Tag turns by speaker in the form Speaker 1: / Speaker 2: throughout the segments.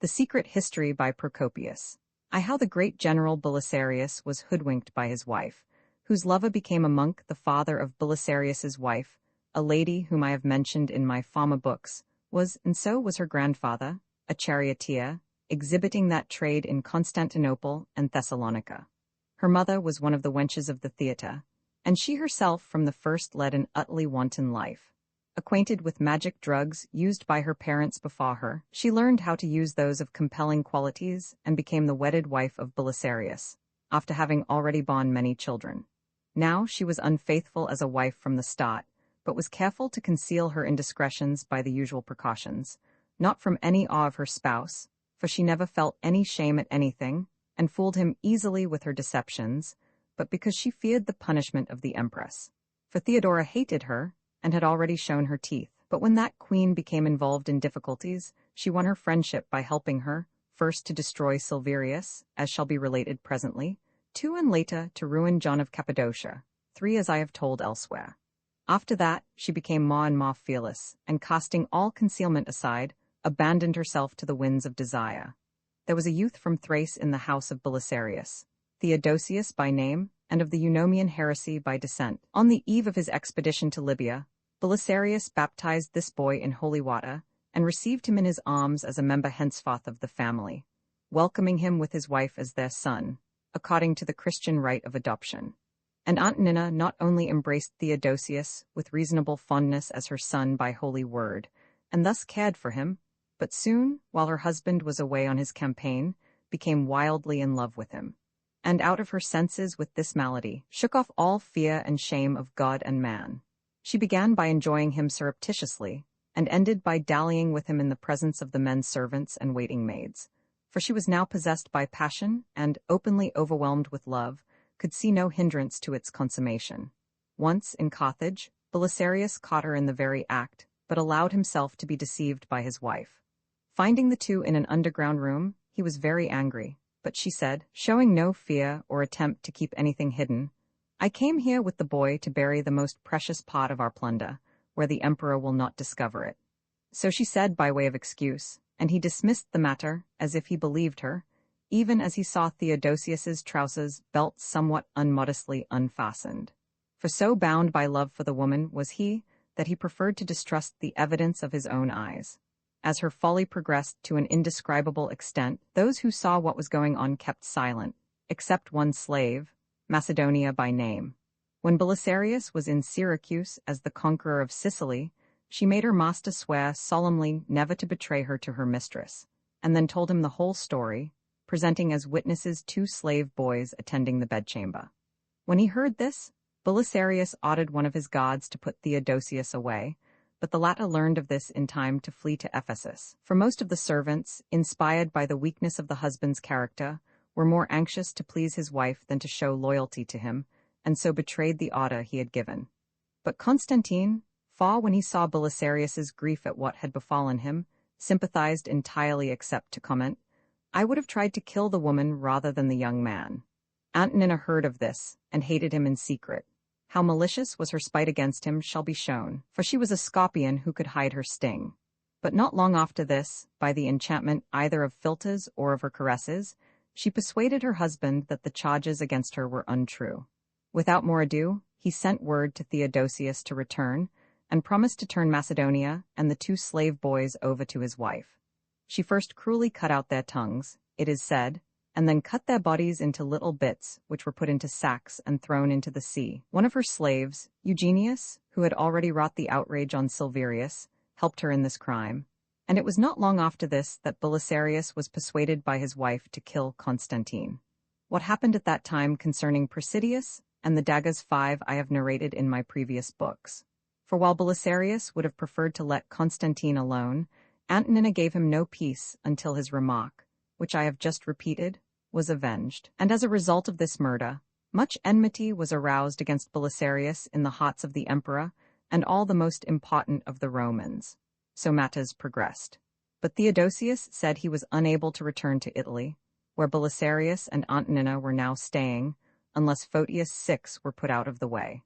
Speaker 1: The Secret History by Procopius. How the great general Belisarius was hoodwinked by his wife, whose lover became a monk, the father of Belisarius's wife, a lady whom I have mentioned in my former books, and so was her grandfather, a charioteer, exhibiting that trade in Constantinople and Thessalonica. Her mother was one of the wenches of the theatre, and she herself from the first led an utterly wanton life. Acquainted with magic drugs used by her parents before her, she learned how to use those of compelling qualities and became the wedded wife of Belisarius, after having already borne many children. Now she was unfaithful as a wife from the start, but was careful to conceal her indiscretions by the usual precautions, not from any awe of her spouse, for she never felt any shame at anything, and fooled him easily with her deceptions, but because she feared the punishment of the empress. For Theodora hated her, and had already shown her teeth. But when that queen became involved in difficulties, she won her friendship by helping her, first to destroy Silverius, as shall be related presently, 2 and later to ruin John of Cappadocia, 3 as I have told elsewhere. After that, she became more and more fearless, and casting all concealment aside, abandoned herself to the winds of desire. There was a youth from Thrace in the house of Belisarius, Theodosius by name, and of the Eunomian heresy by descent. On the eve of his expedition to Libya, Belisarius baptized this boy in holy water, and received him in his arms as a member henceforth of the family, welcoming him with his wife as their son, according to the Christian rite of adoption. And Antonina not only embraced Theodosius with reasonable fondness as her son by holy word, and thus cared for him, but soon, while her husband was away on his campaign, became wildly in love with him, and out of her senses with this malady, shook off all fear and shame of God and man. She began by enjoying him surreptitiously, and ended by dallying with him in the presence of the men servants and waiting maids, for she was now possessed by passion, and, openly overwhelmed with love, could see no hindrance to its consummation. Once, in Carthage, Belisarius caught her in the very act, but allowed himself to be deceived by his wife. Finding the two in an underground room, he was very angry, but she said, showing no fear or attempt to keep anything hidden, I came here with the boy to bury the most precious part of our plunder, where the emperor will not discover it. So she said by way of excuse, and he dismissed the matter as if he believed her, even as he saw Theodosius's trousers belt somewhat unmodestly unfastened. For so bound by love for the woman was he, that he preferred to distrust the evidence of his own eyes. As her folly progressed to an indescribable extent, those who saw what was going on kept silent, except one slave, Macedonia by name. When Belisarius was in Syracuse as the conqueror of Sicily, she made her master swear solemnly never to betray her to her mistress, and then told him the whole story, presenting as witnesses 2 slave boys attending the bedchamber. When he heard this, Belisarius ordered one of his guards to put Theodosius away, but the latter learned of this in time to flee to Ephesus. For most of the servants, inspired by the weakness of the husband's character, were more anxious to please his wife than to show loyalty to him, and so betrayed the order he had given. But Constantine, when he saw Belisarius's grief at what had befallen him, sympathized entirely except to comment, I would have tried to kill the woman rather than the young man. Antonina heard of this, and hated him in secret. How malicious was her spite against him shall be shown, for she was a scorpion who could hide her sting. But not long after this, by the enchantment either of philters or of her caresses, she persuaded her husband that the charges against her were untrue. Without more ado, he sent word to Theodosius to return, and promised to turn Macedonia and the 2 slave boys over to his wife. She first cruelly cut out their tongues, it is said, and then cut their bodies into little bits, which were put into sacks and thrown into the sea. One of her slaves, Eugenius, who had already wrought the outrage on Silverius, helped her in this crime, and it was not long after this that Belisarius was persuaded by his wife to kill Constantine. What happened at that time concerning Presidius and the daggers 5 I have narrated in my previous books. For while Belisarius would have preferred to let Constantine alone, Antonina gave him no peace until his remark, which I have just repeated, was avenged. And as a result of this murder, much enmity was aroused against Belisarius in the hearts of the emperor and all the most important of the Romans. So matters progressed. But Theodosius said he was unable to return to Italy, where Belisarius and Antonina were now staying, unless Photius VI were put out of the way.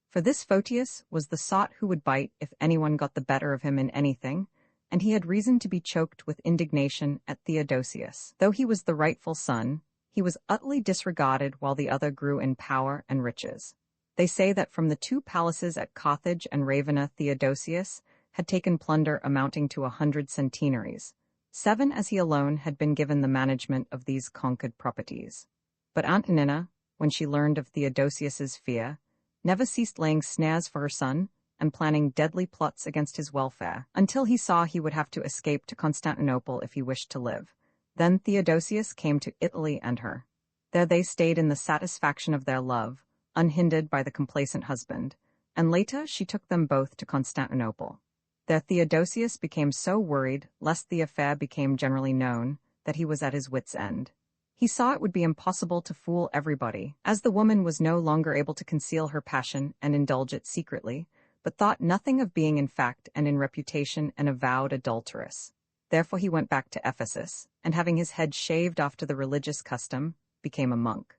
Speaker 1: For this Photius was the sot who would bite if anyone got the better of him in anything, and he had reason to be choked with indignation at Theodosius. Though he was the rightful son, he was utterly disregarded while the other grew in power and riches. They say that from the 2 palaces at Carthage and Ravenna Theodosius had taken plunder amounting to 100 centenaries, 7 as he alone had been given the management of these conquered properties. But Antonina, when she learned of Theodosius's fear, never ceased laying snares for her son and planning deadly plots against his welfare, until he saw he would have to escape to Constantinople if he wished to live. Then Theodosius came to Italy and her. There they stayed in the satisfaction of their love, unhindered by the complacent husband, and later she took them both to Constantinople. There Theodosius became so worried lest the affair became generally known that he was at his wits' end. He saw it would be impossible to fool everybody, as the woman was no longer able to conceal her passion and indulge it secretly, but thought nothing of being in fact and in reputation an avowed adulteress. Therefore he went back to Ephesus, and having his head shaved after the religious custom, became a monk.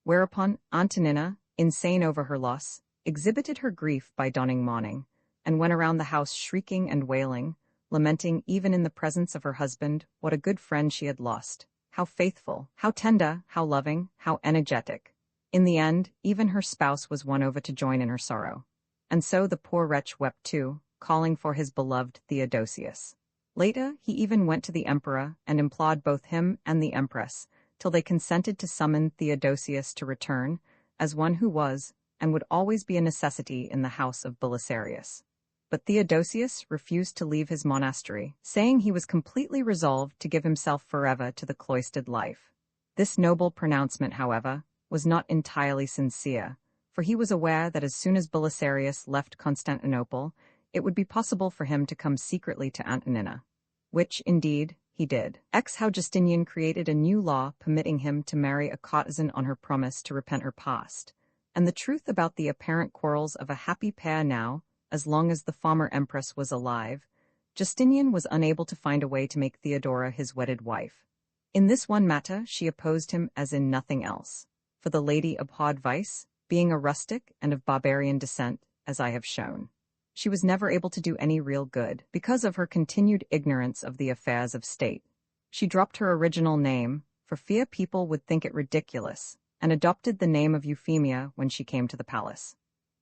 Speaker 1: Whereupon Antonina, insane over her loss, exhibited her grief by donning mourning, and went around the house shrieking and wailing, lamenting even in the presence of her husband what a good friend she had lost, how faithful, how tender, how loving, how energetic. In the end, even her spouse was won over to join in her sorrow. And so the poor wretch wept too, calling for his beloved Theodosius. Later, he even went to the emperor and implored both him and the empress, till they consented to summon Theodosius to return, as one who was, and would always be a necessity in the house of Belisarius. But Theodosius refused to leave his monastery, saying he was completely resolved to give himself forever to the cloistered life. This noble pronouncement, however, was not entirely sincere, for he was aware that as soon as Belisarius left Constantinople, it would be possible for him to come secretly to Antonina. Which, indeed, he did. How Justinian created a new law permitting him to marry a courtesan on her promise to repent her past, and the truth about the apparent quarrels of a happy pair now, as long as the former empress was alive, Justinian was unable to find a way to make Theodora his wedded wife. In this one matter she opposed him as in nothing else, for the lady abhorred vice, being a rustic and of barbarian descent, as I have shown. She was never able to do any real good, because of her continued ignorance of the affairs of state. She dropped her original name, for fear people would think it ridiculous, and adopted the name of Euphemia when she came to the palace.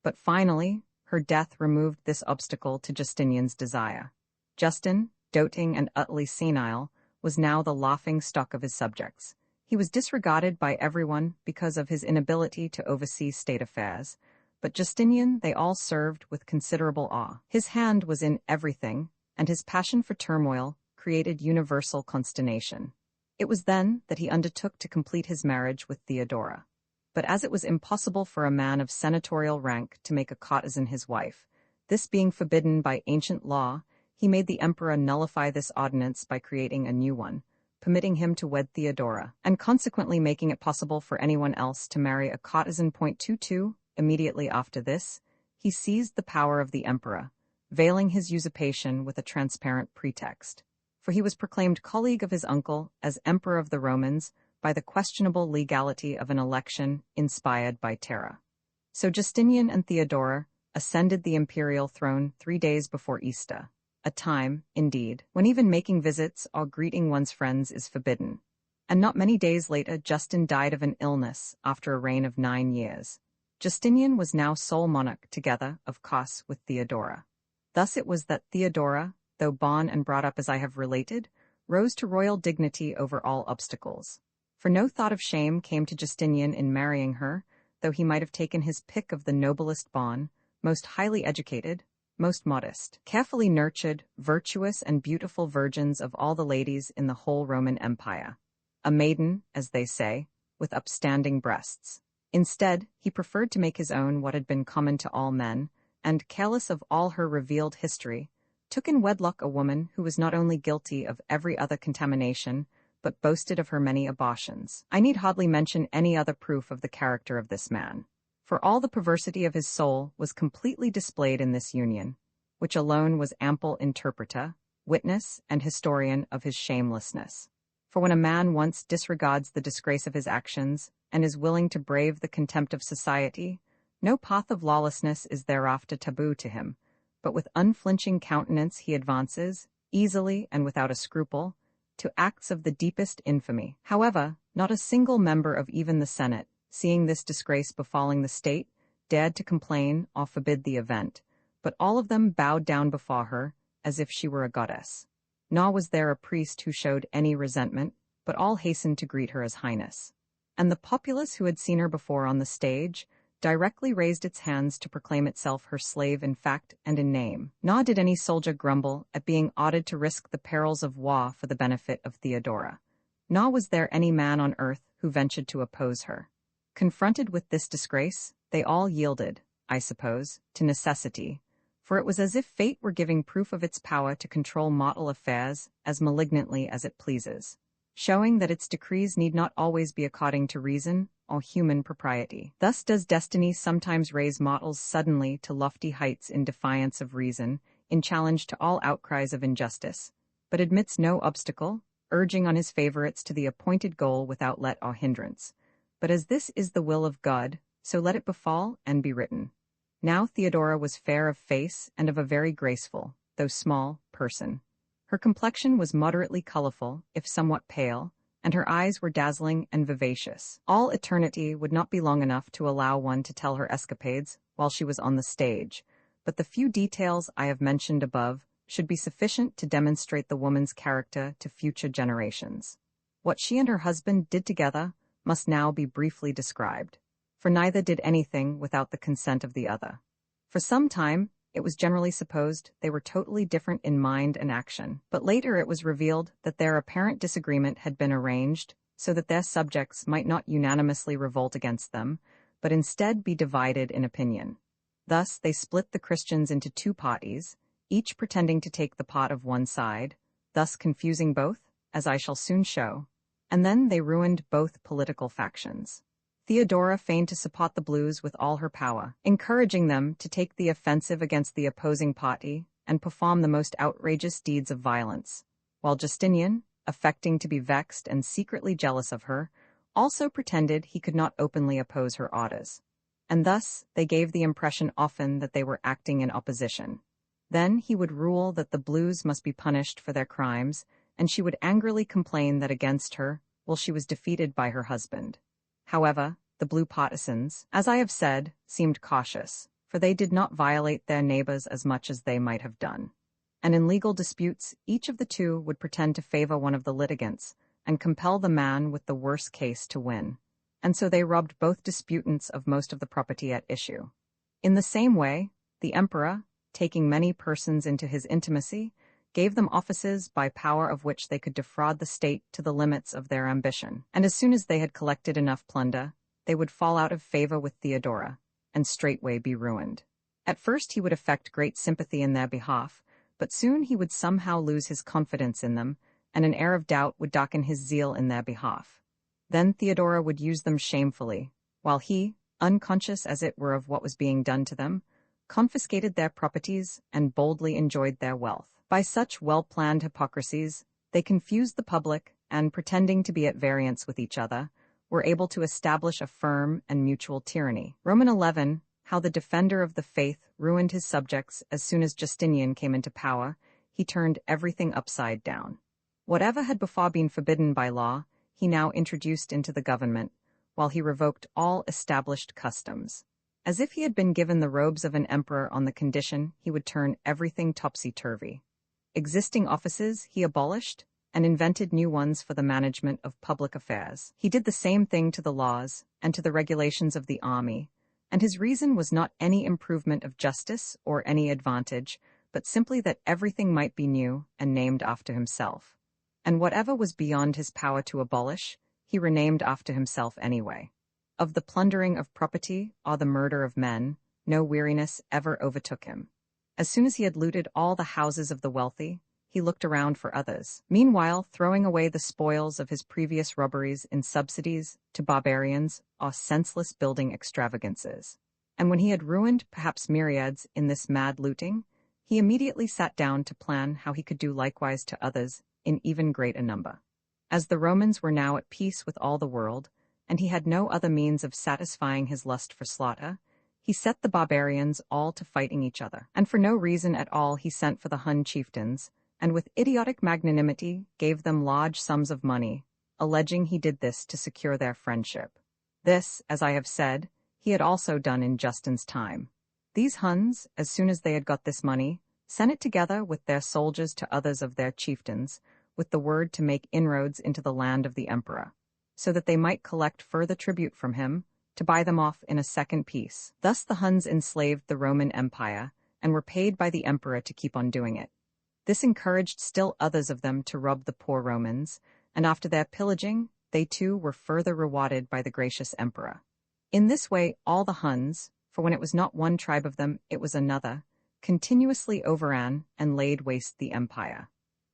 Speaker 1: But finally, her death removed this obstacle to Justinian's desire. Justin, doting and utterly senile, was now the laughing stock of his subjects. He was disregarded by everyone because of his inability to oversee state affairs, but Justinian they all served with considerable awe. His hand was in everything, and his passion for turmoil created universal consternation. It was then that he undertook to complete his marriage with Theodora. But as it was impossible for a man of senatorial rank to make a courtesan his wife, this being forbidden by ancient law, he made the emperor nullify this ordinance by creating a new one, permitting him to wed Theodora, and consequently making it possible for anyone else to marry a courtesan. 22. Immediately after this, he seized the power of the emperor, veiling his usurpation with a transparent pretext. For he was proclaimed colleague of his uncle as Emperor of the Romans by the questionable legality of an election inspired by terror. So Justinian and Theodora ascended the imperial throne 3 days before Easter, a time, indeed, when even making visits or greeting one's friends is forbidden. And not many days later Justin died of an illness after a reign of 9 years. Justinian was now sole monarch together, of course, with Theodora. Thus it was that Theodora, though born and brought up as I have related, rose to royal dignity over all obstacles. For no thought of shame came to Justinian in marrying her, though he might have taken his pick of the noblest born, most highly educated, most modest, carefully nurtured, virtuous and beautiful virgins of all the ladies in the whole Roman Empire. A maiden, as they say, with upstanding breasts. Instead, he preferred to make his own what had been common to all men, and, careless of all her revealed history, took in wedlock a woman who was not only guilty of every other contamination, but boasted of her many abortions. I need hardly mention any other proof of the character of this man, for all the perversity of his soul was completely displayed in this union, which alone was ample interpreter, witness, and historian of his shamelessness. For when a man once disregards the disgrace of his actions, and is willing to brave the contempt of society, no path of lawlessness is thereafter taboo to him, but with unflinching countenance he advances, easily and without a scruple, to acts of the deepest infamy. However, not a single member of even the Senate, seeing this disgrace befalling the state, dared to complain or forbid the event, but all of them bowed down before her, as if she were a goddess. Nor was there a priest who showed any resentment, but all hastened to greet her as Highness. And the populace who had seen her before on the stage directly raised its hands to proclaim itself her slave in fact and in name. Nor did any soldier grumble at being ordered to risk the perils of war for the benefit of Theodora. Nor was there any man on earth who ventured to oppose her. Confronted with this disgrace, they all yielded, I suppose, to necessity, for it was as if fate were giving proof of its power to control mortal affairs as malignantly as it pleases, showing that its decrees need not always be according to reason or human propriety. Thus does destiny sometimes raise mortals suddenly to lofty heights in defiance of reason, in challenge to all outcries of injustice, but admits no obstacle, urging on his favorites to the appointed goal without let or hindrance. But as this is the will of God, so let it befall and be written. Now Theodora was fair of face and of a very graceful, though small, person. Her complexion was moderately colorful, if somewhat pale, and her eyes were dazzling and vivacious. All eternity would not be long enough to allow one to tell her escapades while she was on the stage, but the few details I have mentioned above should be sufficient to demonstrate the woman's character to future generations. What she and her husband did together must now be briefly described, for neither did anything without the consent of the other. For some time, it was generally supposed they were totally different in mind and action, but later it was revealed that their apparent disagreement had been arranged so that their subjects might not unanimously revolt against them, but instead be divided in opinion. Thus they split the Christians into two parties, each pretending to take the part of one side, thus confusing both, as I shall soon show, and then they ruined both political factions. Theodora feigned to support the Blues with all her power, encouraging them to take the offensive against the opposing party and perform the most outrageous deeds of violence, while Justinian, affecting to be vexed and secretly jealous of her, also pretended he could not openly oppose her orders. And thus they gave the impression often that they were acting in opposition. Then he would rule that the Blues must be punished for their crimes, and she would angrily complain that against her, while she was defeated by her husband. However, the Blue partisans, as I have said, seemed cautious, for they did not violate their neighbors as much as they might have done. And in legal disputes, each of the two would pretend to favor one of the litigants and compel the man with the worse case to win. And so they robbed both disputants of most of the property at issue. In the same way, the emperor, taking many persons into his intimacy, gave them offices by power of which they could defraud the state to the limits of their ambition. And as soon as they had collected enough plunder, they would fall out of favor with Theodora, and straightway be ruined. At first he would affect great sympathy in their behalf, but soon he would somehow lose his confidence in them, and an air of doubt would darken his zeal in their behalf. Then Theodora would use them shamefully, while he, unconscious as it were of what was being done to them, confiscated their properties and boldly enjoyed their wealth. By such well-planned hypocrisies, they confused the public and, pretending to be at variance with each other, were able to establish a firm and mutual tyranny. Roman 11, how the defender of the faith ruined his subjects as soon as Justinian came into power, he turned everything upside down. Whatever had before been forbidden by law, he now introduced into the government, while he revoked all established customs. As if he had been given the robes of an emperor on the condition he would turn everything topsy-turvy. Existing offices he abolished and invented new ones for the management of public affairs. He did the same thing to the laws and to the regulations of the army, and his reason was not any improvement of justice or any advantage, but simply that everything might be new and named after himself. And whatever was beyond his power to abolish, he renamed after himself anyway. Of the plundering of property or the murder of men, no weariness ever overtook him. As soon as he had looted all the houses of the wealthy, he looked around for others, meanwhile throwing away the spoils of his previous robberies in subsidies to barbarians or senseless building extravagances. And when he had ruined perhaps myriads in this mad looting, he immediately sat down to plan how he could do likewise to others in even greater number. As the Romans were now at peace with all the world, and he had no other means of satisfying his lust for slaughter, he set the barbarians all to fighting each other, and for no reason at all he sent for the Hun chieftains, and with idiotic magnanimity gave them large sums of money, alleging he did this to secure their friendship. This, as I have said, he had also done in Justin's time. These Huns, as soon as they had got this money, sent it together with their soldiers to others of their chieftains, with the word to make inroads into the land of the emperor, so that they might collect further tribute from him, to buy them off in a second peace. Thus the Huns enslaved the Roman Empire, and were paid by the emperor to keep on doing it. This encouraged still others of them to rob the poor Romans, and after their pillaging, they too were further rewarded by the gracious emperor. In this way all the Huns, for when it was not one tribe of them, it was another, continuously overran and laid waste the empire.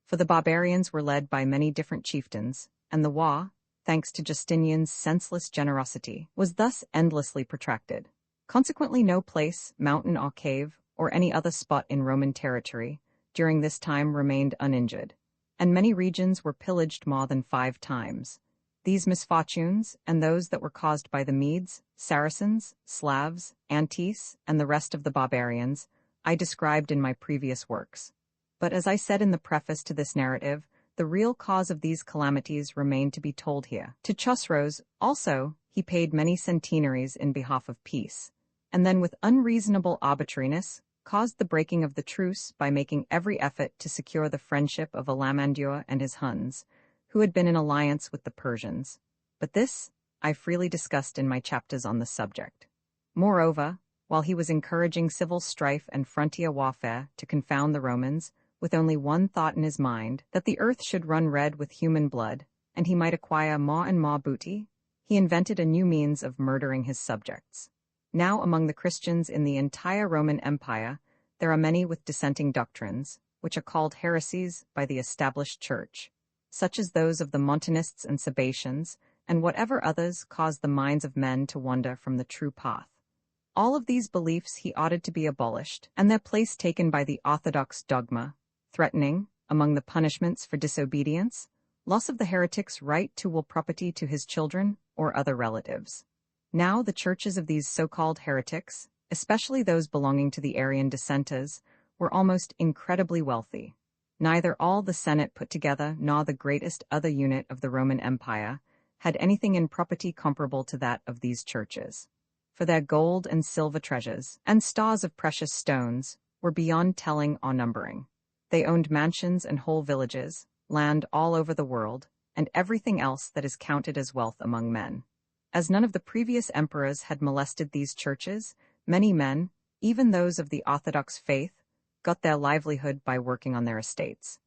Speaker 1: For the barbarians were led by many different chieftains, and the war, thanks to Justinian's senseless generosity, was thus endlessly protracted. Consequently no place, mountain or cave, or any other spot in Roman territory, during this time remained uninjured, and many regions were pillaged more than 5 times. These misfortunes, and those that were caused by the Medes, Saracens, Slavs, Antis, and the rest of the barbarians, I described in my previous works. But as I said in the preface to this narrative, the real cause of these calamities remained to be told here. To Chosroes, also, he paid many centenaries in behalf of peace, and then with unreasonable arbitrariness, caused the breaking of the truce by making every effort to secure the friendship of Alamandur and his Huns, who had been in alliance with the Persians. But this I freely discussed in my chapters on the subject. Moreover, while he was encouraging civil strife and frontier warfare to confound the Romans, with only one thought in his mind, that the earth should run red with human blood, and he might acquire more and more booty, he invented a new means of murdering his subjects. Now among the Christians in the entire Roman Empire, there are many with dissenting doctrines, which are called heresies by the established church, such as those of the Montanists and Sabatians, and whatever others cause the minds of men to wander from the true path. All of these beliefs he ordered to be abolished, and their place taken by the orthodox dogma, threatening, among the punishments for disobedience, loss of the heretic's right to will property to his children or other relatives. Now the churches of these so-called heretics, especially those belonging to the Arian dissenters, were almost incredibly wealthy. Neither all the Senate put together nor the greatest other unit of the Roman Empire had anything in property comparable to that of these churches. For their gold and silver treasures, and stores of precious stones, were beyond telling or numbering. They owned mansions and whole villages, land all over the world, and everything else that is counted as wealth among men. As none of the previous emperors had molested these churches, many men, even those of the Orthodox faith, got their livelihood by working on their estates.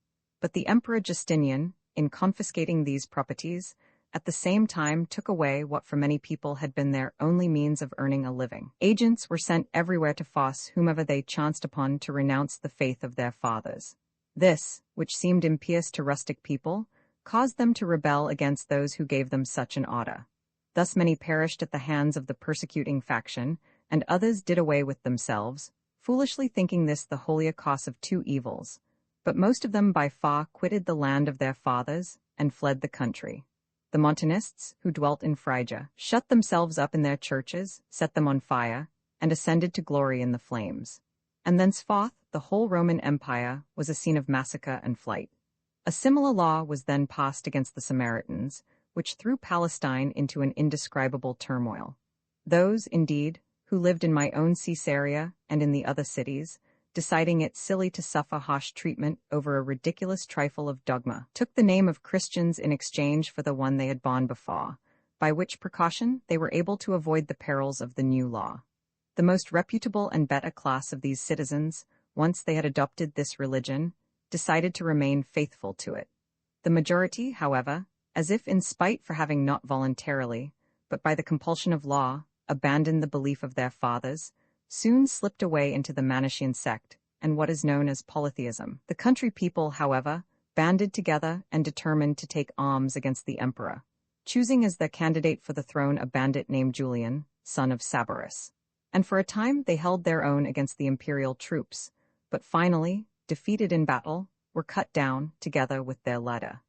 Speaker 1: But the Emperor Justinian, in confiscating these properties, at the same time took away what for many people had been their only means of earning a living. Agents were sent everywhere to force whomever they chanced upon to renounce the faith of their fathers. This, which seemed impious to rustic people, caused them to rebel against those who gave them such an order. Thus many perished at the hands of the persecuting faction, and others did away with themselves, foolishly thinking this the holier cause of 2 evils. But most of them by far quitted the land of their fathers, and fled the country. The Montanists, who dwelt in Phrygia, shut themselves up in their churches, set them on fire, and ascended to glory in the flames. And thenceforth the whole Roman Empire was a scene of massacre and flight. A similar law was then passed against the Samaritans, which threw Palestine into an indescribable turmoil. Those, indeed, who lived in my own Caesarea and in the other cities, deciding it silly to suffer harsh treatment over a ridiculous trifle of dogma, took the name of Christians in exchange for the one they had borne before, by which precaution they were able to avoid the perils of the new law. The most reputable and better class of these citizens, once they had adopted this religion, decided to remain faithful to it. The majority, however, as if in spite for having not voluntarily, but by the compulsion of law, abandoned the belief of their fathers, soon slipped away into the Manichaean sect and what is known as polytheism. The country people, however, banded together and determined to take arms against the emperor, choosing as their candidate for the throne a bandit named Julian, son of Sabarus. And for a time they held their own against the imperial troops, but finally, defeated in battle, were cut down together with their leader.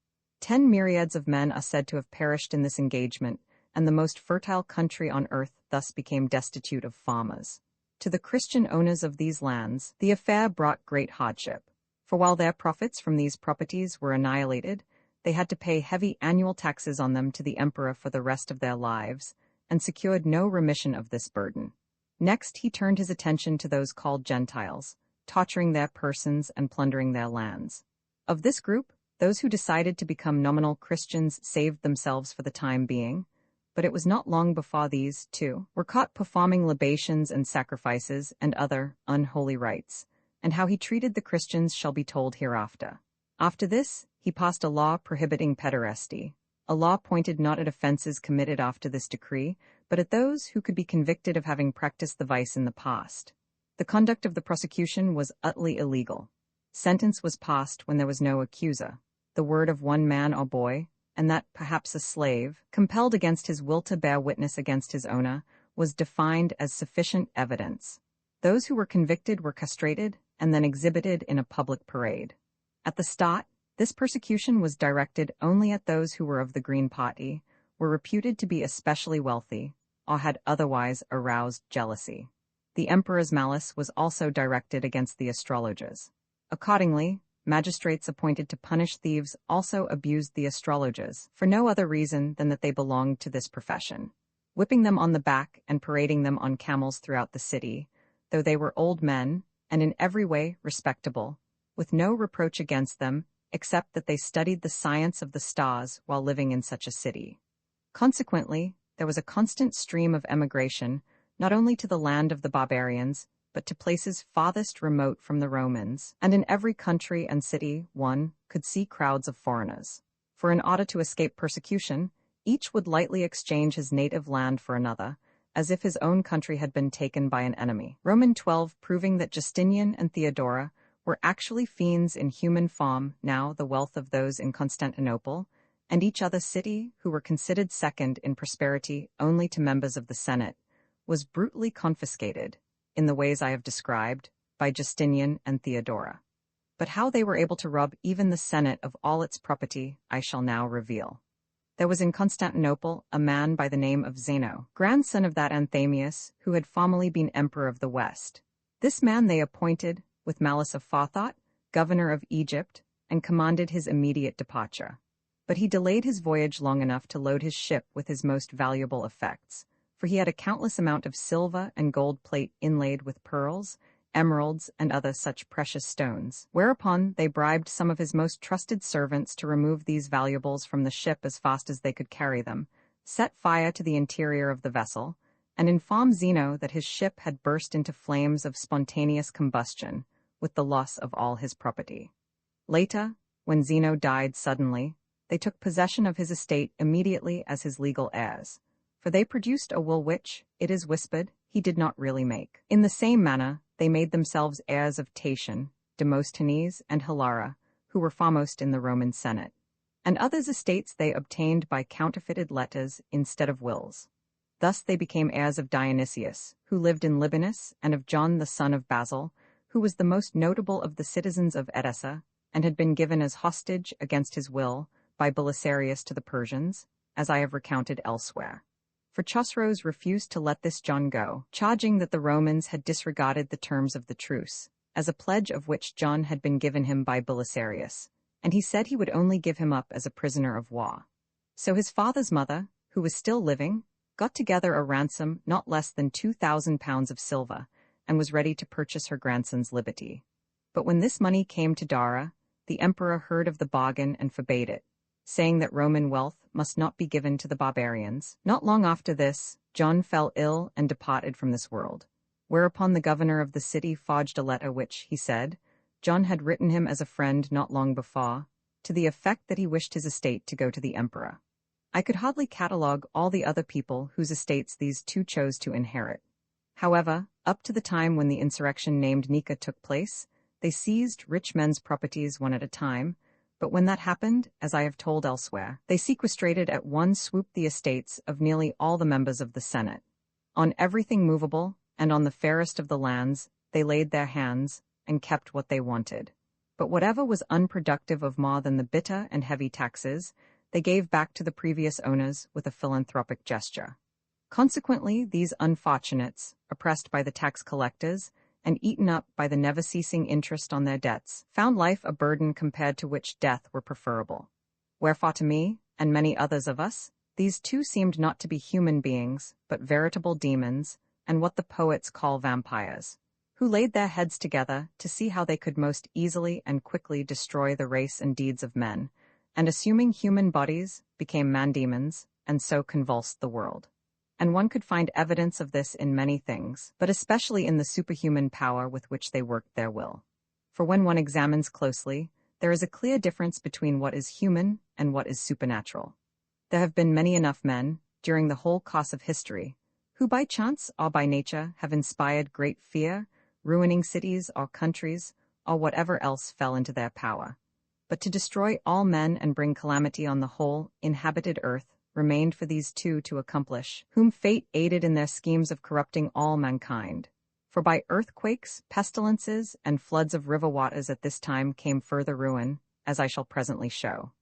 Speaker 1: 10 myriads of men are said to have perished in this engagement, and the most fertile country on earth thus became destitute of farmers. To the Christian owners of these lands, the affair brought great hardship, For while their profits from these properties were annihilated, they had to pay heavy annual taxes on them to the emperor for the rest of their lives, and secured no remission of this burden. Next, he turned his attention to those called Gentiles, torturing their persons and plundering their lands. Of this group, those who decided to become nominal Christians saved themselves for the time being, but it was not long before these, too, were caught performing libations and sacrifices and other unholy rites, and how he treated the Christians shall be told hereafter. After this, he passed a law prohibiting pederasty, a law pointed not at offenses committed after this decree, but at those who could be convicted of having practiced the vice in the past. The conduct of the prosecution was utterly illegal. Sentence was passed when there was no accuser. The word of one man or boy, and that perhaps a slave, compelled against his will to bear witness against his owner, was defined as sufficient evidence. Those who were convicted were castrated and then exhibited in a public parade. At the start, this persecution was directed only at those who were of the Green Party, were reputed to be especially wealthy, or had otherwise aroused jealousy. The emperor's malice was also directed against the astrologers. Accordingly, magistrates appointed to punish thieves also abused the astrologers, for no other reason than that they belonged to this profession, whipping them on the back and parading them on camels throughout the city, though they were old men, and in every way respectable, with no reproach against them, except that they studied the science of the stars while living in such a city. Consequently, there was a constant stream of emigration, not only to the land of the barbarians, but to places farthest remote from the Romans, and in every country and city one could see crowds of foreigners. For in order to escape persecution, each would lightly exchange his native land for another, as if his own country had been taken by an enemy. Roman 12 proving that Justinian and Theodora were actually fiends in human form, now the wealth of those in Constantinople, and each other city, who were considered second in prosperity only to members of the Senate, was brutally confiscated, in the ways I have described, by Justinian and Theodora. But how they were able to rob even the Senate of all its property, I shall now reveal. There was in Constantinople a man by the name of Zeno, grandson of that Anthemius who had formerly been emperor of the West. This man they appointed, with malice of forethought, governor of Egypt, and commanded his immediate departure. But he delayed his voyage long enough to load his ship with his most valuable effects, for he had a countless amount of silver and gold plate inlaid with pearls, emeralds, and other such precious stones, whereupon they bribed some of his most trusted servants to remove these valuables from the ship as fast as they could carry them, set fire to the interior of the vessel, and informed Zeno that his ship had burst into flames of spontaneous combustion, with the loss of all his property. Later, when Zeno died suddenly, they took possession of his estate immediately as his legal heirs, for they produced a will which, it is whispered, he did not really make. In the same manner, they made themselves heirs of Tatian, Demosthenes, and Hilara, who were foremost in the Roman Senate, and others' estates they obtained by counterfeited letters instead of wills. Thus they became heirs of Dionysius, who lived in Libanus, and of John the son of Basil, who was the most notable of the citizens of Edessa, and had been given as hostage against his will by Belisarius to the Persians, as I have recounted elsewhere. For Chosroes refused to let this John go, charging that the Romans had disregarded the terms of the truce, as a pledge of which John had been given him by Belisarius, and he said he would only give him up as a prisoner of war. So his father's mother, who was still living, got together a ransom not less than 2,000 pounds of silver, and was ready to purchase her grandson's liberty. But when this money came to Dara, the emperor heard of the bargain and forbade it, saying that Roman wealth must not be given to the barbarians. Not long after this, John fell ill and departed from this world, whereupon the governor of the city forged a letter which, he said, John had written him as a friend not long before, to the effect that he wished his estate to go to the emperor. I could hardly catalogue all the other people whose estates these two chose to inherit. However, up to the time when the insurrection named Nika took place, they seized rich men's properties one at a time, but when that happened, as I have told elsewhere, they sequestrated at one swoop the estates of nearly all the members of the Senate. On everything movable, and on the fairest of the lands, they laid their hands, and kept what they wanted. But whatever was unproductive of more than the bitter and heavy taxes, they gave back to the previous owners with a philanthropic gesture. Consequently, these unfortunates, oppressed by the tax collectors, and eaten up by the never-ceasing interest on their debts, found life a burden compared to which death were preferable. Wherefore to me, and many others of us, these two seemed not to be human beings, but veritable demons, and what the poets call vampires, who laid their heads together to see how they could most easily and quickly destroy the race and deeds of men, and assuming human bodies, became man-demons, and so convulsed the world. And one could find evidence of this in many things, but especially in the superhuman power with which they worked their will. For when one examines closely, there is a clear difference between what is human and what is supernatural. There have been many enough men, during the whole course of history, who by chance or by nature have inspired great fear, ruining cities or countries, or whatever else fell into their power. But to destroy all men and bring calamity on the whole inhabited earth remained for these two to accomplish, whom fate aided in their schemes of corrupting all mankind. For by earthquakes, pestilences, and floods of river waters at this time came further ruin, as I shall presently show.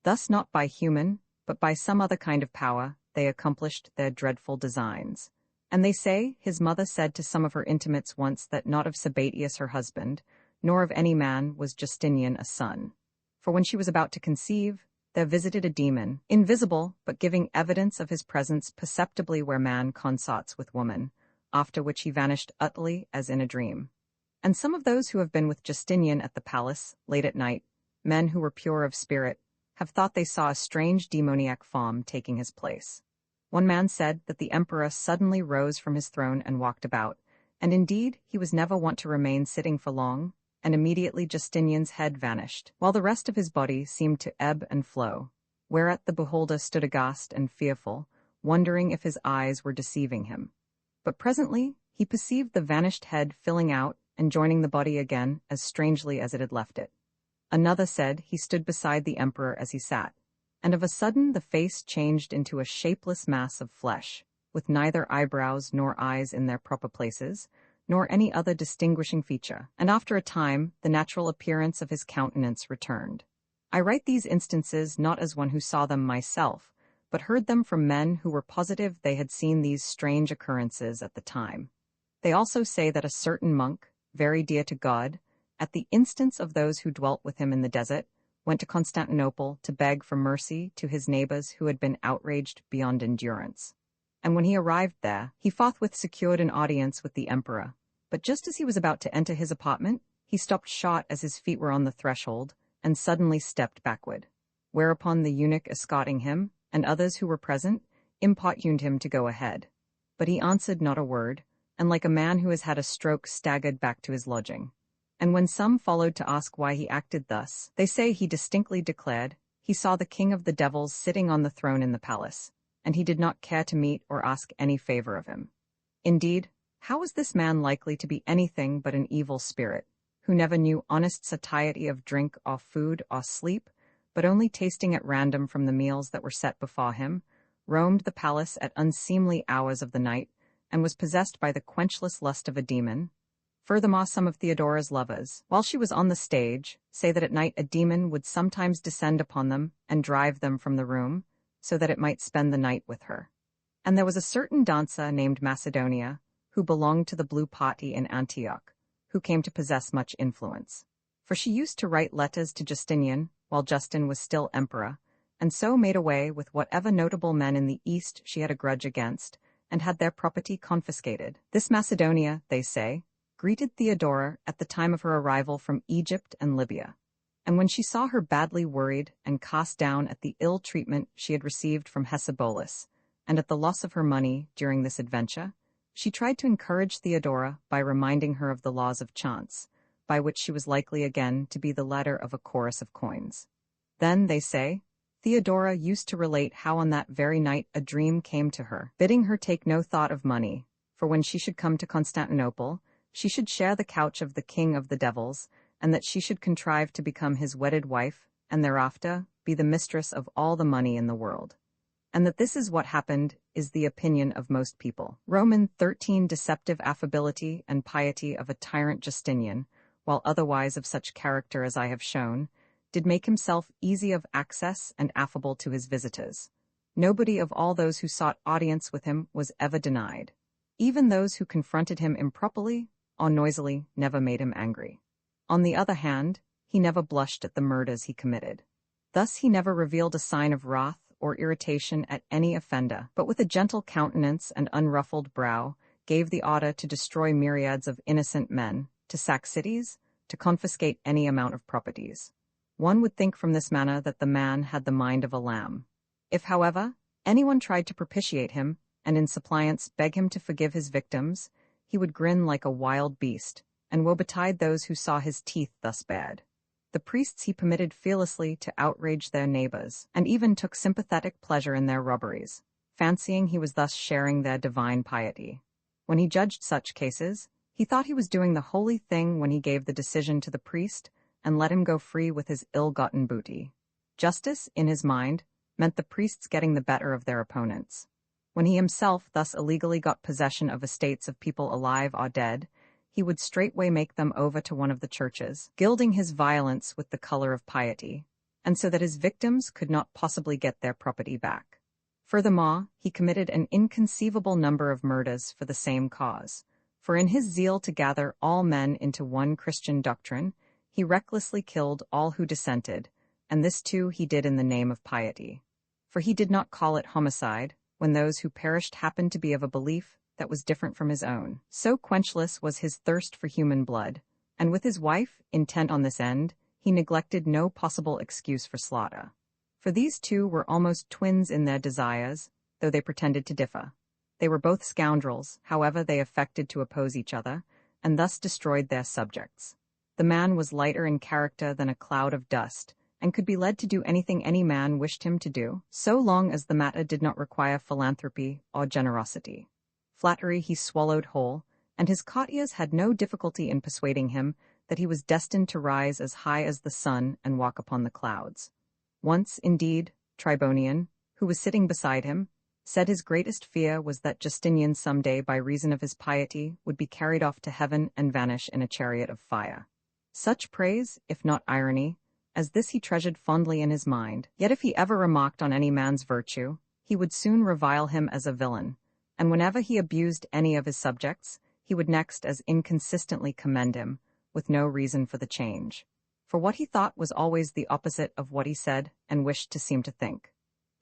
Speaker 1: Thus not by human, but by some other kind of power, they accomplished their dreadful designs. And they say, his mother said to some of her intimates once that not of Sabatius her husband, nor of any man was Justinian a son. For when she was about to conceive, there visited a demon, invisible, but giving evidence of his presence perceptibly where man consorts with woman, after which he vanished utterly as in a dream. And some of those who have been with Justinian at the palace, late at night, men who were pure of spirit, have thought they saw a strange demoniac form taking his place. One man said that the emperor suddenly rose from his throne and walked about, and indeed he was never wont to remain sitting for long, and immediately Justinian's head vanished, while the rest of his body seemed to ebb and flow, whereat the beholder stood aghast and fearful, wondering if his eyes were deceiving him. But presently he perceived the vanished head filling out and joining the body again as strangely as it had left it. Another said he stood beside the emperor as he sat, and of a sudden the face changed into a shapeless mass of flesh, with neither eyebrows nor eyes in their proper places, nor any other distinguishing feature, and after a time the natural appearance of his countenance returned. I write these instances not as one who saw them myself, but heard them from men who were positive they had seen these strange occurrences at the time. They also say that a certain monk, very dear to God, at the instance of those who dwelt with him in the desert, went to Constantinople to beg for mercy to his neighbors who had been outraged beyond endurance. And when he arrived there, he forthwith secured an audience with the emperor. But just as he was about to enter his apartment, he stopped short as his feet were on the threshold, and suddenly stepped backward. Whereupon the eunuch escorting him, and others who were present, importuned him to go ahead. But he answered not a word, and like a man who has had a stroke staggered back to his lodging. And when some followed to ask why he acted thus, they say he distinctly declared he saw the king of the devils sitting on the throne in the palace, and he did not care to meet or ask any favor of him. Indeed, how was this man likely to be anything but an evil spirit, who never knew honest satiety of drink or food or sleep, but only tasting at random from the meals that were set before him, roamed the palace at unseemly hours of the night, and was possessed by the quenchless lust of a demon? Furthermore, some of Theodora's lovers, while she was on the stage, say that at night a demon would sometimes descend upon them and drive them from the room, so that it might spend the night with her. And there was a certain dancer named Macedonia, who belonged to the Blue Party in Antioch, who came to possess much influence. For she used to write letters to Justinian, while Justin was still emperor, and so made away with whatever notable men in the East she had a grudge against, and had their property confiscated. This Macedonia, they say, greeted Theodora at the time of her arrival from Egypt and Libya. And when she saw her badly worried and cast down at the ill treatment she had received from Hesebolas, and at the loss of her money during this adventure, she tried to encourage Theodora by reminding her of the laws of chance, by which she was likely again to be the ladder of a chorus of coins. Then, they say, Theodora used to relate how on that very night a dream came to her, bidding her take no thought of money, for when she should come to Constantinople, she should share the couch of the king of the devils, and that she should contrive to become his wedded wife, and thereafter be the mistress of all the money in the world. And that this is what happened is the opinion of most people. Roman 13 deceptive affability and piety of a tyrant Justinian, while otherwise of such character as I have shown, did make himself easy of access and affable to his visitors. Nobody of all those who sought audience with him was ever denied. Even those who confronted him improperly or noisily, never made him angry. On the other hand, he never blushed at the murders he committed. Thus he never revealed a sign of wrath or irritation at any offender, but with a gentle countenance and unruffled brow, gave the order to destroy myriads of innocent men, to sack cities, to confiscate any amount of properties. One would think from this manner that the man had the mind of a lamb. If, however, anyone tried to propitiate him, and in suppliance beg him to forgive his victims, he would grin like a wild beast, and woe betide those who saw his teeth thus bared. The priests he permitted fearlessly to outrage their neighbors, and even took sympathetic pleasure in their robberies, fancying he was thus sharing their divine piety. When he judged such cases, he thought he was doing the holy thing when he gave the decision to the priest and let him go free with his ill-gotten booty. Justice, in his mind, meant the priests getting the better of their opponents. When he himself thus illegally got possession of estates of people alive or dead, he would straightway make them over to one of the churches, gilding his violence with the color of piety, and so that his victims could not possibly get their property back. Furthermore, he committed an inconceivable number of murders for the same cause, for in his zeal to gather all men into one Christian doctrine, he recklessly killed all who dissented, and this too he did in the name of piety. For he did not call it homicide, when those who perished happened to be of a belief that was different from his own. So quenchless was his thirst for human blood, and with his wife, intent on this end, he neglected no possible excuse for slaughter. For these two were almost twins in their desires, though they pretended to differ. They were both scoundrels, however they affected to oppose each other, and thus destroyed their subjects. The man was lighter in character than a cloud of dust, and could be led to do anything any man wished him to do, so long as the matter did not require philanthropy or generosity. Flattery he swallowed whole, and his courtiers had no difficulty in persuading him that he was destined to rise as high as the sun and walk upon the clouds. Once, indeed, Tribonian, who was sitting beside him, said his greatest fear was that Justinian some day, by reason of his piety, would be carried off to heaven and vanish in a chariot of fire. Such praise, if not irony, as this he treasured fondly in his mind. Yet if he ever remarked on any man's virtue, he would soon revile him as a villain, and whenever he abused any of his subjects, he would next as inconsistently commend him, with no reason for the change. For what he thought was always the opposite of what he said and wished to seem to think.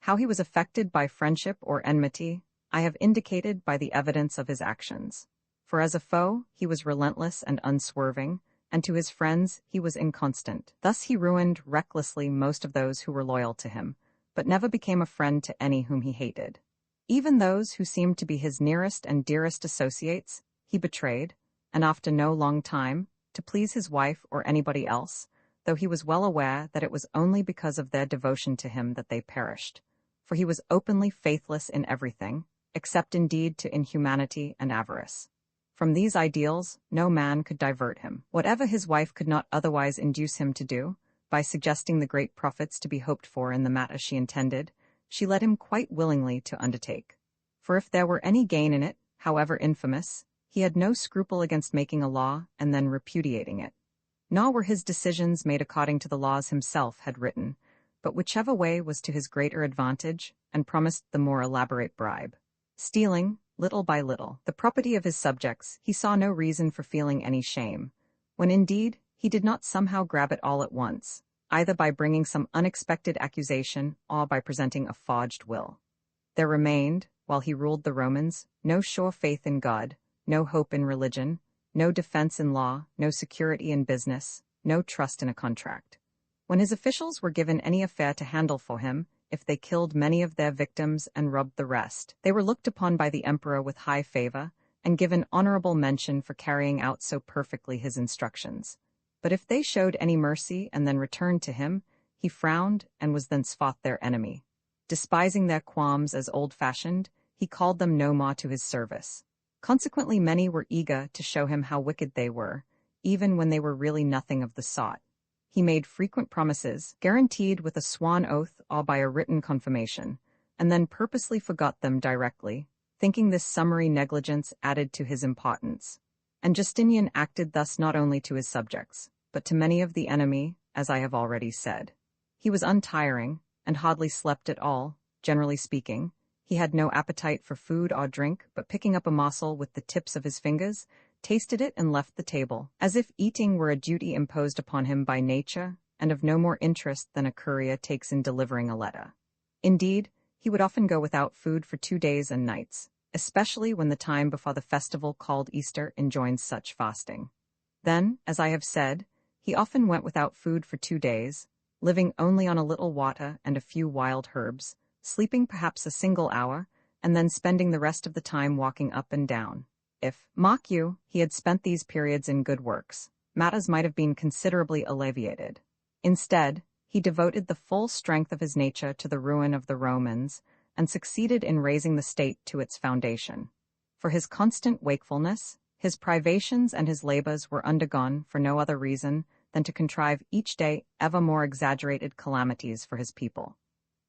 Speaker 1: How he was affected by friendship or enmity, I have indicated by the evidence of his actions. For as a foe, he was relentless and unswerving, and to his friends he was inconstant. Thus he ruined recklessly most of those who were loyal to him, but never became a friend to any whom he hated. Even those who seemed to be his nearest and dearest associates, he betrayed, and after no long time, to please his wife or anybody else, though he was well aware that it was only because of their devotion to him that they perished, for he was openly faithless in everything, except indeed to inhumanity and avarice. From these ideals, no man could divert him. Whatever his wife could not otherwise induce him to do, by suggesting the great profits to be hoped for in the matter she intended, she led him quite willingly to undertake. For if there were any gain in it, however infamous, he had no scruple against making a law and then repudiating it. Nor were his decisions made according to the laws himself had written, but whichever way was to his greater advantage, and promised the more elaborate bribe. Stealing, little by little, the property of his subjects, he saw no reason for feeling any shame, when indeed he did not somehow grab it all at once, either by bringing some unexpected accusation or by presenting a forged will. There remained, while he ruled the Romans, no sure faith in God, no hope in religion, no defense in law, no security in business, no trust in a contract. When his officials were given any affair to handle for him, if they killed many of their victims and robbed the rest, they were looked upon by the emperor with high favor, and given honorable mention for carrying out so perfectly his instructions. But if they showed any mercy and then returned to him, he frowned and was thenceforth their enemy. Despising their qualms as old-fashioned, he called them no more to his service. Consequently, many were eager to show him how wicked they were, even when they were really nothing of the sort. He made frequent promises, guaranteed with a sworn oath or by a written confirmation, and then purposely forgot them directly, thinking this summary negligence added to his importance. And Justinian acted thus not only to his subjects, but to many of the enemy, as I have already said. He was untiring, and hardly slept at all, generally speaking. He had no appetite for food or drink, but picking up a morsel with the tips of his fingers, tasted it and left the table, as if eating were a duty imposed upon him by nature and of no more interest than a courier takes in delivering a letter. Indeed, he would often go without food for 2 days and nights, especially when the time before the festival called Easter enjoins such fasting. Then, as I have said, he often went without food for 2 days, living only on a little water and a few wild herbs, sleeping perhaps a single hour, and then spending the rest of the time walking up and down. If, mark you, he had spent these periods in good works, matters might have been considerably alleviated. Instead, he devoted the full strength of his nature to the ruin of the Romans, and succeeded in raising the state to its foundation. For his constant wakefulness, his privations and his labors were undergone for no other reason than to contrive each day ever more exaggerated calamities for his people.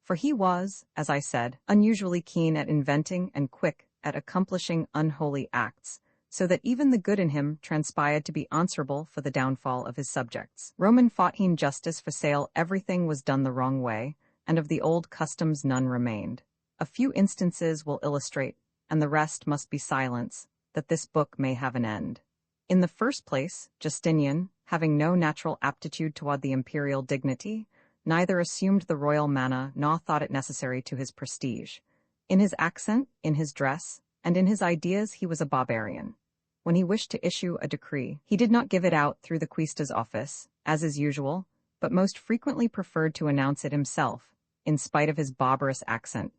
Speaker 1: For he was, as I said, unusually keen at inventing and quick at accomplishing unholy acts, so that even the good in him transpired to be answerable for the downfall of his subjects. Roman foughteen justice for sale everything was done the wrong way, and of the old customs none remained. A few instances will illustrate, and the rest must be silence, that this book may have an end. In the first place, Justinian, having no natural aptitude toward the imperial dignity, neither assumed the royal manner nor thought it necessary to his prestige. In his accent, in his dress, and in his ideas he was a barbarian. When he wished to issue a decree, he did not give it out through the quaestor's office, as is usual, but most frequently preferred to announce it himself, in spite of his barbarous accent.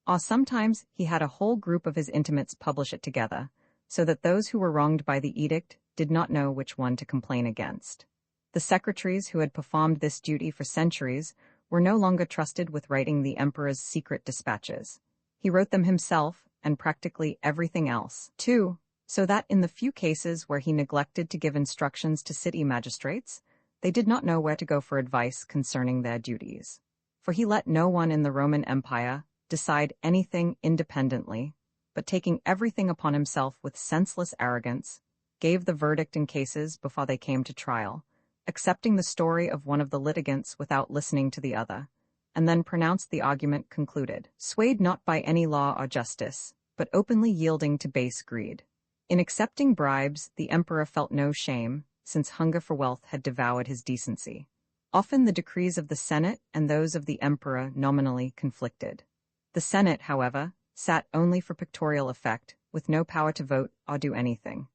Speaker 1: Or sometimes he had a whole group of his intimates publish it together, so that those who were wronged by the edict did not know which one to complain against. The secretaries who had performed this duty for centuries were no longer trusted with writing the emperor's secret dispatches. He wrote them himself, and practically everything else, too, so that in the few cases where he neglected to give instructions to city magistrates, they did not know where to go for advice concerning their duties. For he let no one in the Roman Empire decide anything independently, but taking everything upon himself with senseless arrogance, gave the verdict in cases before they came to trial, accepting the story of one of the litigants without listening to the other, and then pronounced the argument concluded, swayed not by any law or justice, but openly yielding to base greed. In accepting bribes, the emperor felt no shame, since hunger for wealth had devoured his decency. Often the decrees of the Senate and those of the emperor nominally conflicted. The Senate, however, sat only for pictorial effect, with no power to vote or do anything.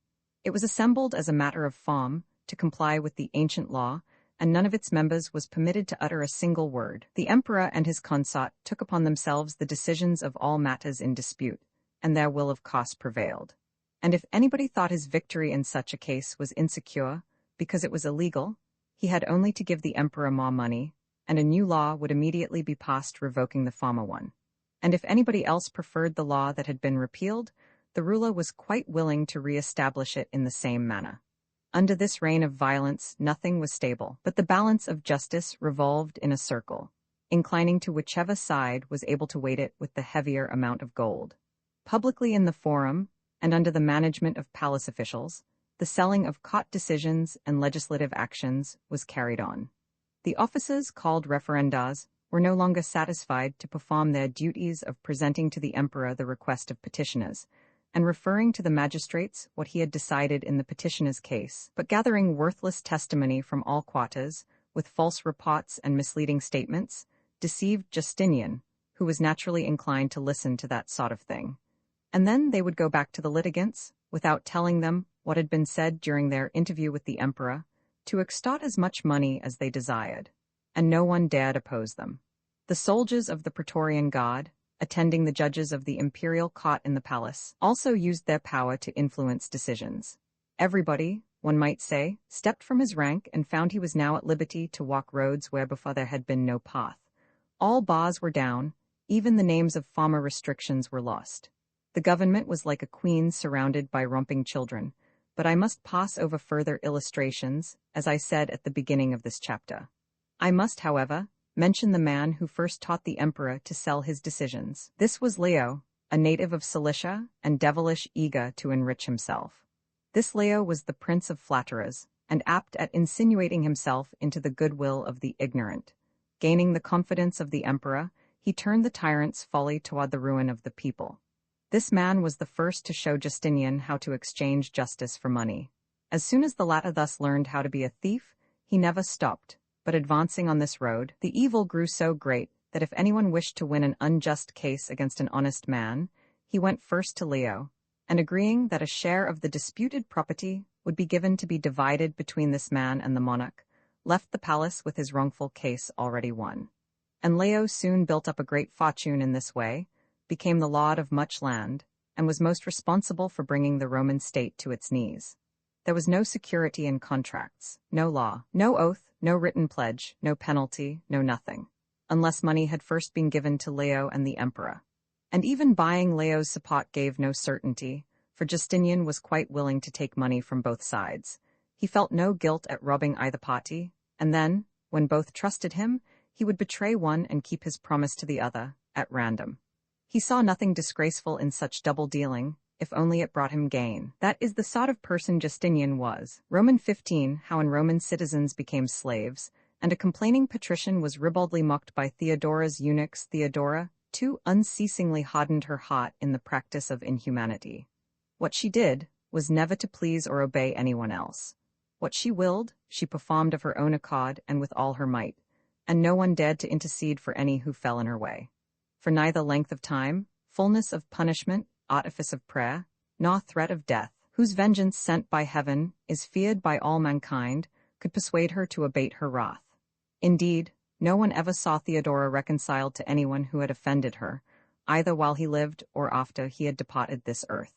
Speaker 1: It was assembled as a matter of form, to comply with the ancient law, and none of its members was permitted to utter a single word. The emperor and his consort took upon themselves the decisions of all matters in dispute, and their will of course prevailed. And if anybody thought his victory in such a case was insecure, because it was illegal, he had only to give the emperor more money, and a new law would immediately be passed revoking the former one. And if anybody else preferred the law that had been repealed, the ruler was quite willing to re-establish it in the same manner. Under this reign of violence, nothing was stable, but the balance of justice revolved in a circle, inclining to whichever side was able to weight it with the heavier amount of gold. Publicly in the forum, and under the management of palace officials, the selling of court decisions and legislative actions was carried on. The officers called referendars were no longer satisfied to perform their duties of presenting to the emperor the request of petitioners, and referring to the magistrates what he had decided in the petitioner's case, but gathering worthless testimony from all quarters, with false reports and misleading statements, deceived Justinian, who was naturally inclined to listen to that sort of thing. And then they would go back to the litigants, without telling them what had been said during their interview with the emperor, to extort as much money as they desired, and no one dared oppose them. The soldiers of the Praetorian Guard, attending the judges of the imperial court in the palace, also used their power to influence decisions. Everybody, one might say, stepped from his rank and found he was now at liberty to walk roads where before there had been no path. All bars were down, even the names of former restrictions were lost. The government was like a queen surrounded by romping children, but I must pass over further illustrations, as I said at the beginning of this chapter. I must, however, mention the man who first taught the emperor to sell his decisions. This was Leo, a native of Cilicia and devilish eager to enrich himself. This Leo was the prince of flatterers, and apt at insinuating himself into the goodwill of the ignorant. Gaining the confidence of the emperor, he turned the tyrant's folly toward the ruin of the people. This man was the first to show Justinian how to exchange justice for money. As soon as the latter thus learned how to be a thief, he never stopped, but advancing on this road, the evil grew so great that if anyone wished to win an unjust case against an honest man, he went first to Leo, and agreeing that a share of the disputed property would be given to be divided between this man and the monarch, left the palace with his wrongful case already won. And Leo soon built up a great fortune in this way, became the lord of much land, and was most responsible for bringing the Roman state to its knees. There was no security in contracts, no law, no oath, no written pledge, no penalty, no nothing, unless money had first been given to Leo and the emperor. And even buying Leo's support gave no certainty, for Justinian was quite willing to take money from both sides. He felt no guilt at robbing either party, and then, when both trusted him, he would betray one and keep his promise to the other, at random. He saw nothing disgraceful in such double-dealing, if only it brought him gain. That is the sort of person Justinian was. Roman 15, how in Roman citizens became slaves, and a complaining patrician was ribaldly mocked by Theodora's eunuchs. Theodora, too, unceasingly hardened her heart in the practice of inhumanity. What she did was never to please or obey anyone else. What she willed, she performed of her own accord and with all her might, and no one dared to intercede for any who fell in her way. For neither length of time, fullness of punishment, artifice of prayer, nor threat of death, whose vengeance sent by heaven is feared by all mankind, could persuade her to abate her wrath. Indeed, no one ever saw Theodora reconciled to anyone who had offended her, either while he lived or after he had departed this earth.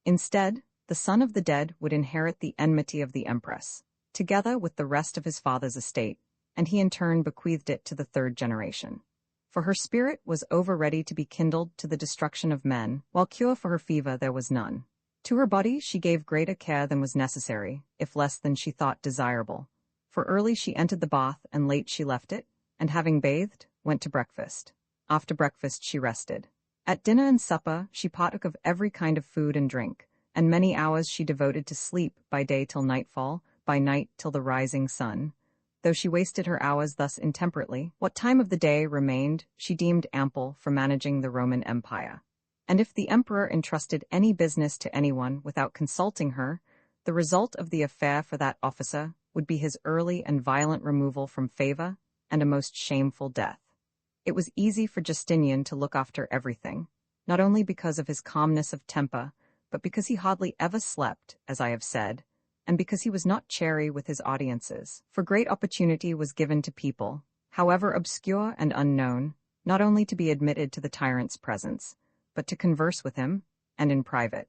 Speaker 1: Instead, the son of the dead would inherit the enmity of the empress, together with the rest of his father's estate, and he in turn bequeathed it to the third generation. For her spirit was over ready to be kindled to the destruction of men, while cure for her fever there was none. To her body she gave greater care than was necessary, if less than she thought desirable. For early she entered the bath, and late she left it, and having bathed, went to breakfast. After breakfast she rested. At dinner and supper she partook of every kind of food and drink, and many hours she devoted to sleep, by day till nightfall, by night till the rising sun. Though she wasted her hours thus intemperately, what time of the day remained she deemed ample for managing the Roman Empire. And if the emperor entrusted any business to anyone without consulting her, the result of the affair for that officer would be his early and violent removal from favor and a most shameful death. It was easy for Justinian to look after everything, not only because of his calmness of temper, but because he hardly ever slept, as I have said, and because he was not chary with his audiences. For great opportunity was given to people, however obscure and unknown, not only to be admitted to the tyrant's presence, but to converse with him, and in private.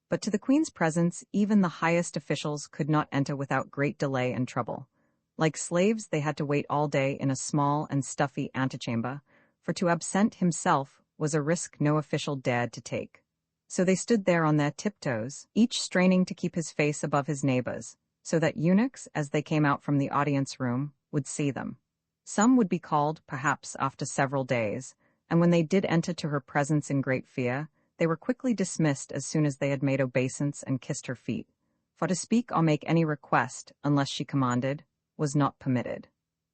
Speaker 1: But to the queen's presence even the highest officials could not enter without great delay and trouble. Like slaves, they had to wait all day in a small and stuffy antechamber, for to absent himself was a risk no official dared to take. So they stood there on their tiptoes, each straining to keep his face above his neighbors, so that eunuchs, as they came out from the audience room, would see them. Some would be called, perhaps, after several days, and when they did enter to her presence in great fear, they were quickly dismissed as soon as they had made obeisance and kissed her feet. For to speak or make any request, unless she commanded, was not permitted.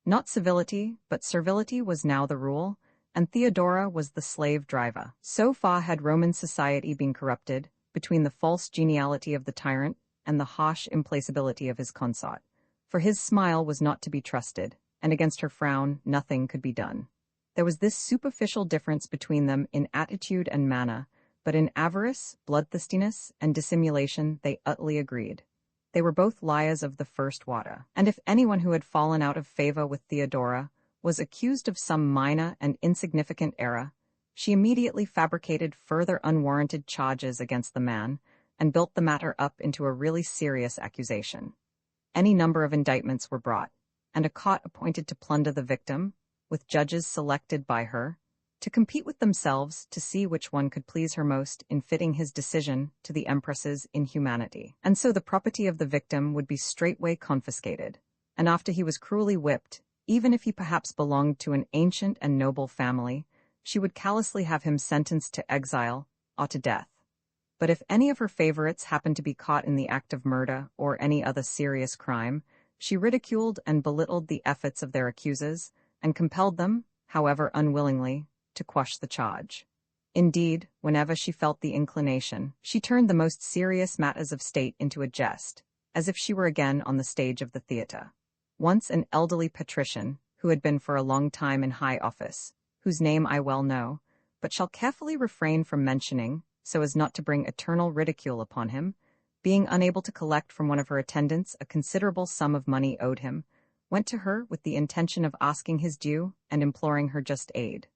Speaker 1: Not civility, but servility was now the rule, and Theodora was the slave driver. So far had Roman society been corrupted, between the false geniality of the tyrant and the harsh implacability of his consort. For his smile was not to be trusted, and against her frown nothing could be done. There was this superficial difference between them in attitude and manner, but in avarice, bloodthirstiness, and dissimulation they utterly agreed. They were both liars of the first water, and if anyone who had fallen out of favor with Theodora was accused of some minor and insignificant error, she immediately fabricated further unwarranted charges against the man, and built the matter up into a really serious accusation. Any number of indictments were brought, and a court appointed to plunder the victim, with judges selected by her, to compete with themselves to see which one could please her most in fitting his decision to the empress's inhumanity. And so the property of the victim would be straightway confiscated, and after he was cruelly whipped, even if he perhaps belonged to an ancient and noble family, she would callously have him sentenced to exile or to death. But if any of her favorites happened to be caught in the act of murder or any other serious crime, she ridiculed and belittled the efforts of their accusers, and compelled them, however unwillingly, to quash the charge. Indeed, whenever she felt the inclination, she turned the most serious matters of state into a jest, as if she were again on the stage of the theatre. Once an elderly patrician, who had been for a long time in high office, whose name I well know, but shall carefully refrain from mentioning, so as not to bring eternal ridicule upon him, being unable to collect from one of her attendants a considerable sum of money owed him, went to her with the intention of asking his due and imploring her just aid.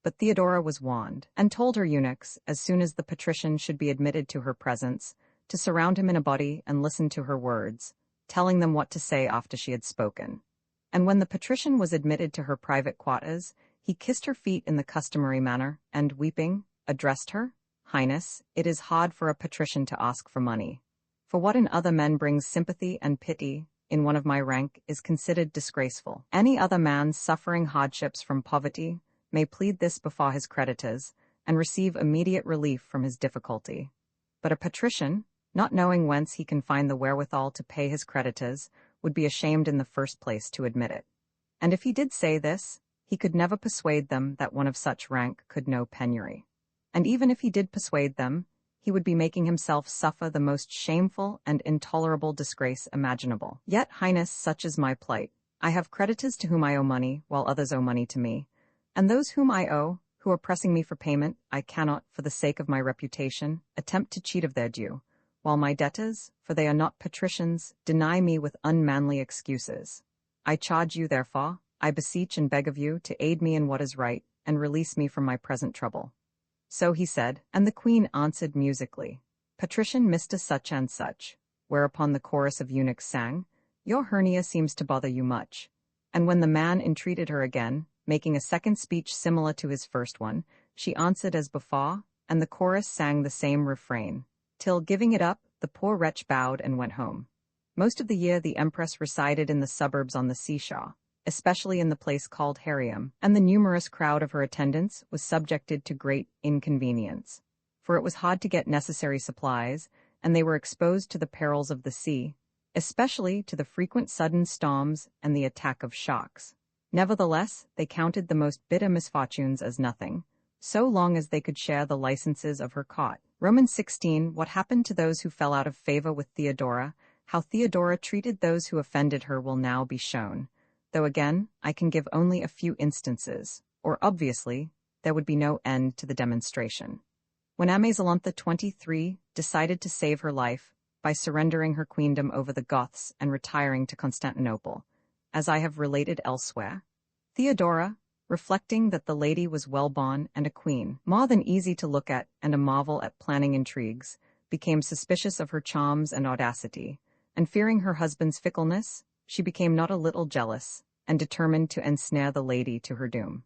Speaker 1: But Theodora was warned, and told her eunuchs, as soon as the patrician should be admitted to her presence, to surround him in a body and listen to her words, telling them what to say after she had spoken. And when the patrician was admitted to her private quarters, he kissed her feet in the customary manner, and, weeping, addressed her, "Highness, it is hard for a patrician to ask for money. For what in other men brings sympathy and pity, in one of my rank, is considered disgraceful. Any other man suffering hardships from poverty may plead this before his creditors, and receive immediate relief from his difficulty. But a patrician, not knowing whence he can find the wherewithal to pay his creditors, would be ashamed in the first place to admit it. And if he did say this, he could never persuade them that one of such rank could know penury. And even if he did persuade them, he would be making himself suffer the most shameful and intolerable disgrace imaginable. Yet, Highness, such is my plight. I have creditors to whom I owe money, while others owe money to me. And those whom I owe, who are pressing me for payment, I cannot, for the sake of my reputation, attempt to cheat of their due, while my debtors, for they are not patricians, deny me with unmanly excuses. I charge you, therefore, I beseech and beg of you to aid me in what is right, and release me from my present trouble." So he said, and the queen answered musically, "Patrician Mr. Such and Such," whereupon the chorus of eunuchs sang, "Your hernia seems to bother you much." And when the man entreated her again, making a second speech similar to his first one, she answered as before, and the chorus sang the same refrain, till, giving it up, the poor wretch bowed and went home. Most of the year the empress resided in the suburbs on the seashore, especially in the place called Harrium, and the numerous crowd of her attendants was subjected to great inconvenience, for it was hard to get necessary supplies, and they were exposed to the perils of the sea, especially to the frequent sudden storms and the attack of shocks. Nevertheless, they counted the most bitter misfortunes as nothing, so long as they could share the licenses of her court. Romans 16. What happened to those who fell out of favor with Theodora, how Theodora treated those who offended her will now be shown, though again, I can give only a few instances, or obviously, there would be no end to the demonstration. When Amazalantha 23 decided to save her life by surrendering her queendom over the Goths and retiring to Constantinople, as I have related elsewhere, Theodora, reflecting that the lady was well-born and a queen, more than easy to look at and a marvel at planning intrigues, became suspicious of her charms and audacity, and fearing her husband's fickleness, she became not a little jealous, and determined to ensnare the lady to her doom.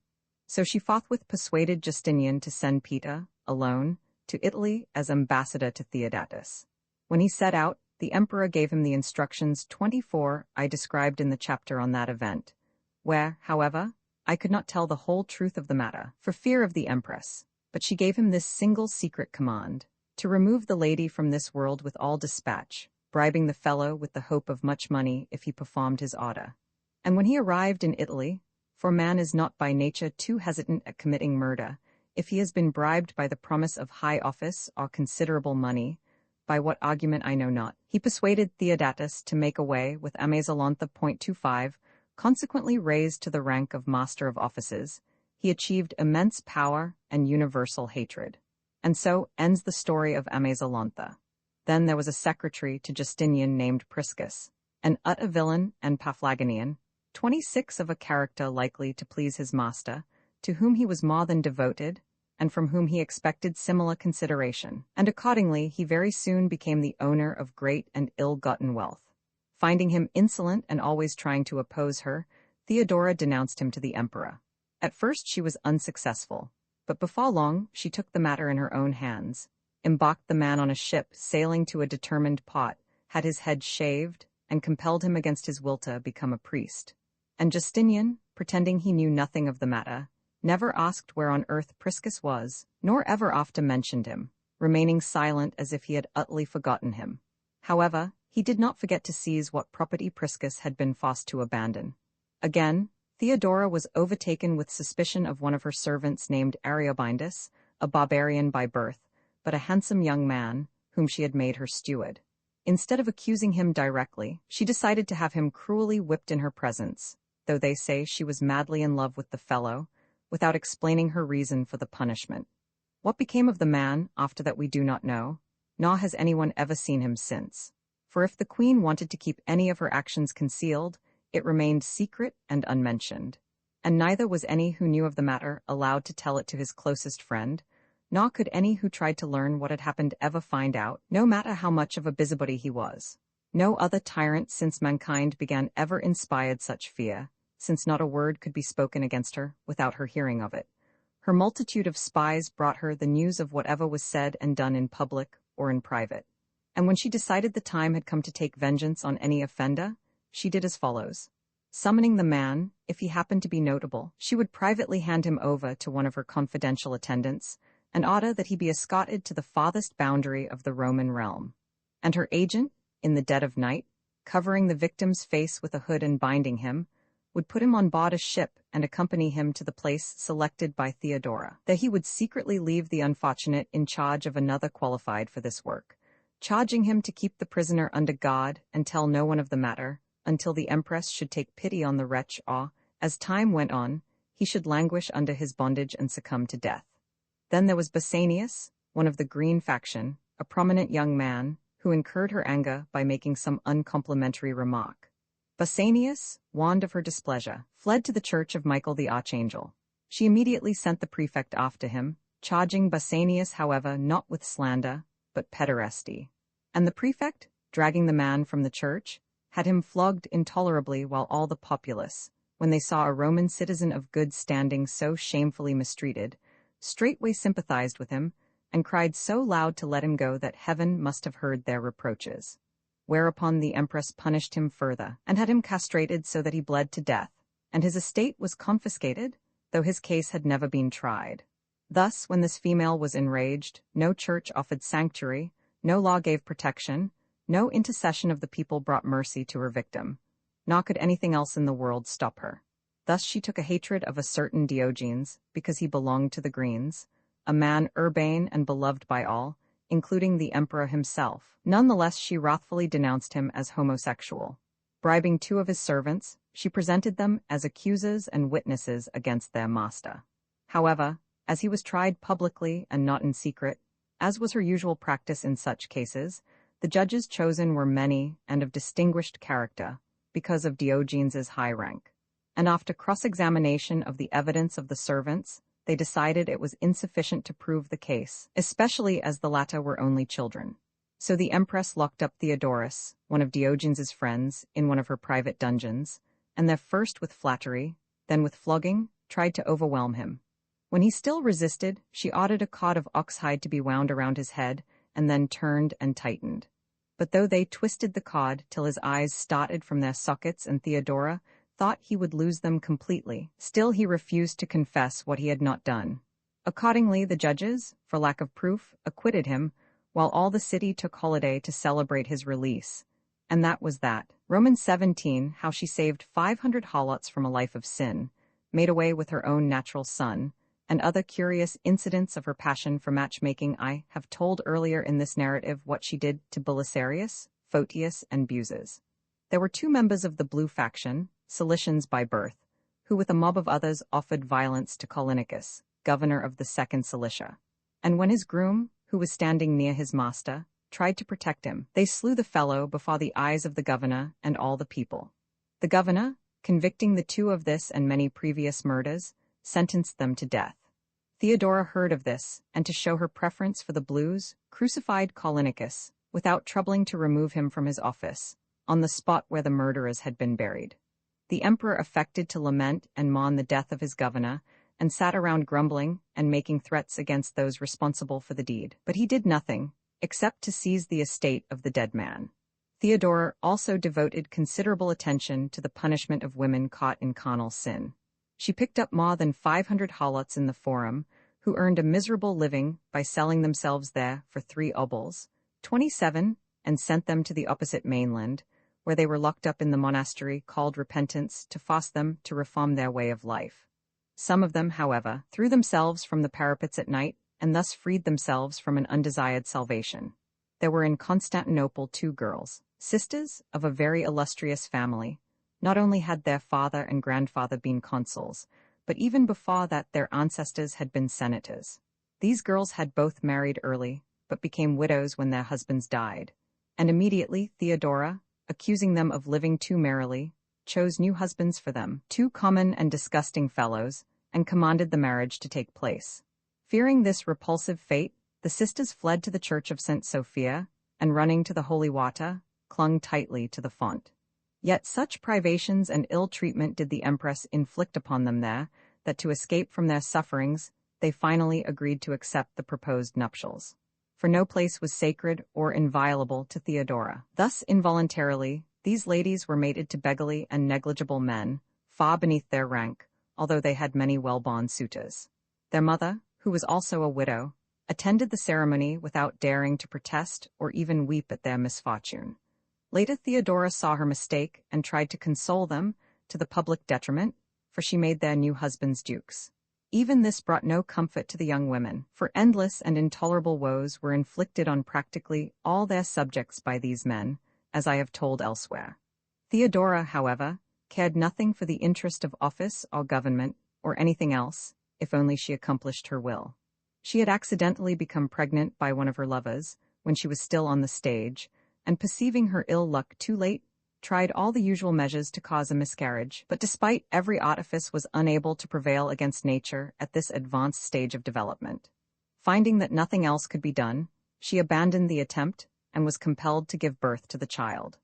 Speaker 1: So she forthwith persuaded Justinian to send Peter, alone, to Italy as ambassador to Theodatus. When he set out, the emperor gave him the instructions 24 I described in the chapter on that event, where, however, I could not tell the whole truth of the matter, for fear of the empress, but she gave him this single secret command, to remove the lady from this world with all dispatch, bribing the fellow with the hope of much money if he performed his order. And when he arrived in Italy, for man is not by nature too hesitant at committing murder, if he has been bribed by the promise of high office or considerable money, by what argument I know not, he persuaded Theodatus to make away with Amazalantha. 25, consequently raised to the rank of Master of Offices, he achieved immense power and universal hatred. And so ends the story of Amazalantha. Then there was a secretary to Justinian named Priscus, an utter villain and Paphlagonian, 26 of a character likely to please his master, to whom he was more than devoted, and from whom he expected similar consideration, and accordingly he very soon became the owner of great and ill-gotten wealth. Finding him insolent and always trying to oppose her, Theodora denounced him to the emperor. At first she was unsuccessful, but before long she took the matter in her own hands, embarked the man on a ship sailing to a determined port, had his head shaved, and compelled him against his will to become a priest. And Justinian, pretending he knew nothing of the matter, never asked where on earth Priscus was, nor ever after mentioned him, remaining silent as if he had utterly forgotten him. However, he did not forget to seize what property Priscus had been forced to abandon. Again, Theodora was overtaken with suspicion of one of her servants named Ariobindus, a barbarian by birth, but a handsome young man, whom she had made her steward. Instead of accusing him directly, she decided to have him cruelly whipped in her presence, though they say she was madly in love with the fellow, without explaining her reason for the punishment. What became of the man after that we do not know, nor has anyone ever seen him since. For if the queen wanted to keep any of her actions concealed, it remained secret and unmentioned, and neither was any who knew of the matter allowed to tell it to his closest friend, nor could any who tried to learn what had happened ever find out, no matter how much of a busybody he was. No other tyrant since mankind began ever inspired such fear, since not a word could be spoken against her without her hearing of it. Her multitude of spies brought her the news of whatever was said and done in public or in private. And when she decided the time had come to take vengeance on any offender, she did as follows. Summoning the man, if he happened to be notable, she would privately hand him over to one of her confidential attendants, and order that he be escorted to the farthest boundary of the Roman realm. And her agent, in the dead of night, covering the victim's face with a hood and binding him, would put him on board a ship and accompany him to the place selected by Theodora. There he would secretly leave the unfortunate in charge of another qualified for this work, charging him to keep the prisoner under guard and tell no one of the matter, until the empress should take pity on the wretch or, as time went on, he should languish under his bondage and succumb to death. Then there was Basanius, one of the Green faction, a prominent young man, who incurred her anger by making some uncomplimentary remark. Basanius, warned of her displeasure, fled to the church of Michael the Archangel. She immediately sent the prefect after him, charging Basanius, however, not with slander, but pederasty. And the prefect, dragging the man from the church, had him flogged intolerably, while all the populace, when they saw a Roman citizen of good standing so shamefully mistreated, straightway sympathized with him, and cried so loud to let him go that heaven must have heard their reproaches. Whereupon the empress punished him further, and had him castrated so that he bled to death, and his estate was confiscated, though his case had never been tried. Thus, when this female was enraged, no church offered sanctuary, no law gave protection, no intercession of the people brought mercy to her victim, nor could anything else in the world stop her. Thus she took a hatred of a certain Diogenes, because he belonged to the Greens, a man urbane and beloved by all, including the emperor himself. Nonetheless, she wrathfully denounced him as homosexual. Bribing 2 of his servants, she presented them as accusers and witnesses against their master. However, as he was tried publicly and not in secret, as was her usual practice in such cases, the judges chosen were many and of distinguished character, because of Diogenes's high rank. And after cross-examination of the evidence of the servants, they decided it was insufficient to prove the case, especially as the latter were only children. So the empress locked up Theodorus, one of Diogenes's friends, in one of her private dungeons, and there first with flattery, then with flogging, tried to overwhelm him. When he still resisted, she ordered a cord of oxhide to be wound around his head, and then turned and tightened. But though they twisted the cord till his eyes started from their sockets and Theodora thought he would lose them completely, still he refused to confess what he had not done. Accordingly, the judges, for lack of proof, acquitted him, while all the city took holiday to celebrate his release. And that was that. Romans 17, how she saved 500 harlots from a life of sin, made away with her own natural son, and other curious incidents of her passion for matchmaking. I have told earlier in this narrative what she did to Belisarius, Photius, and Buses. There were 2 members of the Blue faction, Cilicians by birth, who with a mob of others offered violence to Callinicus, governor of the 2nd Cilicia. And when his groom, who was standing near his master, tried to protect him, they slew the fellow before the eyes of the governor and all the people. The governor, convicting the 2 of this and many previous murders, sentenced them to death. Theodora heard of this, and to show her preference for the Blues, crucified Callinicus, without troubling to remove him from his office, on the spot where the murderers had been buried. The emperor affected to lament and mourn the death of his governor, and sat around grumbling and making threats against those responsible for the deed. But he did nothing, except to seize the estate of the dead man. Theodora also devoted considerable attention to the punishment of women caught in carnal sin. She picked up more than 500 harlots in the Forum, who earned a miserable living by selling themselves there for 3 obols, 27, and sent them to the opposite mainland, where they were locked up in the monastery called Repentance to force them to reform their way of life. Some of them, however, threw themselves from the parapets at night, and thus freed themselves from an undesired salvation. There were in Constantinople 2 girls, sisters of a very illustrious family. Not only had their father and grandfather been consuls, but even before that their ancestors had been senators. These girls had both married early, but became widows when their husbands died. And immediately Theodora, accusing them of living too merrily, chose new husbands for them, 2 common and disgusting fellows, and commanded the marriage to take place. Fearing this repulsive fate, the sisters fled to the church of St. Sophia, and running to the holy water, clung tightly to the font. Yet such privations and ill treatment did the empress inflict upon them there, that to escape from their sufferings, they finally agreed to accept the proposed nuptials. For no place was sacred or inviolable to Theodora. Thus, involuntarily, these ladies were mated to beggarly and negligible men, far beneath their rank, although they had many well-born suitors. Their mother, who was also a widow, attended the ceremony without daring to protest or even weep at their misfortune. Later Theodora saw her mistake and tried to console them, to the public detriment, for she made their new husbands dukes. Even this brought no comfort to the young women, for endless and intolerable woes were inflicted on practically all their subjects by these men, as I have told elsewhere. Theodora, however, cared nothing for the interest of office or government, or anything else, if only she accomplished her will. She had accidentally become pregnant by one of her lovers, when she was still on the stage, and perceiving her ill luck too late, tried all the usual measures to cause a miscarriage, but despite every artifice was unable to prevail against nature at this advanced stage of development. Finding that nothing else could be done, she abandoned the attempt and was compelled to give birth to the child.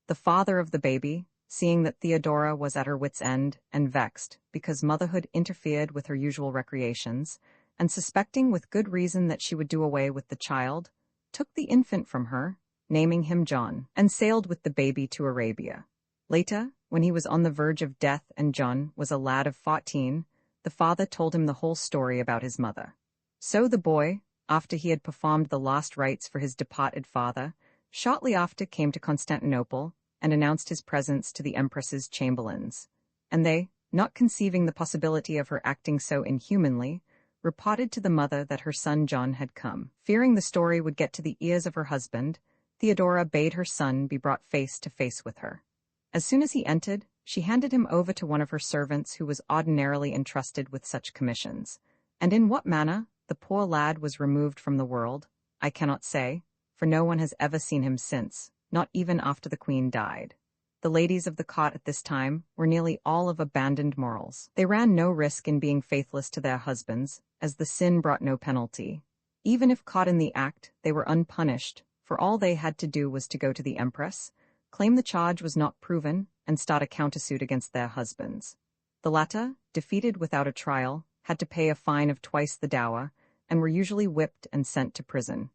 Speaker 1: The father of the baby, seeing that Theodora was at her wit's end and vexed because motherhood interfered with her usual recreations, and suspecting with good reason that she would do away with the child, took the infant from her, naming him John, and sailed with the baby to Arabia. Later, when he was on the verge of death and John was a lad of 14, the father told him the whole story about his mother. So the boy, after he had performed the last rites for his departed father, shortly after came to Constantinople and announced his presence to the empress's chamberlains. And they, not conceiving the possibility of her acting so inhumanly, reported to the mother that her son John had come. Fearing the story would get to the ears of her husband, Theodora bade her son be brought face to face with her. As soon as he entered, she handed him over to one of her servants who was ordinarily entrusted with such commissions. And in what manner the poor lad was removed from the world, I cannot say, for no one has ever seen him since, not even after the queen died. The ladies of the court at this time were nearly all of abandoned morals. They ran no risk in being faithless to their husbands, as the sin brought no penalty. Even if caught in the act, they were unpunished, for all they had to do was to go to the empress, claim the charge was not proven, and start a countersuit against their husbands. The latter, defeated without a trial, had to pay a fine of twice the dower, and were usually whipped and sent to prison.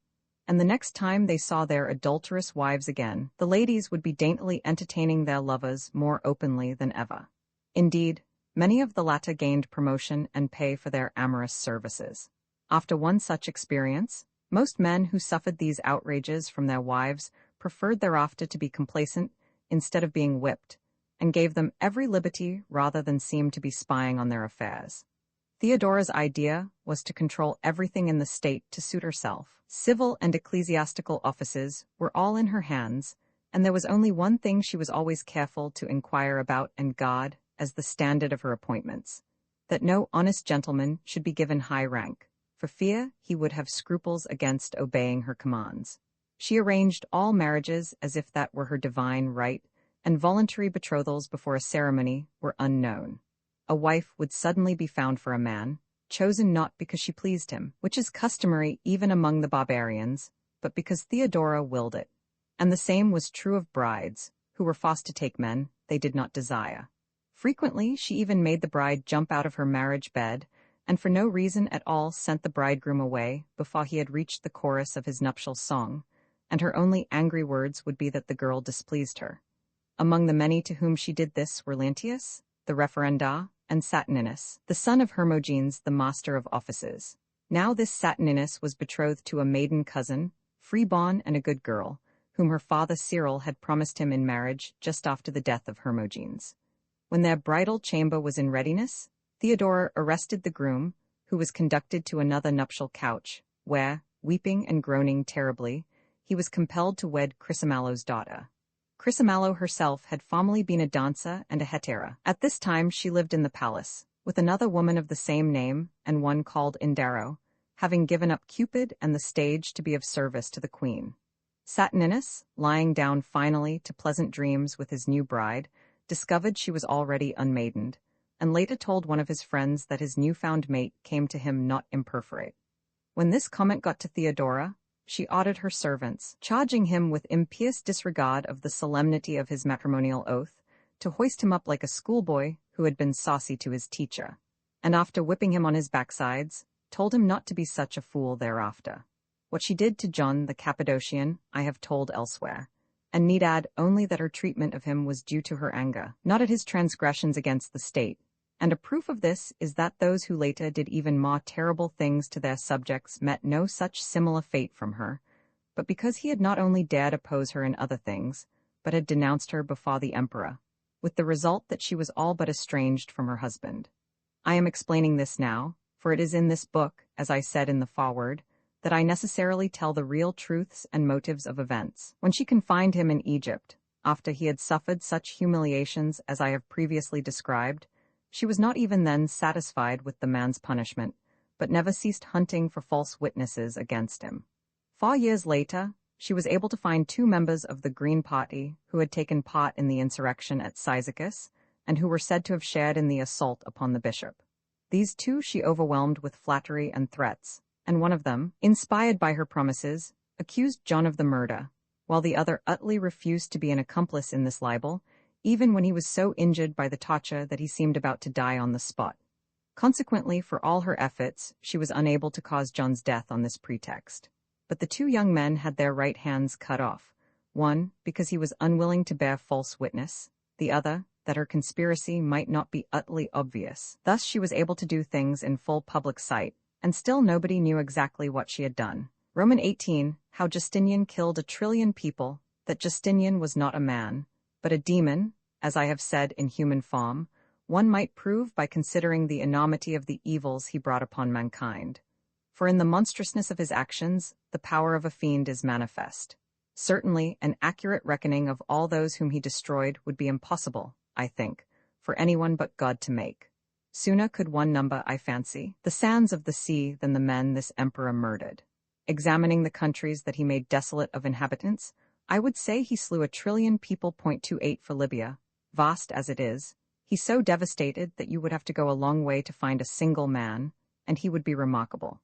Speaker 1: And the next time they saw their adulterous wives again, the ladies would be daintily entertaining their lovers more openly than ever. Indeed, many of the latter gained promotion and pay for their amorous services. After one such experience, most men who suffered these outrages from their wives preferred thereafter to be complacent instead of being whipped, and gave them every liberty rather than seem to be spying on their affairs. Theodora's idea was to control everything in the state to suit herself. Civil and ecclesiastical offices were all in her hands, and there was only one thing she was always careful to inquire about and guard as the standard of her appointments, that no honest gentleman should be given high rank, for fear he would have scruples against obeying her commands. She arranged all marriages as if that were her divine right, and voluntary betrothals before a ceremony were unknown. A wife would suddenly be found for a man, chosen not because she pleased him, which is customary even among the barbarians, but because Theodora willed it. And the same was true of brides, who were forced to take men they did not desire. Frequently she even made the bride jump out of her marriage bed, and for no reason at all sent the bridegroom away before he had reached the chorus of his nuptial song, and her only angry words would be that the girl displeased her. Among the many to whom she did this were Lantius, the referendar, and Saturninus, the son of Hermogenes, the master of offices. Now this Saturninus was betrothed to a maiden cousin, free-born and a good girl, whom her father Cyril had promised him in marriage just after the death of Hermogenes. When their bridal chamber was in readiness, Theodora arrested the groom, who was conducted to another nuptial couch, where, weeping and groaning terribly, he was compelled to wed Chrysomallo's daughter. Chrysomallo herself had formerly been a dancer and a hetera. At this time she lived in the palace, with another woman of the same name and one called Indaro, having given up Cupid and the stage to be of service to the queen. Saturninus, lying down finally to pleasant dreams with his new bride, discovered she was already unmaidened, and later told one of his friends that his newfound mate came to him not imperforate. When this comment got to Theodora, she ordered her servants, charging him with impious disregard of the solemnity of his matrimonial oath, to hoist him up like a schoolboy who had been saucy to his teacher, and after whipping him on his backsides, told him not to be such a fool thereafter. What she did to John the Cappadocian I have told elsewhere, and need add only that her treatment of him was due to her anger, not at his transgressions against the state, and a proof of this is that those who later did even more terrible things to their subjects met no such similar fate from her, but because he had not only dared oppose her in other things, but had denounced her before the emperor, with the result that she was all but estranged from her husband. I am explaining this now, for it is in this book, as I said in the foreword, that I necessarily tell the real truths and motives of events. When she confined him in Egypt, after he had suffered such humiliations as I have previously described, she was not even then satisfied with the man's punishment, but never ceased hunting for false witnesses against him. 4 years later, she was able to find 2 members of the Green Party who had taken part in the insurrection at Cyzicus, and who were said to have shared in the assault upon the bishop. These 2 she overwhelmed with flattery and threats, and one of them, inspired by her promises, accused John of the murder, while the other utterly refused to be an accomplice in this libel, even when he was so injured by the torture that he seemed about to die on the spot. Consequently, for all her efforts, she was unable to cause John's death on this pretext. But the 2 young men had their right hands cut off, one because he was unwilling to bear false witness, the other that her conspiracy might not be utterly obvious. Thus she was able to do things in full public sight, and still nobody knew exactly what she had done. Roman 18, how Justinian killed 1 trillion people, that Justinian was not a man, but a demon, as I have said in human form, one might prove by considering the enormity of the evils he brought upon mankind. For in the monstrousness of his actions, the power of a fiend is manifest. Certainly, an accurate reckoning of all those whom he destroyed would be impossible, I think, for anyone but God to make. Sooner could one number, I fancy, the sands of the sea than the men this emperor murdered. Examining the countries that he made desolate of inhabitants, I would say he slew 1 trillion people. 28 for Libya, vast as it is. He so devastated that you would have to go a long way to find a single man, and he would be remarkable.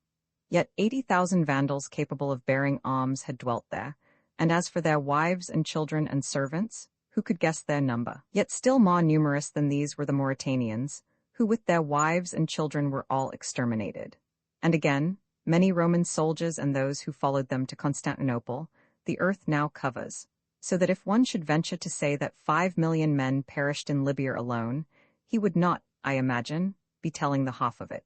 Speaker 1: Yet 80,000 Vandals capable of bearing arms had dwelt there, and as for their wives and children and servants, who could guess their number? Yet still more numerous than these were the Mauritanians, who with their wives and children were all exterminated. And again, many Roman soldiers and those who followed them to Constantinople, the earth now covers, so that if one should venture to say that 5 million men perished in Libya alone, he would not, I imagine, be telling the half of it.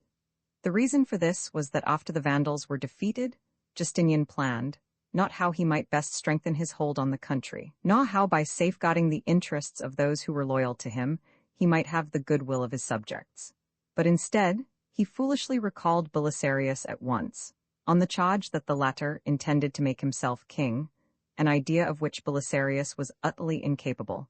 Speaker 1: The reason for this was that after the Vandals were defeated, Justinian planned, not how he might best strengthen his hold on the country, nor how by safeguarding the interests of those who were loyal to him, he might have the goodwill of his subjects. But instead, he foolishly recalled Belisarius at once, on the charge that the latter intended to make himself king, an idea of which Belisarius was utterly incapable,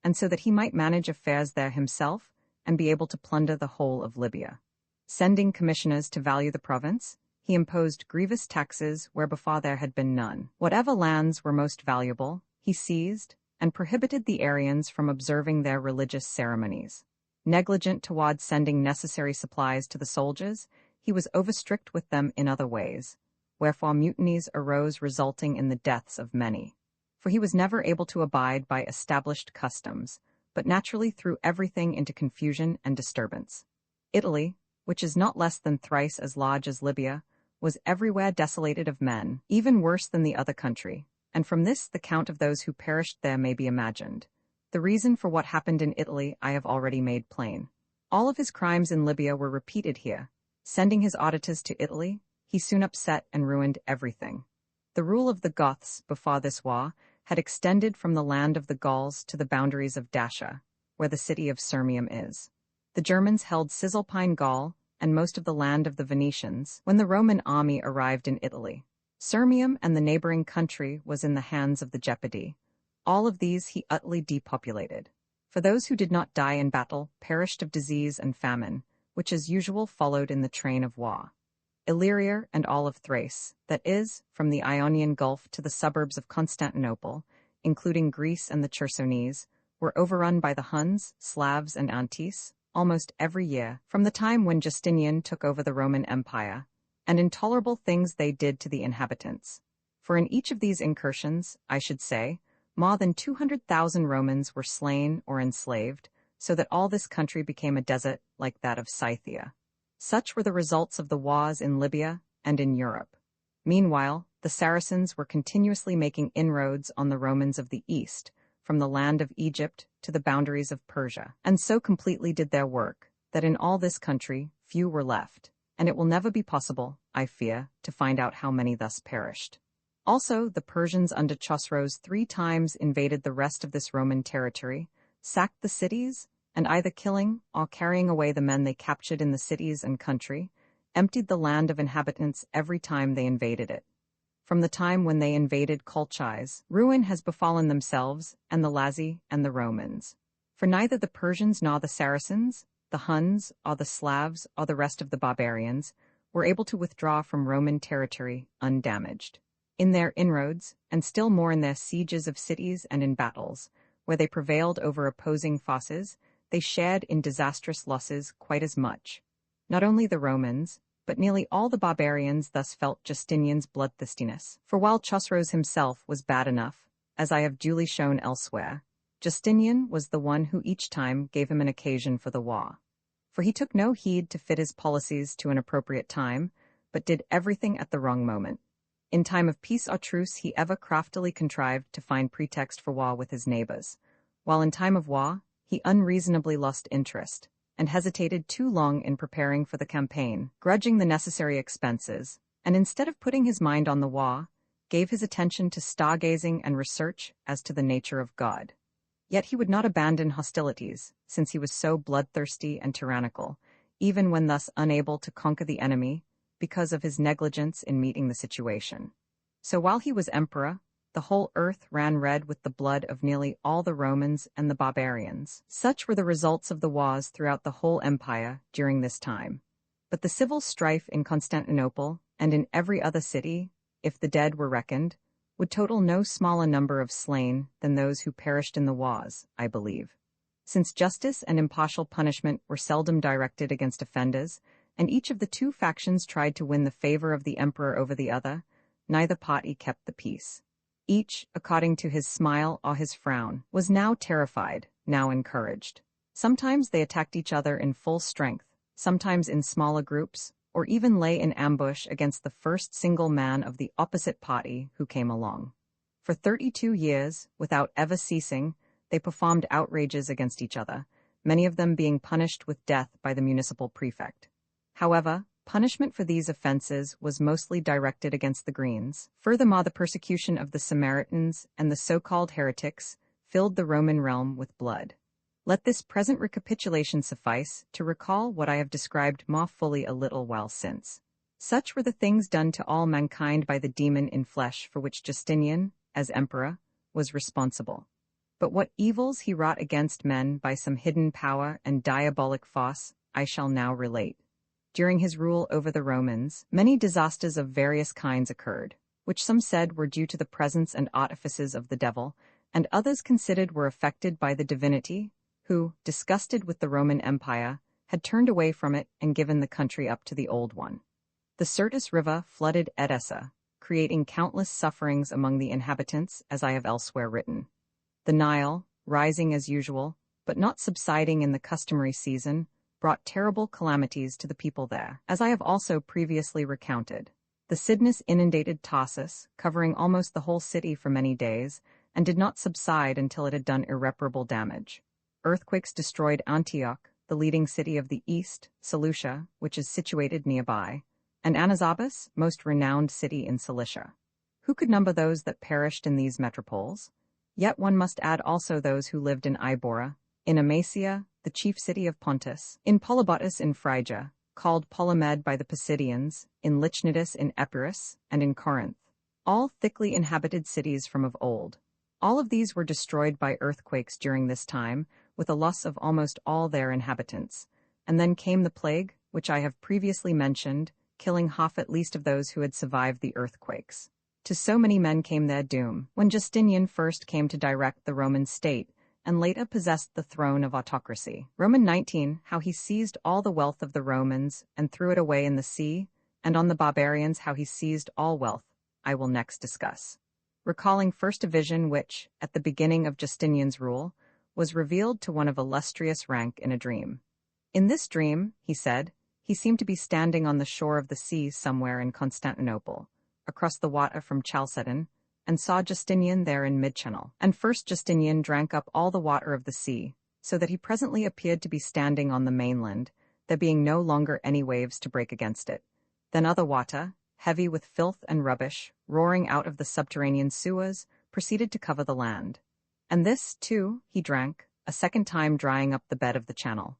Speaker 1: and so that he might manage affairs there himself and be able to plunder the whole of Libya. Sending commissioners to value the province, he imposed grievous taxes where before there had been none. Whatever lands were most valuable, he seized, and prohibited the Arians from observing their religious ceremonies. Negligent toward sending necessary supplies to the soldiers, he was overstrict with them in other ways, wherefore mutinies arose resulting in the deaths of many. For he was never able to abide by established customs, but naturally threw everything into confusion and disturbance. Italy, which is not less than thrice as large as Libya, was everywhere desolated of men, even worse than the other country, and from this the count of those who perished there may be imagined. The reason for what happened in Italy I have already made plain. All of his crimes in Libya were repeated here. Sending his auditors to Italy, he soon upset and ruined everything. The rule of the Goths before this war had extended from the land of the Gauls to the boundaries of Dacia, where the city of Sirmium is. The Germans held Cisalpine Gaul and most of the land of the Venetians, when the Roman army arrived in Italy. Sirmium and the neighboring country was in the hands of the Gepidae. All of these he utterly depopulated. For those who did not die in battle perished of disease and famine, which as usual followed in the train of war. Illyria and all of Thrace, that is, from the Ionian Gulf to the suburbs of Constantinople, including Greece and the Chersonese, were overrun by the Huns, Slavs, and Antis, almost every year, from the time when Justinian took over the Roman Empire, and intolerable things they did to the inhabitants. For in each of these incursions, I should say, more than 200,000 Romans were slain or enslaved, so that all this country became a desert like that of Scythia. Such were the results of the wars in Libya and in Europe. Meanwhile, the Saracens were continuously making inroads on the Romans of the East, from the land of Egypt to the boundaries of Persia, and so completely did their work, that in all this country few were left, and it will never be possible, I fear, to find out how many thus perished. Also, the Persians under Chosroes 3 times invaded the rest of this Roman territory, sacked the cities, and either killing or carrying away the men they captured in the cities and country, emptied the land of inhabitants every time they invaded it. From the time when they invaded Colchis, ruin has befallen themselves and the Lazi and the Romans. For neither the Persians nor the Saracens, the Huns or the Slavs or the rest of the barbarians, were able to withdraw from Roman territory undamaged. In their inroads, and still more in their sieges of cities and in battles, where they prevailed over opposing forces, they shared in disastrous losses quite as much. Not only the Romans, but nearly all the barbarians thus felt Justinian's bloodthirstiness. For while Chosroes himself was bad enough, as I have duly shown elsewhere, Justinian was the one who each time gave him an occasion for the war. For he took no heed to fit his policies to an appropriate time, but did everything at the wrong moment. In time of peace or truce he ever craftily contrived to find pretext for war with his neighbors, while in time of war he unreasonably lost interest, and hesitated too long in preparing for the campaign, grudging the necessary expenses, and instead of putting his mind on the war, gave his attention to stargazing and research as to the nature of God. Yet he would not abandon hostilities, since he was so bloodthirsty and tyrannical, even when thus unable to conquer the enemy, because of his negligence in meeting the situation. So while he was emperor, the whole earth ran red with the blood of nearly all the Romans and the barbarians. Such were the results of the wars throughout the whole empire during this time. But the civil strife in Constantinople, and in every other city, if the dead were reckoned, would total no smaller number of slain than those who perished in the wars, I believe. Since justice and impartial punishment were seldom directed against offenders, and each of the two factions tried to win the favor of the emperor over the other, neither party kept the peace. Each, according to his smile or his frown, was now terrified, now encouraged. Sometimes they attacked each other in full strength, sometimes in smaller groups, or even lay in ambush against the first single man of the opposite party who came along. For 32 years, without ever ceasing, they performed outrages against each other, many of them being punished with death by the municipal prefect. However, punishment for these offenses was mostly directed against the Greens. Furthermore, the persecution of the Samaritans and the so-called heretics filled the Roman realm with blood. Let this present recapitulation suffice to recall what I have described more fully a little while since. Such were the things done to all mankind by the demon in flesh for which Justinian, as emperor, was responsible. But what evils he wrought against men by some hidden power and diabolic force, I shall now relate. During his rule over the Romans, many disasters of various kinds occurred, which some said were due to the presence and artifices of the devil, and others considered were affected by the divinity, who, disgusted with the Roman Empire, had turned away from it and given the country up to the old one. The Syrtis River flooded Edessa, creating countless sufferings among the inhabitants, as I have elsewhere written. The Nile, rising as usual, but not subsiding in the customary season, brought terrible calamities to the people there, as I have also previously recounted. The Cydnus inundated Tarsus, covering almost the whole city for many days, and did not subside until it had done irreparable damage. Earthquakes destroyed Antioch, the leading city of the east, Seleucia, which is situated nearby, and Anazarbus, most renowned city in Cilicia. Who could number those that perished in these metropoles? Yet one must add also those who lived in Ibora, in Amasia, the chief city of Pontus, in Polybotus in Phrygia, called Polymed by the Pisidians, in Lychnidus in Epirus, and in Corinth, all thickly inhabited cities from of old. All of these were destroyed by earthquakes during this time, with a loss of almost all their inhabitants. And then came the plague, which I have previously mentioned, killing half at least of those who had survived the earthquakes. To so many men came their doom, when Justinian first came to direct the Roman state, and later possessed the throne of autocracy. Roman 19, how he seized all the wealth of the Romans and threw it away in the sea, and on the barbarians how he seized all wealth, I will next discuss. Recalling first a vision which, at the beginning of Justinian's rule, was revealed to one of illustrious rank in a dream. In this dream, he said, he seemed to be standing on the shore of the sea somewhere in Constantinople, across the water from Chalcedon, and saw Justinian there in mid-channel. And first Justinian drank up all the water of the sea, so that he presently appeared to be standing on the mainland, there being no longer any waves to break against it. Then other water, heavy with filth and rubbish, roaring out of the subterranean sewers, proceeded to cover the land. And this, too, he drank, a second time drying up the bed of the channel.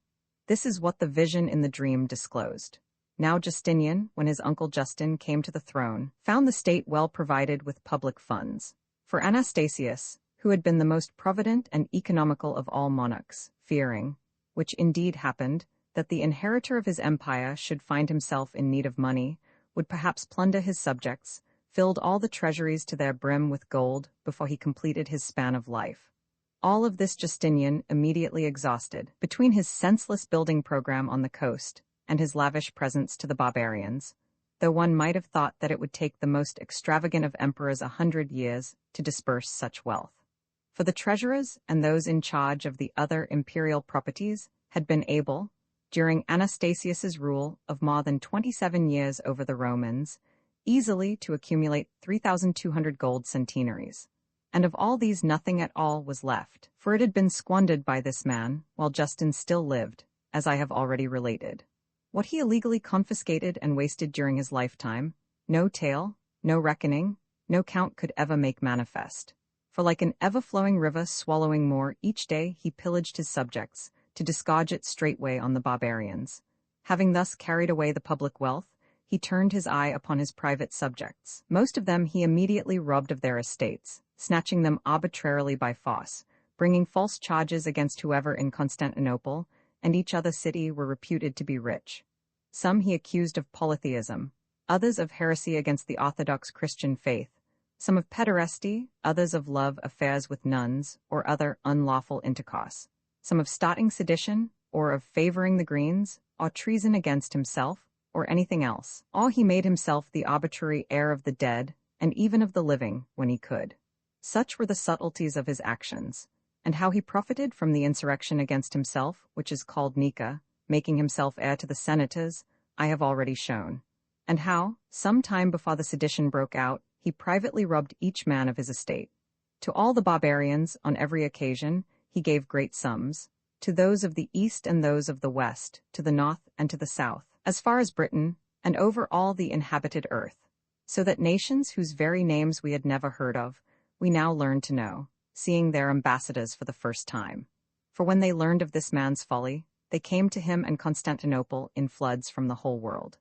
Speaker 1: This is what the vision in the dream disclosed. Now Justinian, when his uncle Justin came to the throne, found the state well provided with public funds. For Anastasius, who had been the most provident and economical of all monarchs, fearing, which indeed happened, that the inheritor of his empire should find himself in need of money, would perhaps plunder his subjects, filled all the treasuries to their brim with gold before he completed his span of life. All of this Justinian immediately exhausted, between his senseless building program on the coast and his lavish presents to the barbarians, though one might have thought that it would take the most extravagant of emperors 100 years to disperse such wealth. For the treasurers and those in charge of the other imperial properties had been able, during Anastasius's rule of more than 27 years over the Romans, easily to accumulate 3,200 gold centenaries. And of all these nothing at all was left, for it had been squandered by this man, while Justin still lived, as I have already related. What he illegally confiscated and wasted during his lifetime, no tale, no reckoning, no count could ever make manifest. For like an ever-flowing river swallowing more each day he pillaged his subjects, to disgorge it straightway on the barbarians. Having thus carried away the public wealth, he turned his eye upon his private subjects. Most of them he immediately robbed of their estates, snatching them arbitrarily by force, bringing false charges against whoever in Constantinople and each other city were reputed to be rich. Some he accused of polytheism, others of heresy against the orthodox Christian faith, some of pederasty, others of love affairs with nuns or other unlawful intercourse, some of starting sedition, or of favoring the Greens, or treason against himself, or anything else. All he made himself the arbitrary heir of the dead, and even of the living, when he could. Such were the subtleties of his actions, and how he profited from the insurrection against himself, which is called Nika, making himself heir to the senators, I have already shown, and how, some time before the sedition broke out, he privately robbed each man of his estate. To all the barbarians, on every occasion, he gave great sums, to those of the east and those of the west, to the north and to the south, as far as Britain, and over all the inhabited earth, so that nations whose very names we had never heard of, we now learned to know, seeing their ambassadors for the first time. For when they learned of this man's folly, they came to him and Constantinople in floods from the whole world.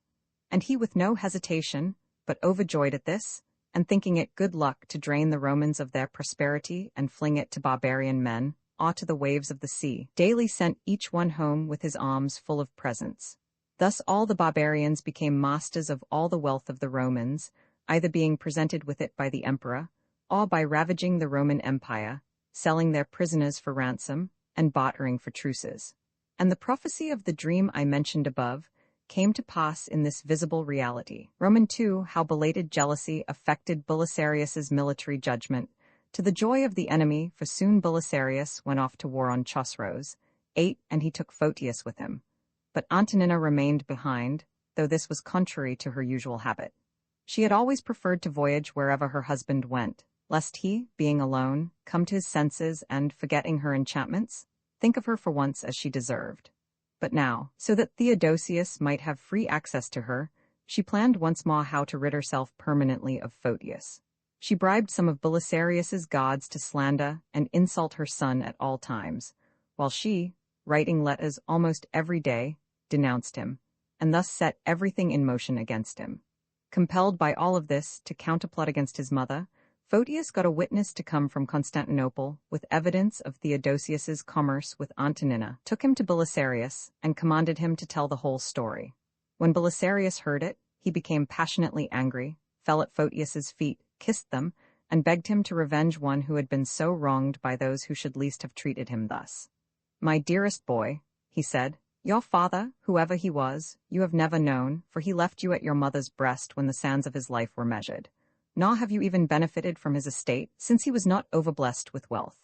Speaker 1: And he with no hesitation, but overjoyed at this, and thinking it good luck to drain the Romans of their prosperity and fling it to barbarian men, or to the waves of the sea, daily sent each one home with his arms full of presents. Thus all the barbarians became masters of all the wealth of the Romans, either being presented with it by the emperor, or by ravaging the Roman Empire, selling their prisoners for ransom, and bartering for truces. And the prophecy of the dream I mentioned above came to pass in this visible reality. Roman 2, how belated jealousy affected Belisarius's military judgment, to the joy of the enemy, for soon Belisarius went off to war on Chosroes. 8, and he took Photius with him. But Antonina remained behind, though this was contrary to her usual habit. She had always preferred to voyage wherever her husband went, lest he, being alone, come to his senses and, forgetting her enchantments, think of her for once as she deserved. But now, so that Theodosius might have free access to her, she planned once more how to rid herself permanently of Photius. She bribed some of Belisarius's gods to slander and insult her son at all times, while she, writing letters almost every day, denounced him, and thus set everything in motion against him. Compelled by all of this to counterplot against his mother, Photius got a witness to come from Constantinople with evidence of Theodosius's commerce with Antonina, took him to Belisarius, and commanded him to tell the whole story. When Belisarius heard it, he became passionately angry, fell at Photius's feet, kissed them, and begged him to revenge one who had been so wronged by those who should least have treated him thus. "My dearest boy," he said, "your father, whoever he was, you have never known, for he left you at your mother's breast when the sands of his life were measured. Nor have you even benefited from his estate, since he was not overblessed with wealth.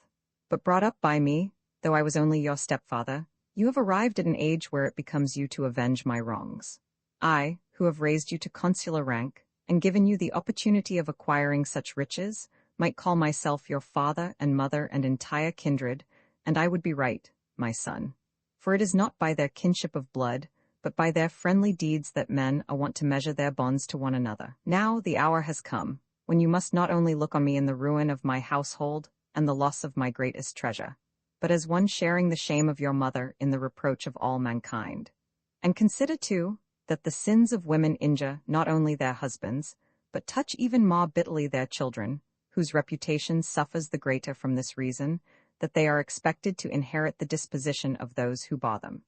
Speaker 1: But brought up by me, though I was only your stepfather, you have arrived at an age where it becomes you to avenge my wrongs. I, who have raised you to consular rank, and given you the opportunity of acquiring such riches, might call myself your father and mother and entire kindred, and I would be right, my son. For it is not by their kinship of blood, but by their friendly deeds that men are wont to measure their bonds to one another. Now the hour has come, when you must not only look on me in the ruin of my household and the loss of my greatest treasure, but as one sharing the shame of your mother in the reproach of all mankind. And consider, too, that the sins of women injure not only their husbands, but touch even more bitterly their children, whose reputation suffers the greater from this reason, that they are expected to inherit the disposition of those who bore them.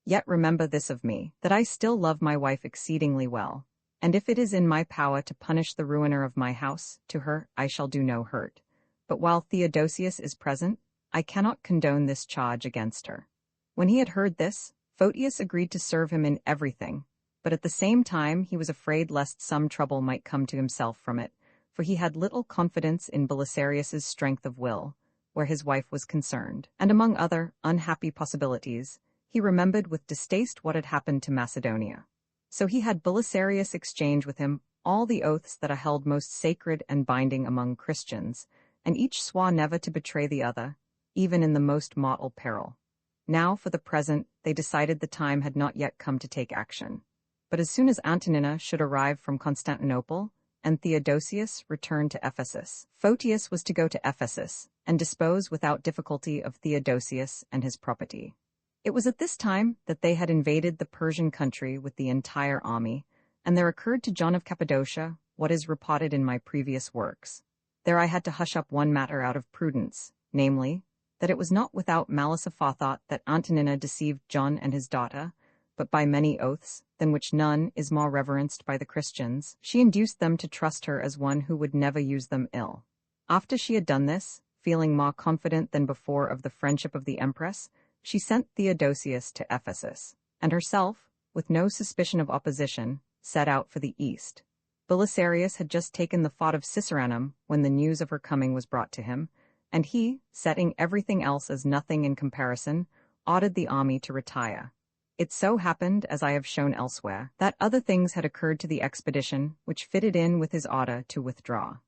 Speaker 1: Yet remember this of me, that I still love my wife exceedingly well, and if it is in my power to punish the ruiner of my house, to her I shall do no hurt. But while Theodosius is present, I cannot condone this charge against her." When he had heard this, Photius agreed to serve him in everything, but at the same time he was afraid lest some trouble might come to himself from it, for he had little confidence in Belisarius's strength of will, where his wife was concerned, and among other unhappy possibilities, he remembered with distaste what had happened to Macedonia. So he had Belisarius exchange with him all the oaths that are held most sacred and binding among Christians, and each swore never to betray the other, even in the most mortal peril. Now, for the present, they decided the time had not yet come to take action. But as soon as Antonina should arrive from Constantinople, and Theodosius returned to Ephesus, Photius was to go to Ephesus, and dispose without difficulty of Theodosius and his property. It was at this time that they had invaded the Persian country with the entire army, and there occurred to John of Cappadocia what is reported in my previous works. There I had to hush up one matter out of prudence, namely, that it was not without malice aforethought that Antonina deceived John and his daughter, but by many oaths, than which none is more reverenced by the Christians, she induced them to trust her as one who would never use them ill. After she had done this, feeling more confident than before of the friendship of the empress, she sent Theodosius to Ephesus, and herself, with no suspicion of opposition, set out for the east. Belisarius had just taken the fort of Ciceranum when the news of her coming was brought to him, and he, setting everything else as nothing in comparison, ordered the army to retire. It so happened, as I have shown elsewhere, that other things had occurred to the expedition which fitted in with his order to withdraw.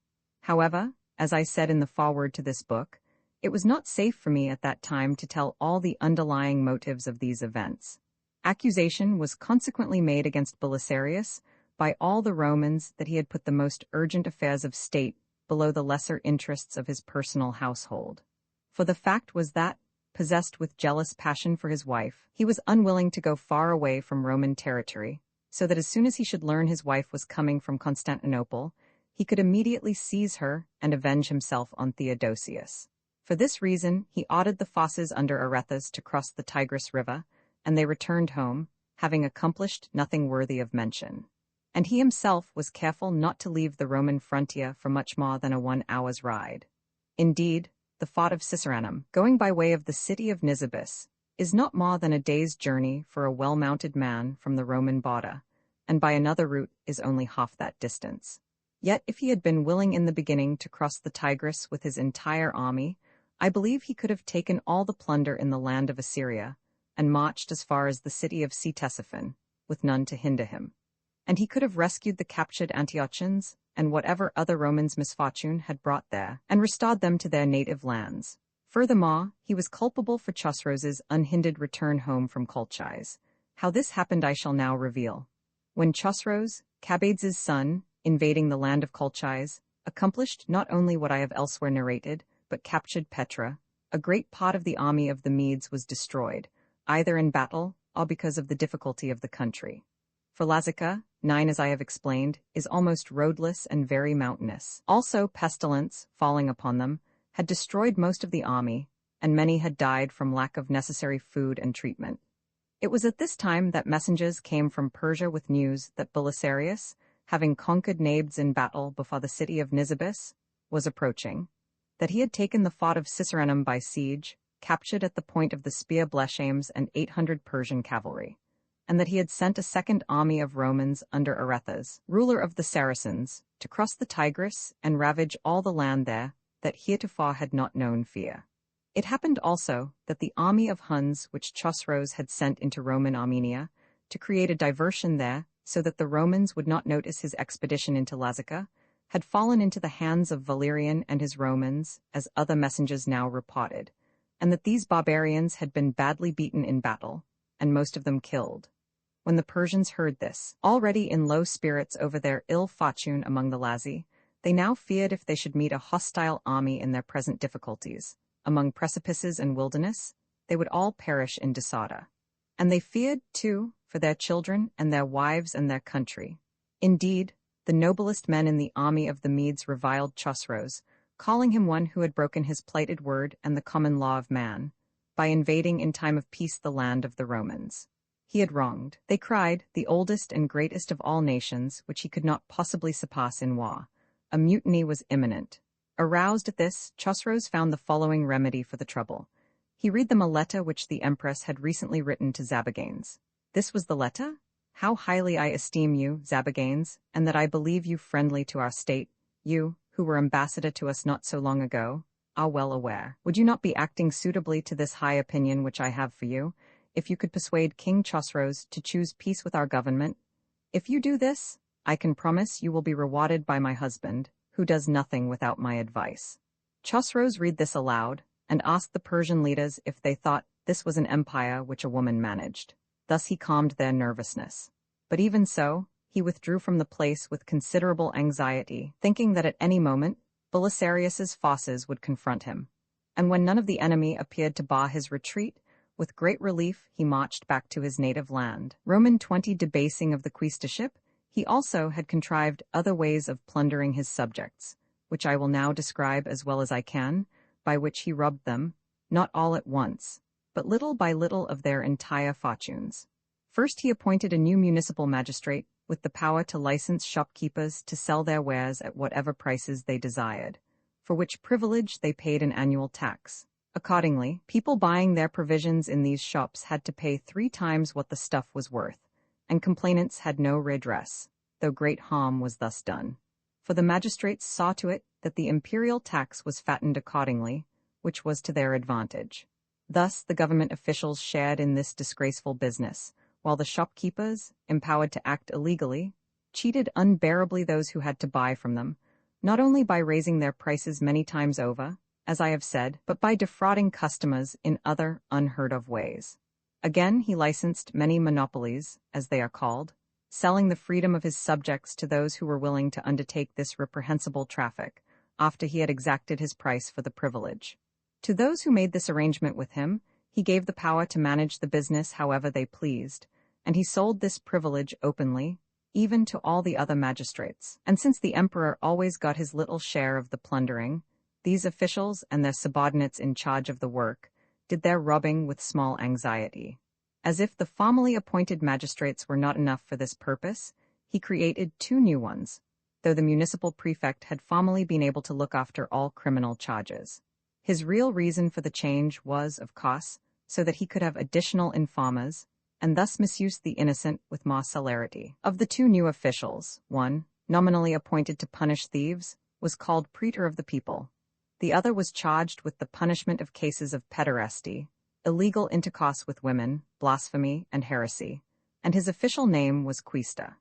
Speaker 1: However, as I said in the foreword to this book, it was not safe for me at that time to tell all the underlying motives of these events. Accusation was consequently made against Belisarius by all the Romans that he had put the most urgent affairs of state below the lesser interests of his personal household. For the fact was that, possessed with jealous passion for his wife, he was unwilling to go far away from Roman territory, so that as soon as he should learn his wife was coming from Constantinople, he could immediately seize her and avenge himself on Theodosius. For this reason, he ordered the forces under Arethas to cross the Tigris River, and they returned home, having accomplished nothing worthy of mention. And he himself was careful not to leave the Roman frontier for much more than a 1 hour's ride. Indeed, the fort of Ciceranum, going by way of the city of Nisibis, is not more than a day's journey for a well-mounted man from the Roman border, and by another route is only half that distance. Yet if he had been willing in the beginning to cross the Tigris with his entire army, I believe he could have taken all the plunder in the land of Assyria, and marched as far as the city of Ctesiphon, with none to hinder him. And he could have rescued the captured Antiochians, and whatever other Romans' misfortune had brought there, and restored them to their native lands. Furthermore, he was culpable for Chosroes' unhindered return home from Colchis. How this happened I shall now reveal. When Chosroes, Cabades' son, invading the land of Colchis, accomplished not only what I have elsewhere narrated, but captured Petra, a great part of the army of the Medes was destroyed, either in battle or because of the difficulty of the country. For Lazica, 9, as I have explained, is almost roadless and very mountainous. Also, pestilence, falling upon them, had destroyed most of the army, and many had died from lack of necessary food and treatment. It was at this time that messengers came from Persia with news that Belisarius, having conquered Nabes in battle before the city of Nisibis, was approaching, that he had taken the fort of Cicerenum by siege, captured at the point of the spear Bleshames and 800 Persian cavalry, and that he had sent a second army of Romans under Arethas, ruler of the Saracens, to cross the Tigris and ravage all the land there that heretofore had not known fear. It happened also that the army of Huns which Chosroes had sent into Roman Armenia, to create a diversion there so that the Romans would not notice his expedition into Lazica, had fallen into the hands of Valerian and his Romans, as other messengers now reported, and that these barbarians had been badly beaten in battle, and most of them killed. When the Persians heard this, already in low spirits over their ill fortune among the Lazi, they now feared if they should meet a hostile army in their present difficulties, among precipices and wilderness, they would all perish in disorder. And they feared, too, for their children and their wives and their country. Indeed, the noblest men in the army of the Medes reviled Chosroes, calling him one who had broken his plighted word and the common law of man, by invading in time of peace the land of the Romans. He had wronged, they cried, the oldest and greatest of all nations, which he could not possibly surpass in war. A mutiny was imminent. Aroused at this, Chosroes found the following remedy for the trouble. He read them a letter which the empress had recently written to Zabaganes. This was the letter? How highly I esteem you, Zabaganes, and that I believe you friendly to our state, you, who were ambassador to us not so long ago, are well aware. Would you not be acting suitably to this high opinion which I have for you, if you could persuade King Chosroes to choose peace with our government? If you do this, I can promise you will be rewarded by my husband, who does nothing without my advice. Chosroes read this aloud, and asked the Persian leaders if they thought this was an empire which a woman managed. Thus he calmed their nervousness. But even so, he withdrew from the place with considerable anxiety, thinking that at any moment Belisarius's forces would confront him. And when none of the enemy appeared to bar his retreat, with great relief he marched back to his native land. Roman 20 debasing of the quaestorship, he also had contrived other ways of plundering his subjects, which I will now describe as well as I can, by which he robbed them, not all at once, but little by little of their entire fortunes. First he appointed a new municipal magistrate, with the power to license shopkeepers to sell their wares at whatever prices they desired, for which privilege they paid an annual tax. Accordingly, people buying their provisions in these shops had to pay 3 times what the stuff was worth, and complainants had no redress, though great harm was thus done. For the magistrates saw to it that the imperial tax was fattened accordingly, which was to their advantage. Thus the government officials shared in this disgraceful business, while the shopkeepers, empowered to act illegally, cheated unbearably those who had to buy from them, not only by raising their prices many times over, as I have said, but by defrauding customers in other unheard-of ways. Again, he licensed many monopolies, as they are called, selling the freedom of his subjects to those who were willing to undertake this reprehensible traffic, after he had exacted his price for the privilege. To those who made this arrangement with him, he gave the power to manage the business however they pleased, and he sold this privilege openly, even to all the other magistrates. And since the emperor always got his little share of the plundering, these officials and their subordinates in charge of the work did their robbing with small anxiety. As if the formally appointed magistrates were not enough for this purpose, he created 2 new ones, though the municipal prefect had formally been able to look after all criminal charges. His real reason for the change was, of course, so that he could have additional informers, and thus misuse the innocent with more celerity. Of the 2 new officials, one, nominally appointed to punish thieves, was called Praetor of the People. The other was charged with the punishment of cases of pederasty, illegal intercourse with women, blasphemy, and heresy, and his official name was Quaestor.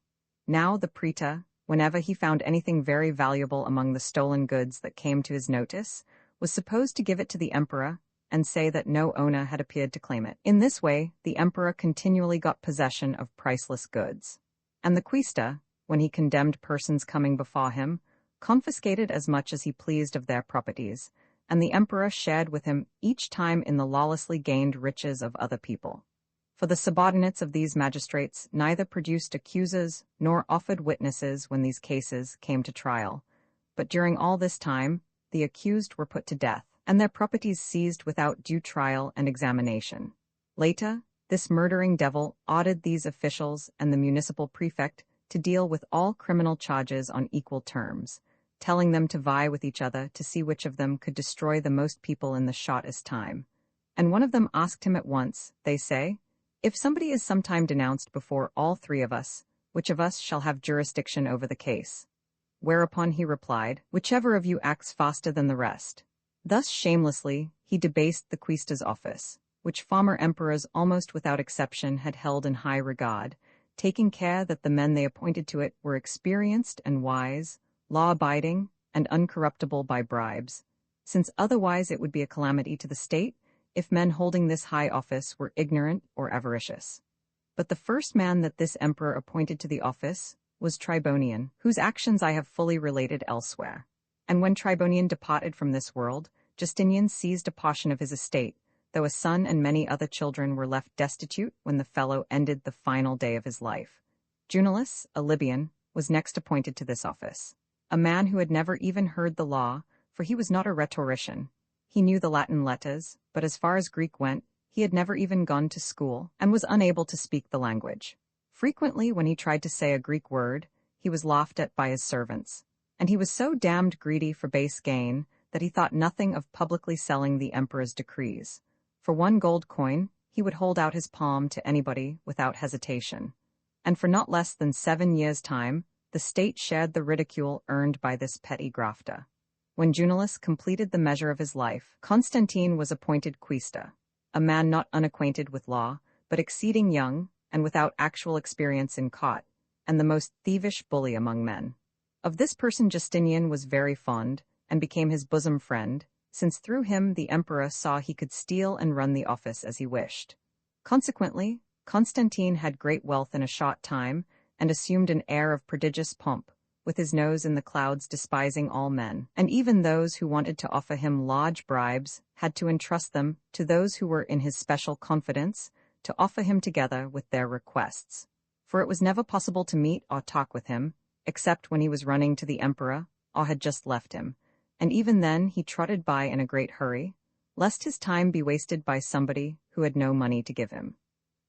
Speaker 1: Now the Praetor, whenever he found anything very valuable among the stolen goods that came to his notice, was supposed to give it to the emperor and say that no owner had appeared to claim it. In this way, the emperor continually got possession of priceless goods. And the Quaestor, when he condemned persons coming before him, confiscated as much as he pleased of their properties, and the emperor shared with him each time in the lawlessly gained riches of other people. For the subordinates of these magistrates neither produced accusers nor offered witnesses when these cases came to trial. But during all this time, the accused were put to death, and their properties seized without due trial and examination. Later, this murdering devil ordered these officials and the municipal prefect to deal with all criminal charges on equal terms, telling them to vie with each other to see which of them could destroy the most people in the shortest time. And one of them asked him at once, they say, "If somebody is sometime denounced before all three of us, which of us shall have jurisdiction over the case?" Whereupon he replied, "Whichever of you acts faster than the rest." Thus shamelessly he debased the quaestor's office, which former emperors almost without exception had held in high regard, taking care that the men they appointed to it were experienced and wise, law-abiding, and uncorruptible by bribes, since otherwise it would be a calamity to the state if men holding this high office were ignorant or avaricious. But the first man that this emperor appointed to the office was Tribonian, whose actions I have fully related elsewhere. And when Tribonian departed from this world, Justinian seized a portion of his estate, though a son and many other children were left destitute when the fellow ended the final day of his life. Junius, a Libyan, was next appointed to this office, a man who had never even heard the law, for he was not a rhetorician. He knew the Latin letters, but as far as Greek went, he had never even gone to school and was unable to speak the language. Frequently, when he tried to say a Greek word, he was laughed at by his servants, and he was so damned greedy for base gain that he thought nothing of publicly selling the emperor's decrees. For 1 gold coin, he would hold out his palm to anybody without hesitation. And for not less than 7 years' time, the state shared the ridicule earned by this petty grafter. When Junius completed the measure of his life, Constantine was appointed quaestor, a man not unacquainted with law, but exceeding young, and without actual experience in court, and the most thievish bully among men. Of this person Justinian was very fond, and became his bosom friend, since through him the emperor saw he could steal and run the office as he wished. Consequently, Constantine had great wealth in a short time, and assumed an air of prodigious pomp, with his nose in the clouds, despising all men, and even those who wanted to offer him large bribes had to entrust them to those who were in his special confidence, to offer him together with their requests. For it was never possible to meet or talk with him, except when he was running to the emperor, or had just left him, and even then he trotted by in a great hurry, lest his time be wasted by somebody who had no money to give him.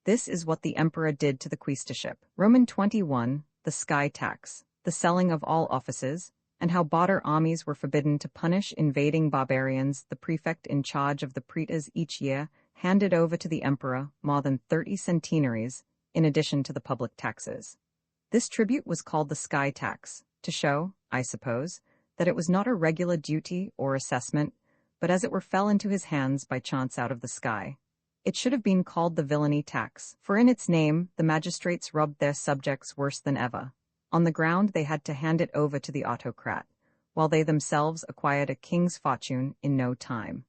Speaker 1: This is what the emperor did to the quaestorship. Roman 21, the sky tax, the selling of all offices, and how border armies were forbidden to punish invading barbarians. The prefect in charge of the praetors each year handed over to the emperor more than 30 centenaries, in addition to the public taxes. This tribute was called the sky tax, to show, I suppose, that it was not a regular duty or assessment, but as it were fell into his hands by chance out of the sky. It should have been called the villainy tax, for in its name the magistrates robbed their subjects worse than ever. On the ground they had to hand it over to the autocrat, while they themselves acquired a king's fortune in no time.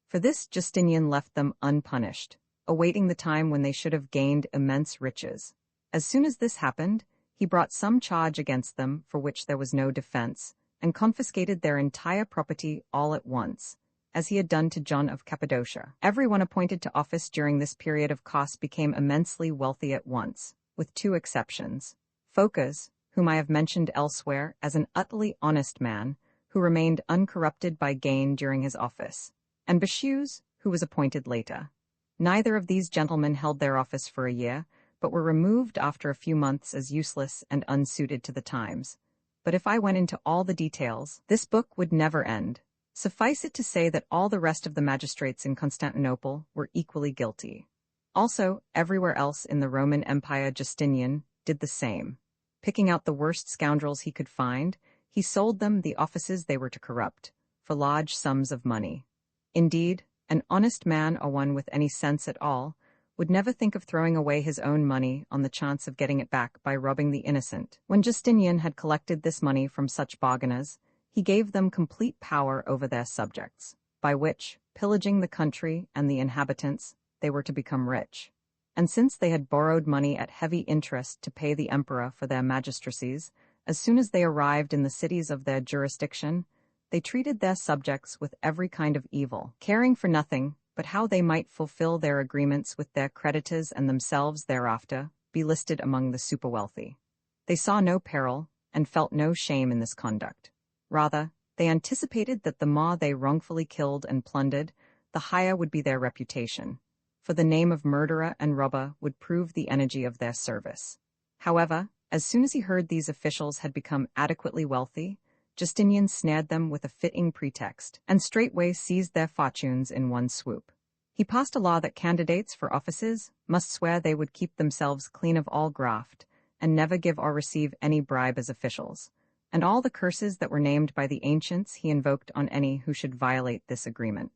Speaker 1: For this Justinian left them unpunished, awaiting the time when they should have gained immense riches. As soon as this happened, he brought some charge against them for which there was no defense, and confiscated their entire property all at once, as he had done to John of Cappadocia. Everyone appointed to office during this period of cost became immensely wealthy at once, with 2 exceptions. Phocas, whom I have mentioned elsewhere as an utterly honest man, who remained uncorrupted by gain during his office, and Bacchus, who was appointed later. Neither of these gentlemen held their office for a year, but were removed after a few months as useless and unsuited to the times. But if I went into all the details, this book would never end. Suffice it to say that all the rest of the magistrates in Constantinople were equally guilty. Also, everywhere else in the Roman Empire Justinian did the same. Picking out the worst scoundrels he could find, he sold them the offices they were to corrupt, for large sums of money. Indeed, an honest man, or one with any sense at all, would never think of throwing away his own money on the chance of getting it back by robbing the innocent. When Justinian had collected this money from such bargainers, he gave them complete power over their subjects, by which, pillaging the country and the inhabitants, they were to become rich. And since they had borrowed money at heavy interest to pay the emperor for their magistracies, as soon as they arrived in the cities of their jurisdiction, they treated their subjects with every kind of evil, caring for nothing but but how they might fulfill their agreements with their creditors and themselves thereafter be listed among the super-wealthy. They saw no peril and felt no shame in this conduct. Rather, they anticipated that the more they wrongfully killed and plundered, the higher would be their reputation, for the name of murderer and robber would prove the energy of their service. However, as soon as he heard these officials had become adequately wealthy, Justinian snared them with a fitting pretext, and straightway seized their fortunes in one swoop. He passed a law that candidates for offices must swear they would keep themselves clean of all graft, and never give or receive any bribe as officials, and all the curses that were named by the ancients he invoked on any who should violate this agreement.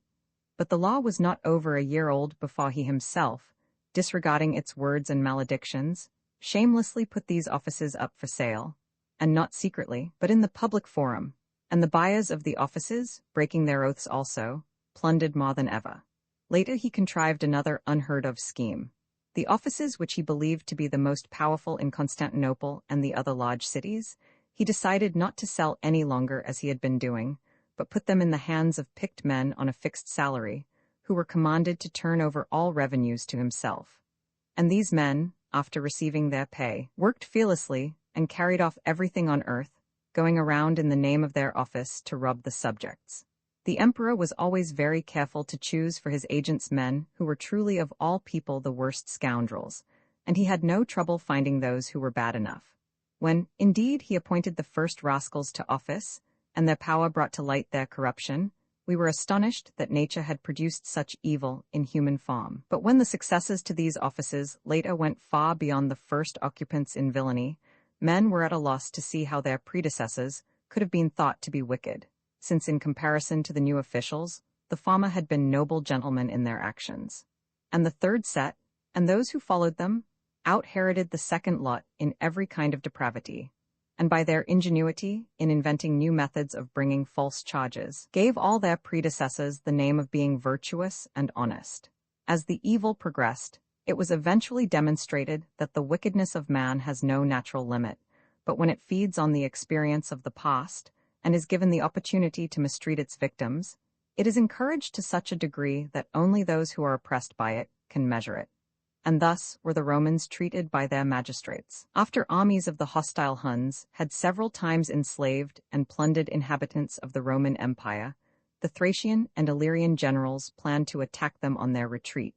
Speaker 1: But the law was not over a year old before he himself, disregarding its words and maledictions, shamelessly put these offices up for sale, and not secretly, but in the public forum, and the buyers of the offices, breaking their oaths also, plundered more than ever. Later he contrived another unheard-of scheme. The offices which he believed to be the most powerful in Constantinople and the other large cities, he decided not to sell any longer as he had been doing, but put them in the hands of picked men on a fixed salary, who were commanded to turn over all revenues to himself. And these men, after receiving their pay, worked fearlessly and carried off everything on earth, going around in the name of their office to rob the subjects. The emperor was always very careful to choose for his agents men who were truly of all people the worst scoundrels, and he had no trouble finding those who were bad enough. When, indeed, he appointed the first rascals to office, and their power brought to light their corruption, we were astonished that nature had produced such evil in human form. But when the successors to these offices later went far beyond the first occupants in villainy, men were at a loss to see how their predecessors could have been thought to be wicked, since in comparison to the new officials, the former had been noble gentlemen in their actions. And the third set, and those who followed them, out-Heroded the second lot in every kind of depravity, and by their ingenuity in inventing new methods of bringing false charges, gave all their predecessors the name of being virtuous and honest. As the evil progressed, it was eventually demonstrated that the wickedness of man has no natural limit, but when it feeds on the experience of the past and is given the opportunity to mistreat its victims, it is encouraged to such a degree that only those who are oppressed by it can measure it. And thus were the Romans treated by their magistrates. After armies of the hostile Huns had several times enslaved and plundered inhabitants of the Roman Empire, the Thracian and Illyrian generals planned to attack them on their retreat,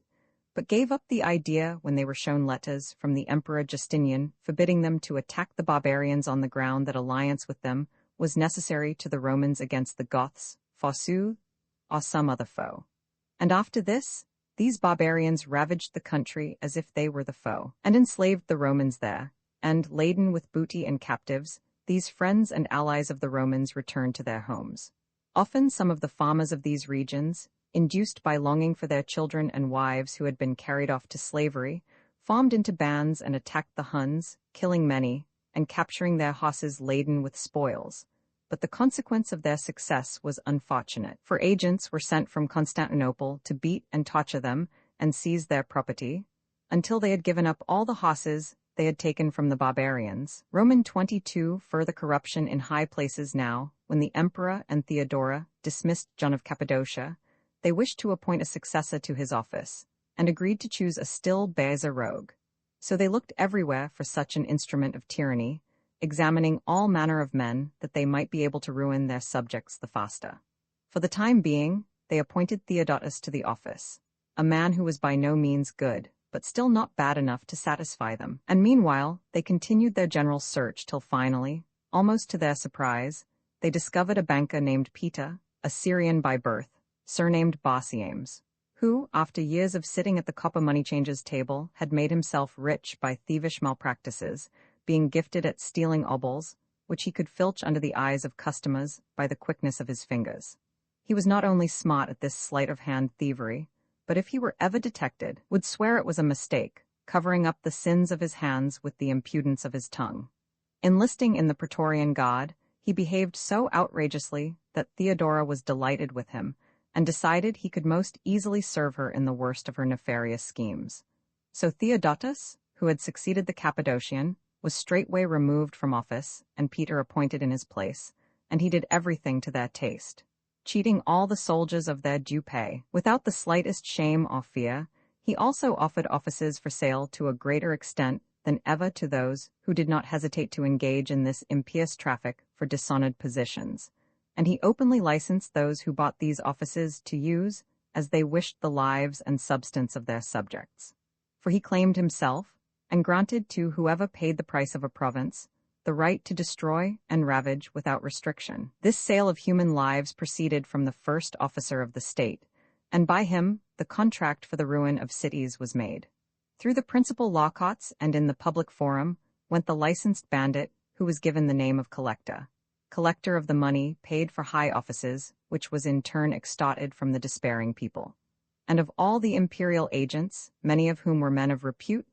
Speaker 1: but gave up the idea when they were shown letters from the Emperor Justinian forbidding them to attack the barbarians on the ground that alliance with them was necessary to the Romans against the Goths, Fossou, or some other foe. And after this, these barbarians ravaged the country as if they were the foe, and enslaved the Romans there, and, laden with booty and captives, these friends and allies of the Romans returned to their homes. Often some of the farmers of these regions, induced by longing for their children and wives who had been carried off to slavery, formed into bands and attacked the Huns, killing many, and capturing their horses laden with spoils. But the consequence of their success was unfortunate, for agents were sent from Constantinople to beat and torture them and seize their property, until they had given up all the horses they had taken from the barbarians. Roman 22. Further corruption in high places now, when the emperor and Theodora dismissed John of Cappadocia, they wished to appoint a successor to his office, and agreed to choose a still baser rogue. So they looked everywhere for such an instrument of tyranny, examining all manner of men that they might be able to ruin their subjects the faster. For the time being, they appointed Theodotus to the office, a man who was by no means good, but still not bad enough to satisfy them. And meanwhile, they continued their general search till finally, almost to their surprise, they discovered a banker named Peter, a Syrian by birth, surnamed Basiames, who, after years of sitting at the copper money changers' table, had made himself rich by thievish malpractices, being gifted at stealing obols, which he could filch under the eyes of customers by the quickness of his fingers. He was not only smart at this sleight-of-hand thievery, but if he were ever detected, would swear it was a mistake, covering up the sins of his hands with the impudence of his tongue. Enlisting in the Praetorian Guard, he behaved so outrageously that Theodora was delighted with him, and decided he could most easily serve her in the worst of her nefarious schemes. So Theodotus, who had succeeded the Cappadocian, was straightway removed from office, and Peter appointed in his place, and he did everything to their taste. cheating all the soldiers of their due pay. Without the slightest shame or fear, he also offered offices for sale to a greater extent than ever to those who did not hesitate to engage in this impious traffic for dishonored positions, and he openly licensed those who bought these offices to use as they wished the lives and substance of their subjects. For he claimed himself, and granted to whoever paid the price of a province, the right to destroy and ravage without restriction. This sale of human lives proceeded from the first officer of the state, and by him the contract for the ruin of cities was made. Through the principal law courts and in the public forum went the licensed bandit who was given the name of collector of the money paid for high offices, which was in turn extorted from the despairing people. And of all the imperial agents, many of whom were men of repute,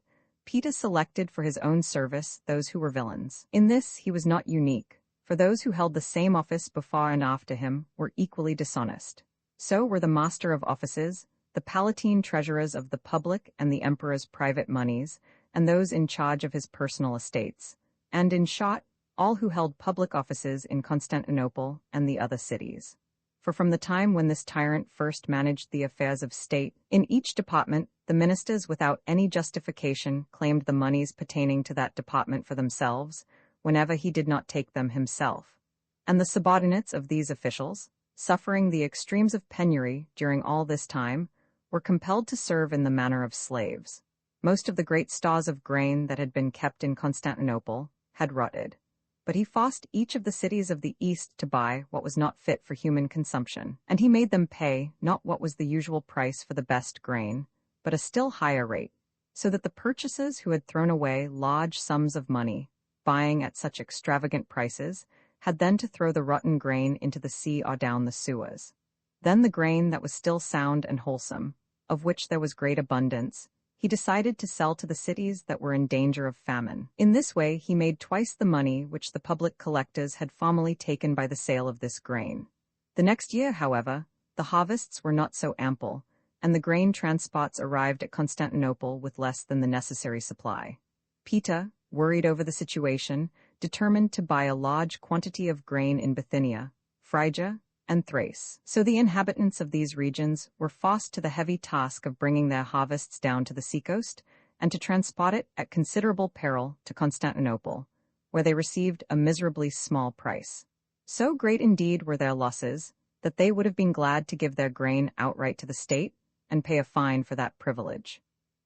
Speaker 1: Peter selected for his own service those who were villains. In this he was not unique, for those who held the same office before and after him were equally dishonest. So were the master of offices, the palatine treasurers of the public and the emperor's private moneys, and those in charge of his personal estates, and in short, all who held public offices in Constantinople and the other cities. For from the time when this tyrant first managed the affairs of state, in each department the ministers without any justification claimed the moneys pertaining to that department for themselves, whenever he did not take them himself. And the subordinates of these officials, suffering the extremes of penury during all this time, were compelled to serve in the manner of slaves. Most of the great stores of grain that had been kept in Constantinople had rotted, but he forced each of the cities of the East to buy what was not fit for human consumption, and he made them pay not what was the usual price for the best grain, but a still higher rate, so that the purchasers who had thrown away large sums of money, buying at such extravagant prices, had then to throw the rotten grain into the sea or down the sewers. Then the grain that was still sound and wholesome, of which there was great abundance, he decided to sell to the cities that were in danger of famine. In this way he made twice the money which the public collectors had formerly taken by the sale of this grain. The next year, however, the harvests were not so ample, and the grain transports arrived at Constantinople with less than the necessary supply. Peter, worried over the situation, determined to buy a large quantity of grain in Bithynia, Phrygia, and Thrace. So the inhabitants of these regions were forced to the heavy task of bringing their harvests down to the seacoast and to transport it at considerable peril to Constantinople, where they received a miserably small price. So great indeed were their losses that they would have been glad to give their grain outright to the state and pay a fine for that privilege.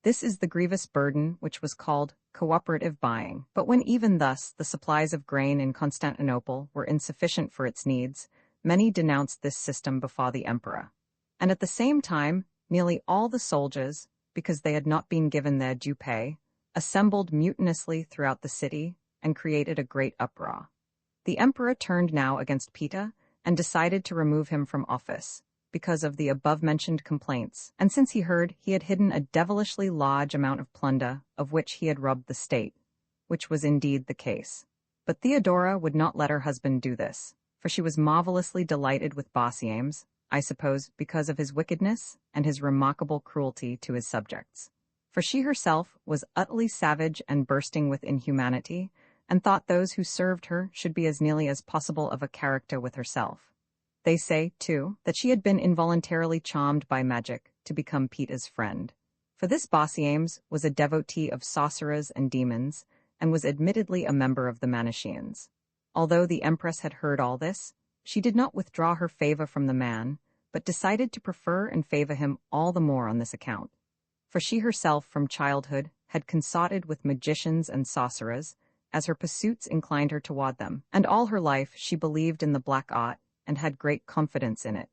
Speaker 1: This is the grievous burden which was called cooperative buying. But when even thus the supplies of grain in Constantinople were insufficient for its needs, many denounced this system before the emperor. And at the same time, nearly all the soldiers, because they had not been given their due pay, assembled mutinously throughout the city and created a great uproar. The emperor turned now against Peter and decided to remove him from office, because of the above-mentioned complaints, and since he heard he had hidden a devilishly large amount of plunder of which he had robbed the state, which was indeed the case. But Theodora would not let her husband do this, for she was marvelously delighted with Basiames, I suppose because of his wickedness and his remarkable cruelty to his subjects. For she herself was utterly savage and bursting with inhumanity, and thought those who served her should be as nearly as possible of a character with herself. They say, too, that she had been involuntarily charmed by magic to become Peter's friend. For this Basiames was a devotee of sorcerers and demons, and was admittedly a member of the Manicheans. Although the empress had heard all this, she did not withdraw her favor from the man, but decided to prefer and favor him all the more on this account. For she herself from childhood had consorted with magicians and sorcerers, as her pursuits inclined her toward them, and all her life she believed in the black art and had great confidence in it.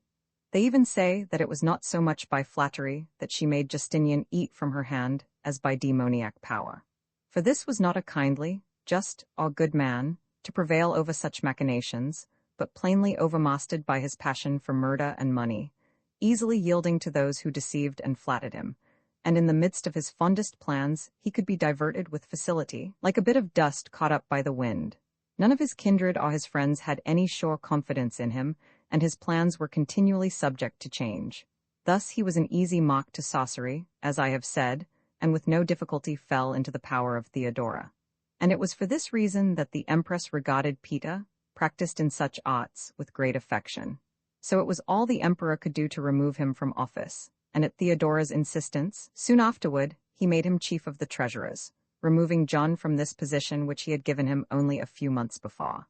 Speaker 1: They even say that it was not so much by flattery that she made Justinian eat from her hand as by demoniac power. For this was not a kindly, just, or good man, to prevail over such machinations, but plainly overmastered by his passion for murder and money, easily yielding to those who deceived and flattered him, and in the midst of his fondest plans he could be diverted with facility, like a bit of dust caught up by the wind. None of his kindred or his friends had any sure confidence in him, and his plans were continually subject to change. Thus he was an easy mock to sorcery, as I have said, and with no difficulty fell into the power of Theodora. And it was for this reason that the empress regarded Peter, practiced in such arts, with great affection. So it was all the emperor could do to remove him from office, and at Theodora's insistence, soon afterward, he made him chief of the treasurers, removing John from this position which he had given him only a few months before.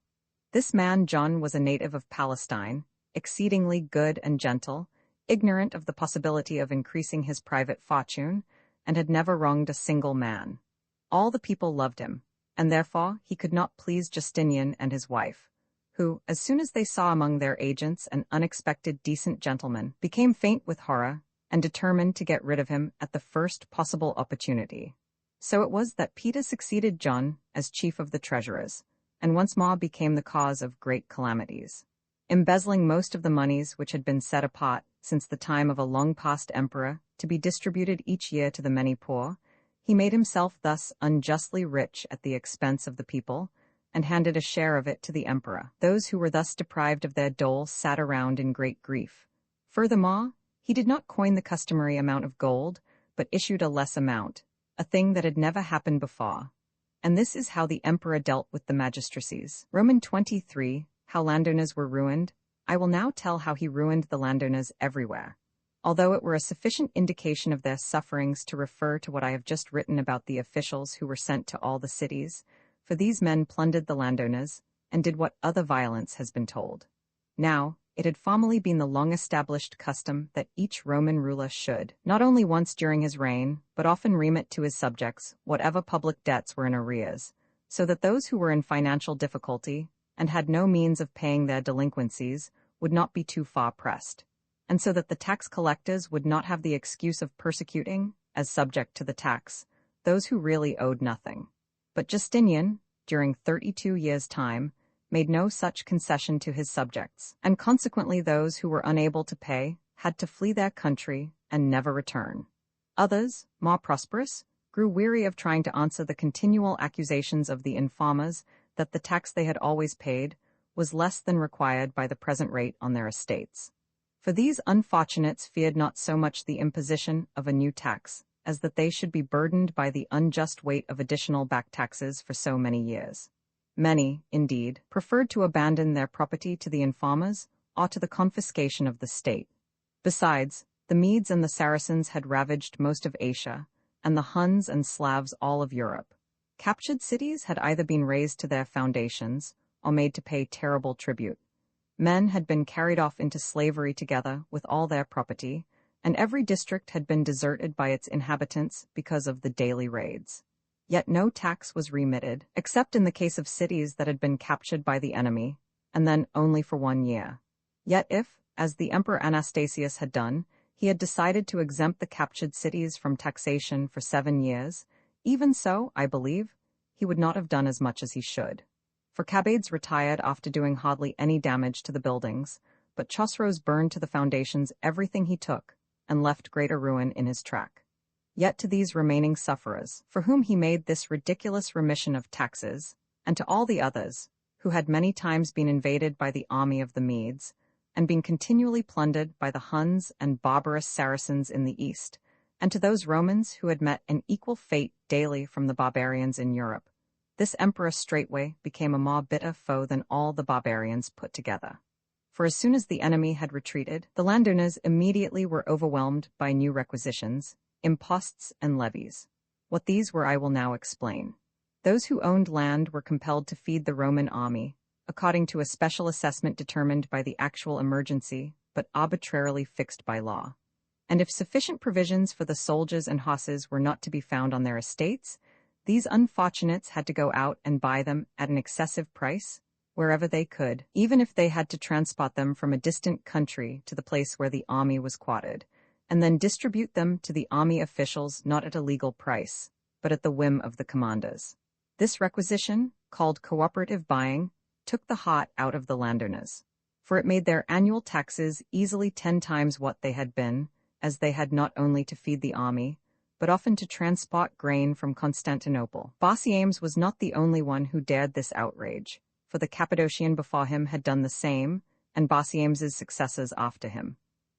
Speaker 1: This man John was a native of Palestine, exceedingly good and gentle, ignorant of the possibility of increasing his private fortune, and had never wronged a single man. All the people loved him, and therefore he could not please Justinian and his wife, who, as soon as they saw among their agents an unexpected decent gentleman, became faint with horror, and determined to get rid of him at the first possible opportunity. So it was that Peter succeeded John as chief of the treasurers, and once more became the cause of great calamities. Embezzling most of the moneys which had been set apart since the time of a long-past emperor to be distributed each year to the many poor, he made himself thus unjustly rich at the expense of the people, and handed a share of it to the emperor. Those who were thus deprived of their dole sat around in great grief. Furthermore, he did not coin the customary amount of gold, but issued a less amount, a thing that had never happened before. And this is how the emperor dealt with the magistracies. Roman 23, how landowners were ruined. I will now tell how he ruined the landowners everywhere. Although it were a sufficient indication of their sufferings to refer to what I have just written about the officials who were sent to all the cities, for these men plundered the landowners, and did what other violence has been told. Now, it had formerly been the long-established custom that each Roman ruler should, not only once during his reign, but often remit to his subjects whatever public debts were in arrears, so that those who were in financial difficulty, and had no means of paying their delinquencies, would not be too far pressed, and so that the tax collectors would not have the excuse of persecuting, as subject to the tax, those who really owed nothing. But Justinian, during 32 years' time, made no such concession to his subjects, and consequently those who were unable to pay had to flee their country and never return. Others, more prosperous, grew weary of trying to answer the continual accusations of the informers that the tax they had always paid was less than required by the present rate on their estates. For these unfortunates feared not so much the imposition of a new tax as that they should be burdened by the unjust weight of additional back taxes for so many years. Many, indeed, preferred to abandon their property to the informers or to the confiscation of the state. Besides, the Medes and the Saracens had ravaged most of Asia, and the Huns and Slavs all of Europe. Captured cities had either been razed to their foundations or made to pay terrible tribute. Men had been carried off into slavery together with all their property, and every district had been deserted by its inhabitants because of the daily raids. Yet no tax was remitted, except in the case of cities that had been captured by the enemy, and then only for 1 year. Yet if, as the Emperor Anastasius had done, he had decided to exempt the captured cities from taxation for 7 years, even so, I believe, he would not have done as much as he should. For Cabades retired after doing hardly any damage to the buildings, but Chosroes burned to the foundations everything he took, and left greater ruin in his track. Yet to these remaining sufferers, for whom he made this ridiculous remission of taxes, and to all the others, who had many times been invaded by the army of the Medes, and been continually plundered by the Huns and barbarous Saracens in the east, and to those Romans who had met an equal fate daily from the barbarians in Europe, this emperor straightway became a more bitter foe than all the barbarians put together. For as soon as the enemy had retreated, the landowners immediately were overwhelmed by new requisitions, imposts and levies. What these were I will now explain. Those who owned land were compelled to feed the Roman army, according to a special assessment determined by the actual emergency, but arbitrarily fixed by law. And if sufficient provisions for the soldiers and horses were not to be found on their estates, these unfortunates had to go out and buy them at an excessive price, wherever they could, even if they had to transport them from a distant country to the place where the army was quartered, and then distribute them to the army officials not at a legal price, but at the whim of the commanders. This requisition, called cooperative buying, took the heart out of the landowners, for it made their annual taxes easily 10 times what they had been, as they had not only to feed the army, but often to transport grain from Constantinople. Barsiames was not the only one who dared this outrage, for the Cappadocian before him had done the same, and Barsiames's successors after him.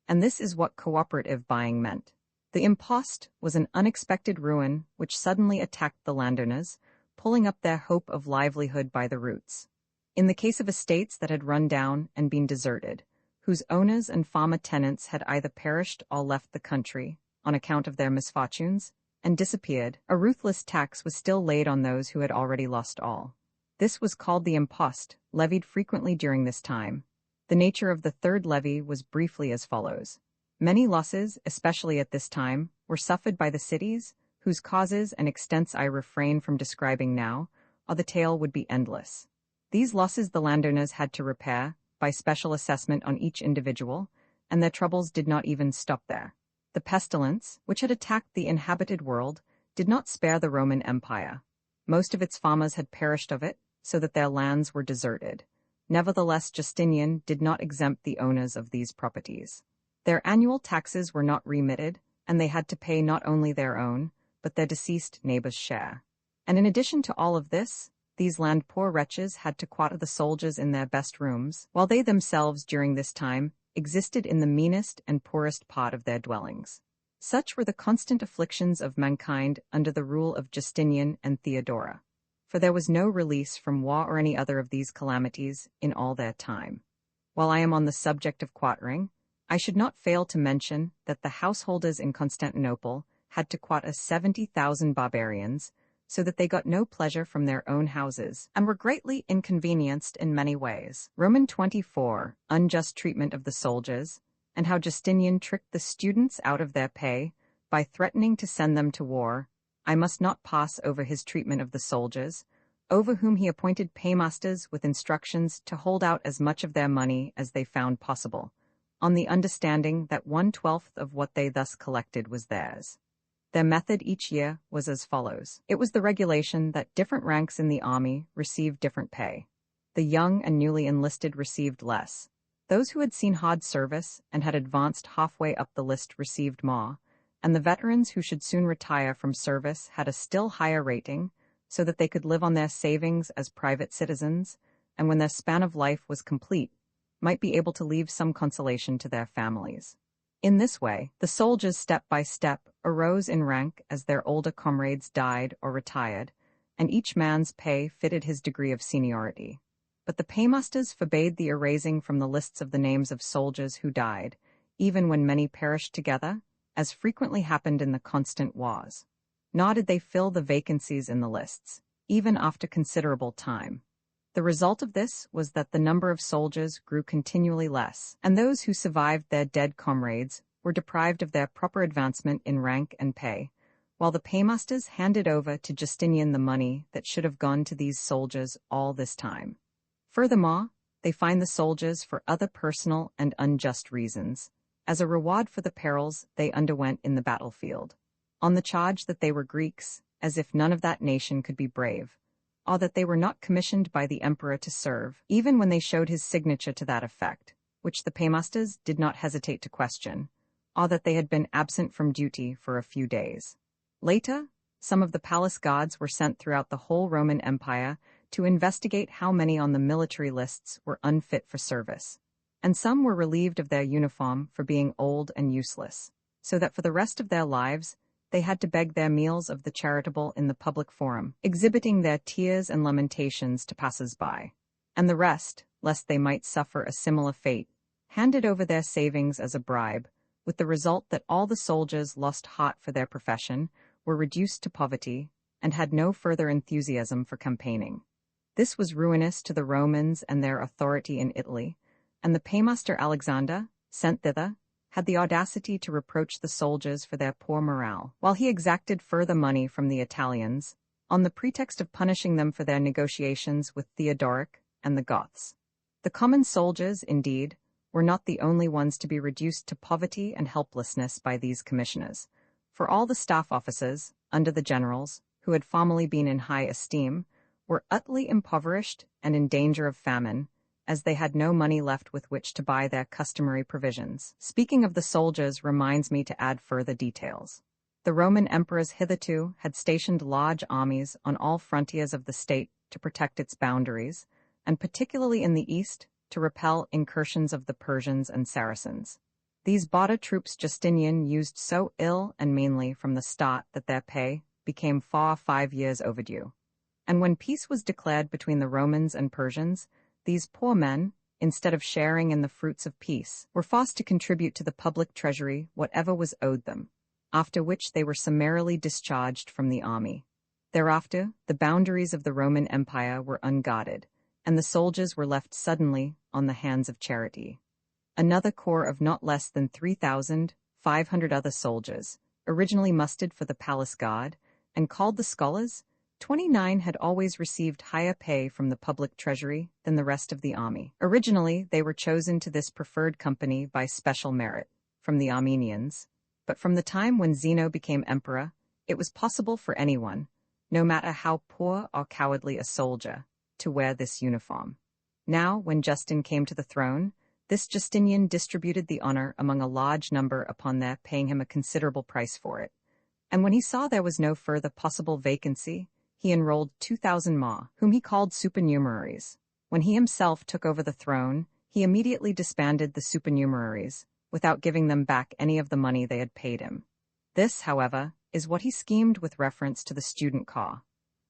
Speaker 1: And this is what cooperative buying meant. The impost was an unexpected ruin which suddenly attacked the landowners, pulling up their hope of livelihood by the roots. In the case of estates that had run down and been deserted, whose owners and farmer tenants had either perished or left the country, on account of their misfortunes, and disappeared. A ruthless tax was still laid on those who had already lost all. This was called the impost, levied frequently during this time. The nature of the third levy was briefly as follows. Many losses, especially at this time, were suffered by the cities, whose causes and extents I refrain from describing now, or the tale would be endless. These losses the landowners had to repair, by special assessment on each individual, and their troubles did not even stop there. The pestilence, which had attacked the inhabited world, did not spare the Roman Empire. Most of its farmers had perished of it, so that their lands were deserted. Nevertheless, Justinian did not exempt the owners of these properties. Their annual taxes were not remitted, and they had to pay not only their own, but their deceased neighbors' share. And in addition to all of this, these land-poor wretches had to quarter the soldiers in their best rooms, while they themselves during this time existed in the meanest and poorest part of their dwellings. Such were the constant afflictions of mankind under the rule of Justinian and Theodora, for there was no release from war or any other of these calamities in all their time. While I am on the subject of quartering, I should not fail to mention that the householders in Constantinople had to quarter 70,000 barbarians, so that they got no pleasure from their own houses, and were greatly inconvenienced in many ways. Roman 24, unjust treatment of the soldiers, and how Justinian tricked the students out of their pay by threatening to send them to war. I must not pass over his treatment of the soldiers, over whom he appointed paymasters with instructions to hold out as much of their money as they found possible, on the understanding that 1/12 of what they thus collected was theirs. Their method each year was as follows. It was the regulation that different ranks in the army received different pay. The young and newly enlisted received less. Those who had seen hard service and had advanced halfway up the list received more, and the veterans who should soon retire from service had a still higher rating, so that they could live on their savings as private citizens, and when their span of life was complete, might be able to leave some consolation to their families. In this way, the soldiers step by step arose in rank as their older comrades died or retired, and each man's pay fitted his degree of seniority. But the paymasters forbade the erasing from the lists of the names of soldiers who died, even when many perished together, as frequently happened in the constant wars. Nor did they fill the vacancies in the lists, even after considerable time. The result of this was that the number of soldiers grew continually less, and those who survived their dead comrades were deprived of their proper advancement in rank and pay, while the paymasters handed over to Justinian the money that should have gone to these soldiers all this time. Furthermore, they fined the soldiers for other personal and unjust reasons, as a reward for the perils they underwent in the battlefield, on the charge that they were Greeks, as if none of that nation could be brave, or that they were not commissioned by the emperor to serve, even when they showed his signature to that effect, which the paymasters did not hesitate to question, or that they had been absent from duty for a few days. Later, some of the palace guards were sent throughout the whole Roman Empire to investigate how many on the military lists were unfit for service, and some were relieved of their uniform for being old and useless, so that for the rest of their lives they had to beg their meals of the charitable in the public forum, exhibiting their tears and lamentations to passers-by. And the rest, lest they might suffer a similar fate, handed over their savings as a bribe, with the result that all the soldiers lost heart for their profession, were reduced to poverty, and had no further enthusiasm for campaigning. This was ruinous to the Romans and their authority in Italy, and the paymaster Alexander, sent thither, had the audacity to reproach the soldiers for their poor morale, while he exacted further money from the Italians, on the pretext of punishing them for their negotiations with Theodoric and the Goths. The common soldiers, indeed, were not the only ones to be reduced to poverty and helplessness by these commissioners, for all the staff officers, under the generals, who had formerly been in high esteem, were utterly impoverished and in danger of famine, as they had no money left with which to buy their customary provisions. Speaking of the soldiers reminds me to add further details. The Roman emperors hitherto had stationed large armies on all frontiers of the state to protect its boundaries, and particularly in the east, to repel incursions of the Persians and Saracens. These border troops Justinian used so ill and meanly from the start that their pay became 5 years overdue. And when peace was declared between the Romans and Persians, these poor men, instead of sharing in the fruits of peace, were forced to contribute to the public treasury whatever was owed them, after which they were summarily discharged from the army. Thereafter, the boundaries of the Roman Empire were unguarded, and the soldiers were left suddenly on the hands of charity. Another corps of not less than 3,500 other soldiers, originally mustered for the palace guard, and called the scholars, 29 had always received higher pay from the public treasury than the rest of the army. Originally, they were chosen to this preferred company by special merit from the Armenians, but from the time when Zeno became emperor, it was possible for anyone, no matter how poor or cowardly a soldier, to wear this uniform. Now, when Justin came to the throne, this Justinian distributed the honor among a large number upon their paying him a considerable price for it. And when he saw there was no further possible vacancy, he enrolled 2,000 more, whom he called supernumeraries. When he himself took over the throne, he immediately disbanded the supernumeraries, without giving them back any of the money they had paid him. This, however, is what he schemed with reference to the student corps.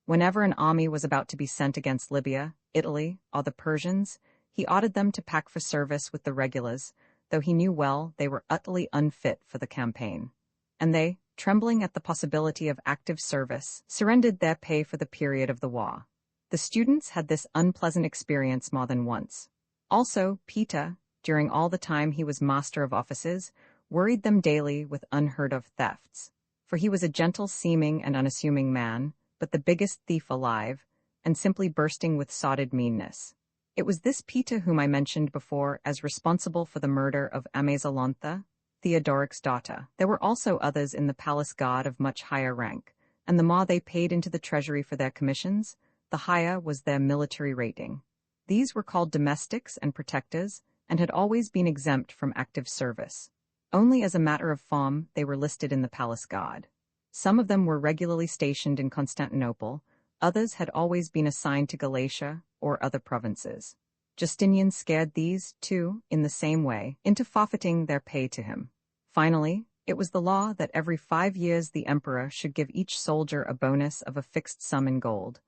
Speaker 1: Whenever an army was about to be sent against Libya, Italy, or the Persians, he ordered them to pack for service with the regulars, though he knew well they were utterly unfit for the campaign. And they, trembling at the possibility of active service, surrendered their pay for the period of the war. The students had this unpleasant experience more than once. Also, Peter, during all the time he was master of offices, worried them daily with unheard-of thefts. For he was a gentle-seeming and unassuming man, but the biggest thief alive, and simply bursting with sordid meanness. It was this Peter whom I mentioned before as responsible for the murder of Amazalontha, Theodoric's daughter. There were also others in the palace guard of much higher rank, and the more they paid into the treasury for their commissions, the higher was their military rating. These were called domestics and protectors, and had always been exempt from active service. Only as a matter of form they were listed in the palace guard. Some of them were regularly stationed in Constantinople, others had always been assigned to Galatia or other provinces. Justinian scared these, too, in the same way, into forfeiting their pay to him. Finally, it was the law that every 5 years the emperor should give each soldier a bonus of a fixed sum in gold,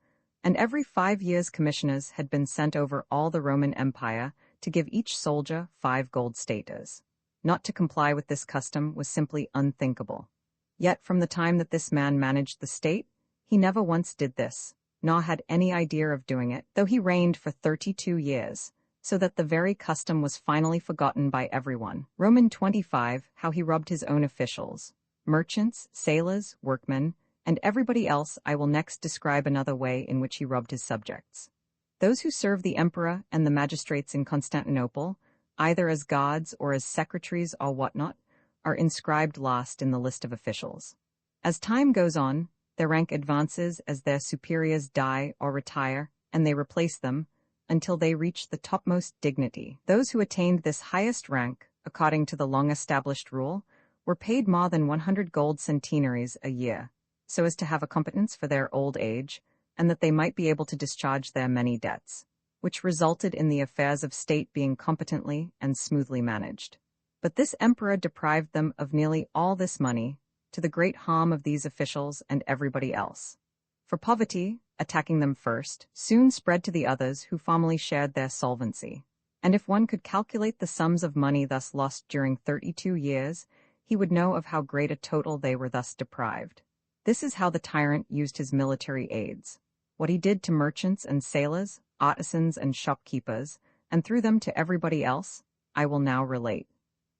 Speaker 1: and every 5 years commissioners had been sent over all the Roman Empire to give each soldier 5 gold statas. Not to comply with this custom was simply unthinkable. Yet from the time that this man managed the state, he never once did this, nor had any idea of doing it, though he reigned for 32 years, so that the very custom was finally forgotten by everyone. Roman 25, how he robbed his own officials, merchants, sailors, workmen, and everybody else. I will next describe another way in which he robbed his subjects. Those who serve the emperor and the magistrates in Constantinople, either as guards or as secretaries or whatnot, are inscribed last in the list of officials. As time goes on, their rank advances as their superiors die or retire, and they replace them, until they reach the topmost dignity. Those who attained this highest rank, according to the long-established rule, were paid more than 100 gold centenaries a year, so as to have a competence for their old age, and that they might be able to discharge their many debts, which resulted in the affairs of state being competently and smoothly managed. But this emperor deprived them of nearly all this money, to the great harm of these officials and everybody else. For poverty, attacking them first, soon spread to the others who formerly shared their solvency. And if one could calculate the sums of money thus lost during 32 years, he would know of how great a total they were thus deprived. This is how the tyrant used his military aids. What he did to merchants and sailors, artisans and shopkeepers, and through them to everybody else, I will now relate.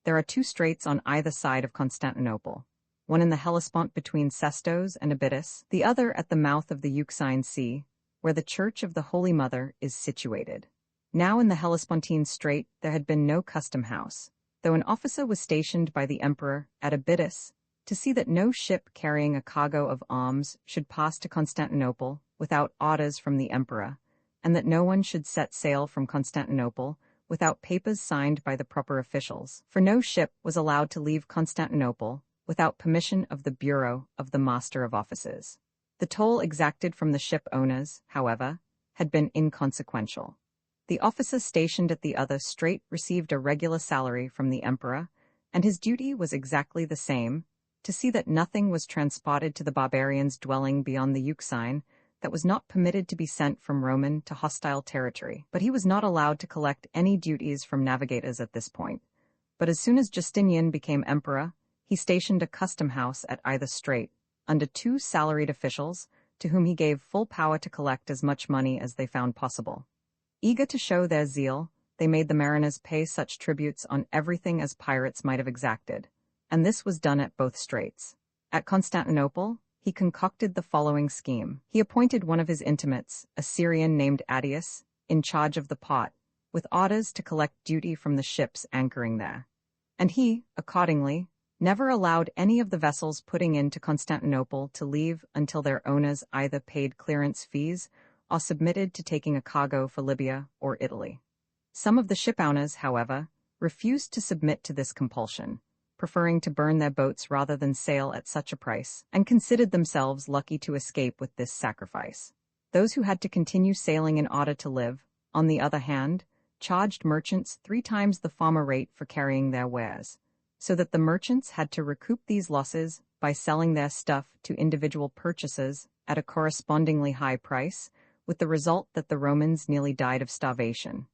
Speaker 1: There are 2 straits on either side of Constantinople, one in the Hellespont between Sestos and Abydos, the other at the mouth of the Euxine Sea, where the Church of the Holy Mother is situated. Now in the Hellespontine Strait there had been no custom house, though an officer was stationed by the emperor at Abydos to see that no ship carrying a cargo of arms should pass to Constantinople without orders from the emperor, and that no one should set sail from Constantinople without papers signed by the proper officials, for no ship was allowed to leave Constantinople without permission of the Bureau of the Master of Offices. The toll exacted from the ship owners, however, had been inconsequential. The officer stationed at the other strait received a regular salary from the emperor, and his duty was exactly the same, to see that nothing was transported to the barbarians dwelling beyond the Euxine, that was not permitted to be sent from Roman to hostile territory, but he was not allowed to collect any duties from navigators at this point. But as soon as Justinian became emperor, he stationed a custom house at either strait, under 2 salaried officials, to whom he gave full power to collect as much money as they found possible. Eager to show their zeal, they made the mariners pay such tributes on everything as pirates might have exacted, and this was done at both straits. At Constantinople, he concocted the following scheme. He appointed one of his intimates, a Syrian named Adius, in charge of the pot, with orders to collect duty from the ships anchoring there. And he, accordingly, never allowed any of the vessels putting into Constantinople to leave until their owners either paid clearance fees or submitted to taking a cargo for Libya or Italy. Some of the shipowners, however, refused to submit to this compulsion, preferring to burn their boats rather than sail at such a price, and considered themselves lucky to escape with this sacrifice. Those who had to continue sailing in order to live, on the other hand, charged merchants 3 times the former rate for carrying their wares, so that the merchants had to recoup these losses by selling their stuff to individual purchasers at a correspondingly high price, with the result that the Romans nearly died of starvation.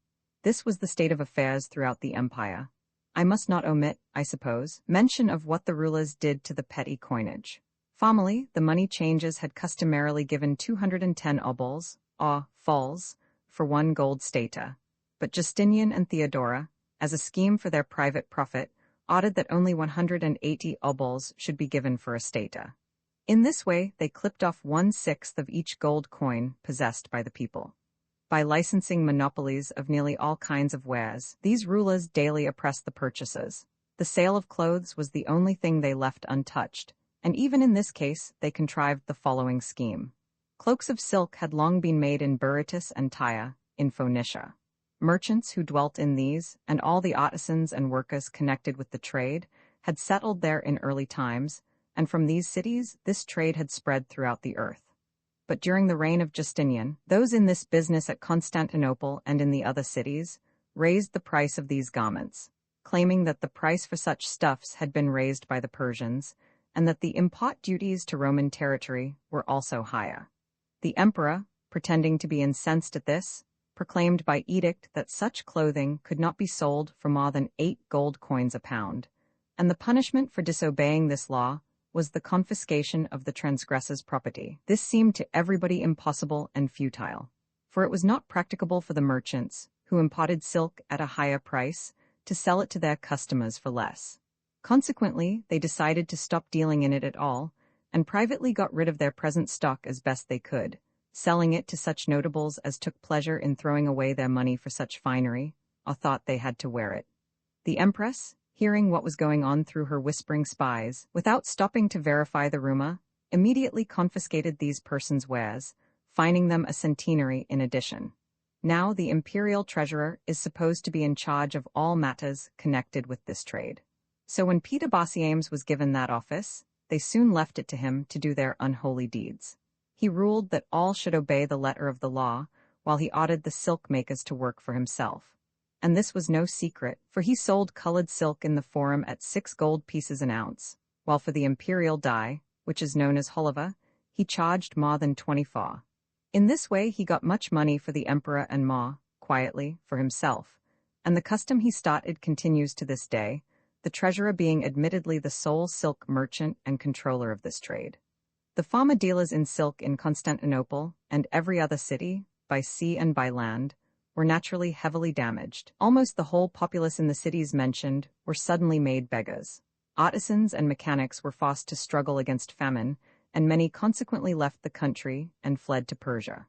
Speaker 1: This was the state of affairs throughout the empire. I must not omit, I suppose, mention of what the rulers did to the petty coinage. Formerly, the money changers had customarily given 210 obols, or fols, for 1 gold stata, but Justinian and Theodora, as a scheme for their private profit, ordered that only 180 obols should be given for a stata. In this way, they clipped off 1/6 of each gold coin possessed by the people. By licensing monopolies of nearly all kinds of wares, these rulers daily oppressed the purchasers. The sale of clothes was the only thing they left untouched, and even in this case they contrived the following scheme. Cloaks of silk had long been made in Berytus and Tyre, in Phoenicia. Merchants who dwelt in these, and all the artisans and workers connected with the trade, had settled there in early times, and from these cities this trade had spread throughout the earth. But during the reign of Justinian, those in this business at Constantinople and in the other cities raised the price of these garments, claiming that the price for such stuffs had been raised by the Persians, and that the import duties to Roman territory were also higher. The emperor, pretending to be incensed at this, proclaimed by edict that such clothing could not be sold for more than 8 gold coins a pound, and the punishment for disobeying this law was the confiscation of the transgressor's property. This seemed to everybody impossible and futile, for it was not practicable for the merchants, who imported silk at a higher price, to sell it to their customers for less. Consequently, they decided to stop dealing in it at all, and privately got rid of their present stock as best they could, selling it to such notables as took pleasure in throwing away their money for such finery, or thought they had to wear it. The empress, hearing what was going on through her whispering spies, without stopping to verify the rumor, immediately confiscated these persons' wares, fining them a centenary in addition. Now the imperial treasurer is supposed to be in charge of all matters connected with this trade. So when Peter Basiames was given that office, they soon left it to him to do their unholy deeds. He ruled that all should obey the letter of the law, while he ordered the silk makers to work for himself. And this was no secret, for he sold colored silk in the forum at 6 gold pieces an ounce, while for the imperial dye, which is known as holova, he charged more than 24. In this way he got much money for the emperor and more, quietly, for himself, and the custom he started continues to this day, the treasurer being admittedly the sole silk merchant and controller of this trade. The former dealers in silk in Constantinople and every other city, by sea and by land, were naturally heavily damaged. Almost the whole populace in the cities mentioned were suddenly made beggars. Artisans and mechanics were forced to struggle against famine, and many consequently left the country and fled to Persia.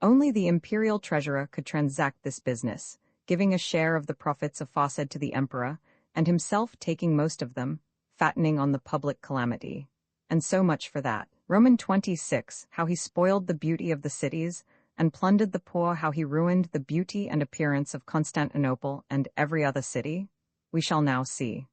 Speaker 1: Only the imperial treasurer could transact this business, giving a share of the profits aforesaid to the emperor, and himself taking most of them, fattening on the public calamity. And so much for that. Roman 26, how he spoiled the beauty of the cities, and plundered the poor, how he ruined the beauty and appearance of Constantinople and every other city, we shall now see.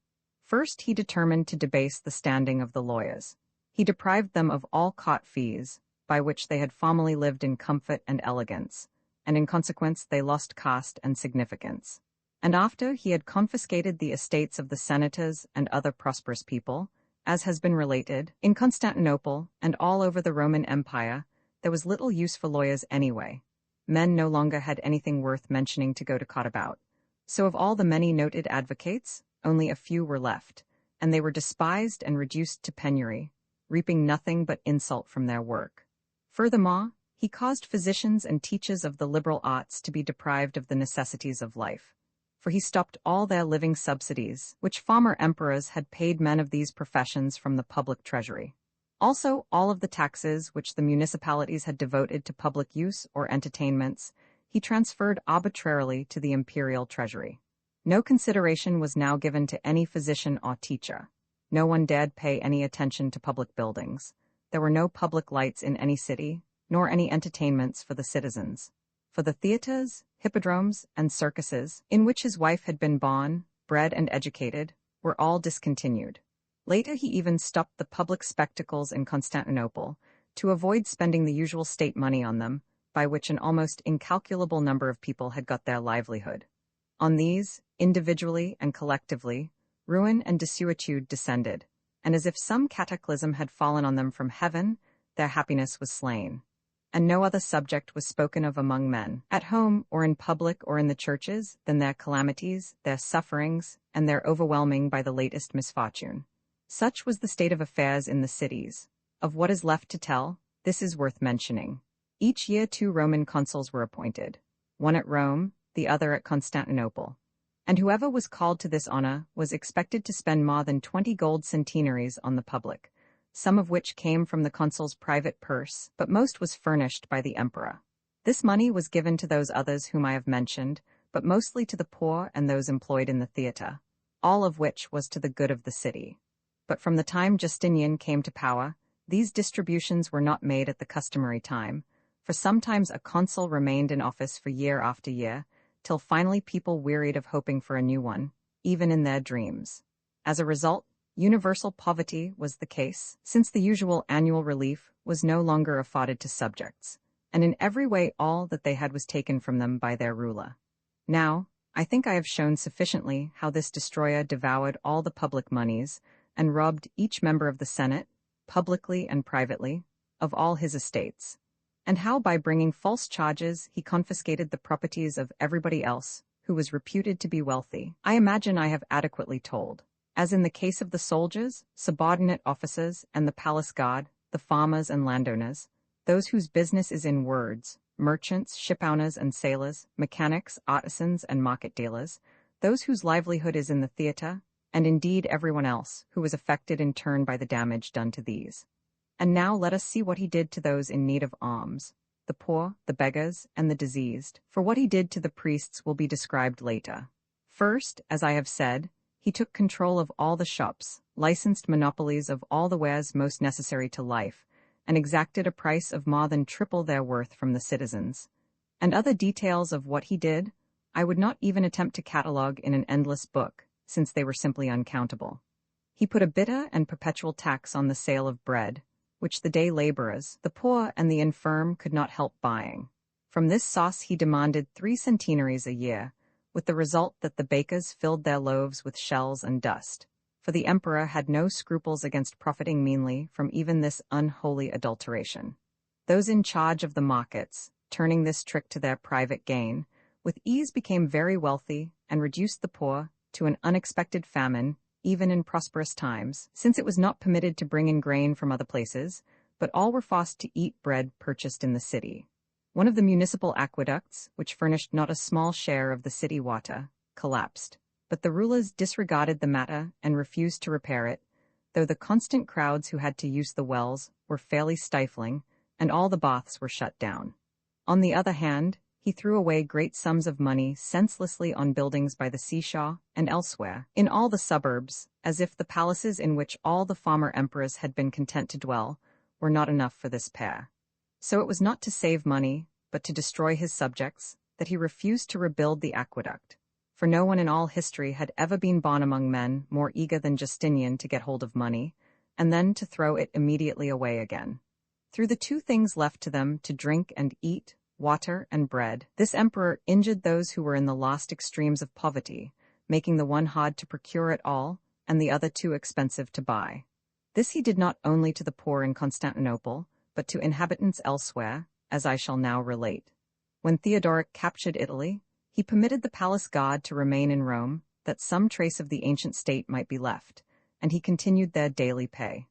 Speaker 1: First, he determined to debase the standing of the lawyers. He deprived them of all court fees, by which they had formerly lived in comfort and elegance, and in consequence they lost caste and significance. And after he had confiscated the estates of the senators and other prosperous people, as has been related, in Constantinople and all over the Roman Empire, there was little use for lawyers anyway. Men no longer had anything worth mentioning to go to court about. So of all the many noted advocates, only a few were left, and they were despised and reduced to penury, reaping nothing but insult from their work. Furthermore, he caused physicians and teachers of the liberal arts to be deprived of the necessities of life, for he stopped all their living subsidies, which former emperors had paid men of these professions from the public treasury. Also, all of the taxes which the municipalities had devoted to public use or entertainments, he transferred arbitrarily to the imperial treasury. No consideration was now given to any physician or teacher. No one dared pay any attention to public buildings. There were no public lights in any city, nor any entertainments for the citizens. For the theaters, hippodromes, and circuses, in which his wife had been born, bred, and educated, were all discontinued. Later he even stopped the public spectacles in Constantinople, to avoid spending the usual state money on them, by which an almost incalculable number of people had got their livelihood. On these, individually and collectively, ruin and desuetude descended, and as if some cataclysm had fallen on them from heaven, their happiness was slain. And no other subject was spoken of among men, at home or in public or in the churches, than their calamities, their sufferings, and their overwhelming by the latest misfortune. Such was the state of affairs in the cities. Of what is left to tell, this is worth mentioning. Each year 2 Roman consuls were appointed, one at Rome, the other at Constantinople. And whoever was called to this honor was expected to spend more than 20 gold centenaries on the public, some of which came from the consul's private purse, but most was furnished by the emperor. This money was given to those others whom I have mentioned, but mostly to the poor and those employed in the theater, all of which was to the good of the city. But from the time Justinian came to power, these distributions were not made at the customary time, for sometimes a consul remained in office for year after year, till finally people wearied of hoping for a new one, even in their dreams. As a result, universal poverty was the case, since the usual annual relief was no longer afforded to subjects, and in every way all that they had was taken from them by their ruler. Now, I think I have shown sufficiently how this destroyer devoured all the public moneys, and robbed each member of the Senate, publicly and privately, of all his estates, and how by bringing false charges he confiscated the properties of everybody else who was reputed to be wealthy. I imagine I have adequately told. As in the case of the soldiers, subordinate officers, and the palace guard, the farmers and landowners, those whose business is in words, merchants, shipowners and sailors, mechanics, artisans, and market dealers, those whose livelihood is in the theater, and indeed everyone else who was affected in turn by the damage done to these. And now let us see what he did to those in need of alms, the poor, the beggars, and the diseased, for what he did to the priests will be described later. First, as I have said, he took control of all the shops, licensed monopolies of all the wares most necessary to life, and exacted a price of more than triple their worth from the citizens. And other details of what he did, I would not even attempt to catalogue in an endless book, since they were simply uncountable. He put a bitter and perpetual tax on the sale of bread, which the day laborers, the poor and the infirm could not help buying. From this sauce he demanded 3 centenaries a year, with the result that the bakers filled their loaves with shells and dust, for the emperor had no scruples against profiting meanly from even this unholy adulteration. Those in charge of the markets, turning this trick to their private gain, with ease became very wealthy and reduced the poor to an unexpected famine, even in prosperous times, since it was not permitted to bring in grain from other places, but all were forced to eat bread purchased in the city. One of the municipal aqueducts, which furnished not a small share of the city water, collapsed, but the rulers disregarded the matter and refused to repair it, though the constant crowds who had to use the wells were fairly stifling, and all the baths were shut down. On the other hand, he threw away great sums of money senselessly on buildings by the seashore and elsewhere, in all the suburbs, as if the palaces in which all the former emperors had been content to dwell were not enough for this pair. So it was not to save money, but to destroy his subjects, that he refused to rebuild the aqueduct, for no one in all history had ever been born among men more eager than Justinian to get hold of money, and then to throw it immediately away again. Through the 2 things left to them to drink and eat, water and bread, this emperor injured those who were in the last extremes of poverty, making the one hard to procure at all, and the other too expensive to buy. This he did not only to the poor in Constantinople, but to inhabitants elsewhere, as I shall now relate. When Theodoric captured Italy, he permitted the palace guard to remain in Rome, that some trace of the ancient state might be left, and he continued their daily pay.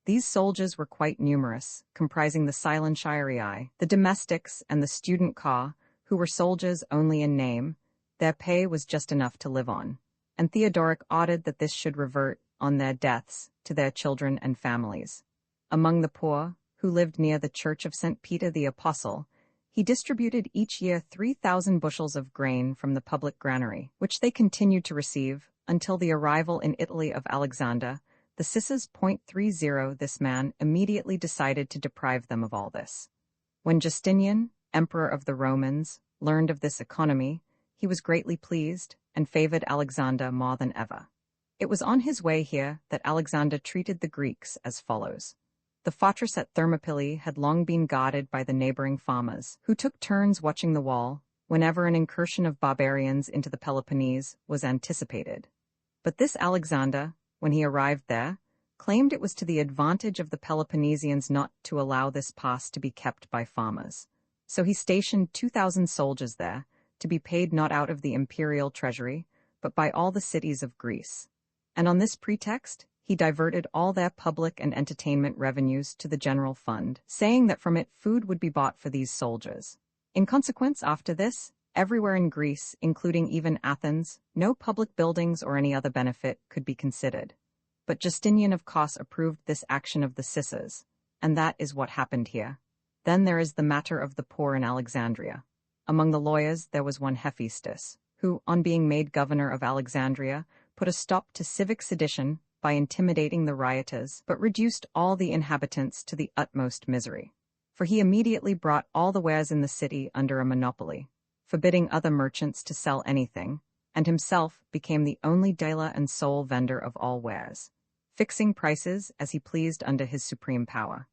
Speaker 1: These soldiers were quite numerous, comprising the silentiarii, the domestics, and the student car, who were soldiers only in name. Their pay was just enough to live on, and Theodoric ordered that this should revert, on their deaths, to their children and families. Among the poor, who lived near the church of St. Peter the Apostle, he distributed each year 3,000 bushels of grain from the public granary, which they continued to receive until the arrival in Italy of Alexander, the Cissa's .30. This man immediately decided to deprive them of all this. When Justinian, emperor of the Romans, learned of this economy, he was greatly pleased and favored Alexander more than ever. It was on his way here that Alexander treated the Greeks as follows. The fortress at Thermopylae had long been guarded by the neighboring farmers, who took turns watching the wall whenever an incursion of barbarians into the Peloponnese was anticipated. But this Alexander, when he arrived there, claimed it was to the advantage of the Peloponnesians not to allow this pass to be kept by farmers. So he stationed 2,000 soldiers there, to be paid not out of the imperial treasury, but by all the cities of Greece. And on this pretext, he diverted all their public and entertainment revenues to the general fund, saying that from it food would be bought for these soldiers. In consequence, after this, everywhere in Greece, including even Athens, no public buildings or any other benefit could be considered. But Justinian of course approved this action of the Cissas, and that is what happened here. Then there is the matter of the poor in Alexandria. Among the lawyers there was one Hephaestus, who, on being made governor of Alexandria, put a stop to civic sedition by intimidating the rioters, but reduced all the inhabitants to the utmost misery. For he immediately brought all the wares in the city under a monopoly, forbidding other merchants to sell anything, and himself became the only dealer and sole vendor of all wares, fixing prices as he pleased under his supreme power.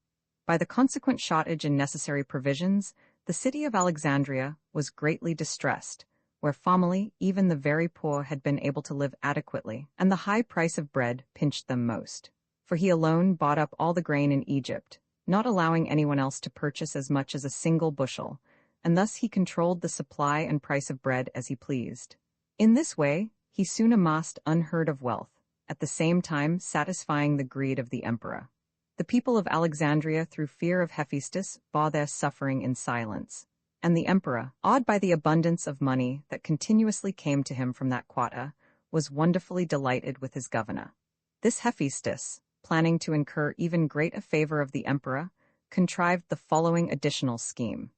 Speaker 1: By the consequent shortage in necessary provisions, the city of Alexandria was greatly distressed, where formerly even the very poor had been able to live adequately, and the high price of bread pinched them most. For he alone bought up all the grain in Egypt, not allowing anyone else to purchase as much as a single bushel, and thus he controlled the supply and price of bread as he pleased. In this way, he soon amassed unheard of wealth, at the same time satisfying the greed of the emperor. The people of Alexandria, through fear of Hephaestus, bore their suffering in silence, and the emperor, awed by the abundance of money that continuously came to him from that quarter, was wonderfully delighted with his governor. This Hephaestus, planning to incur even greater favor of the emperor, contrived the following additional scheme.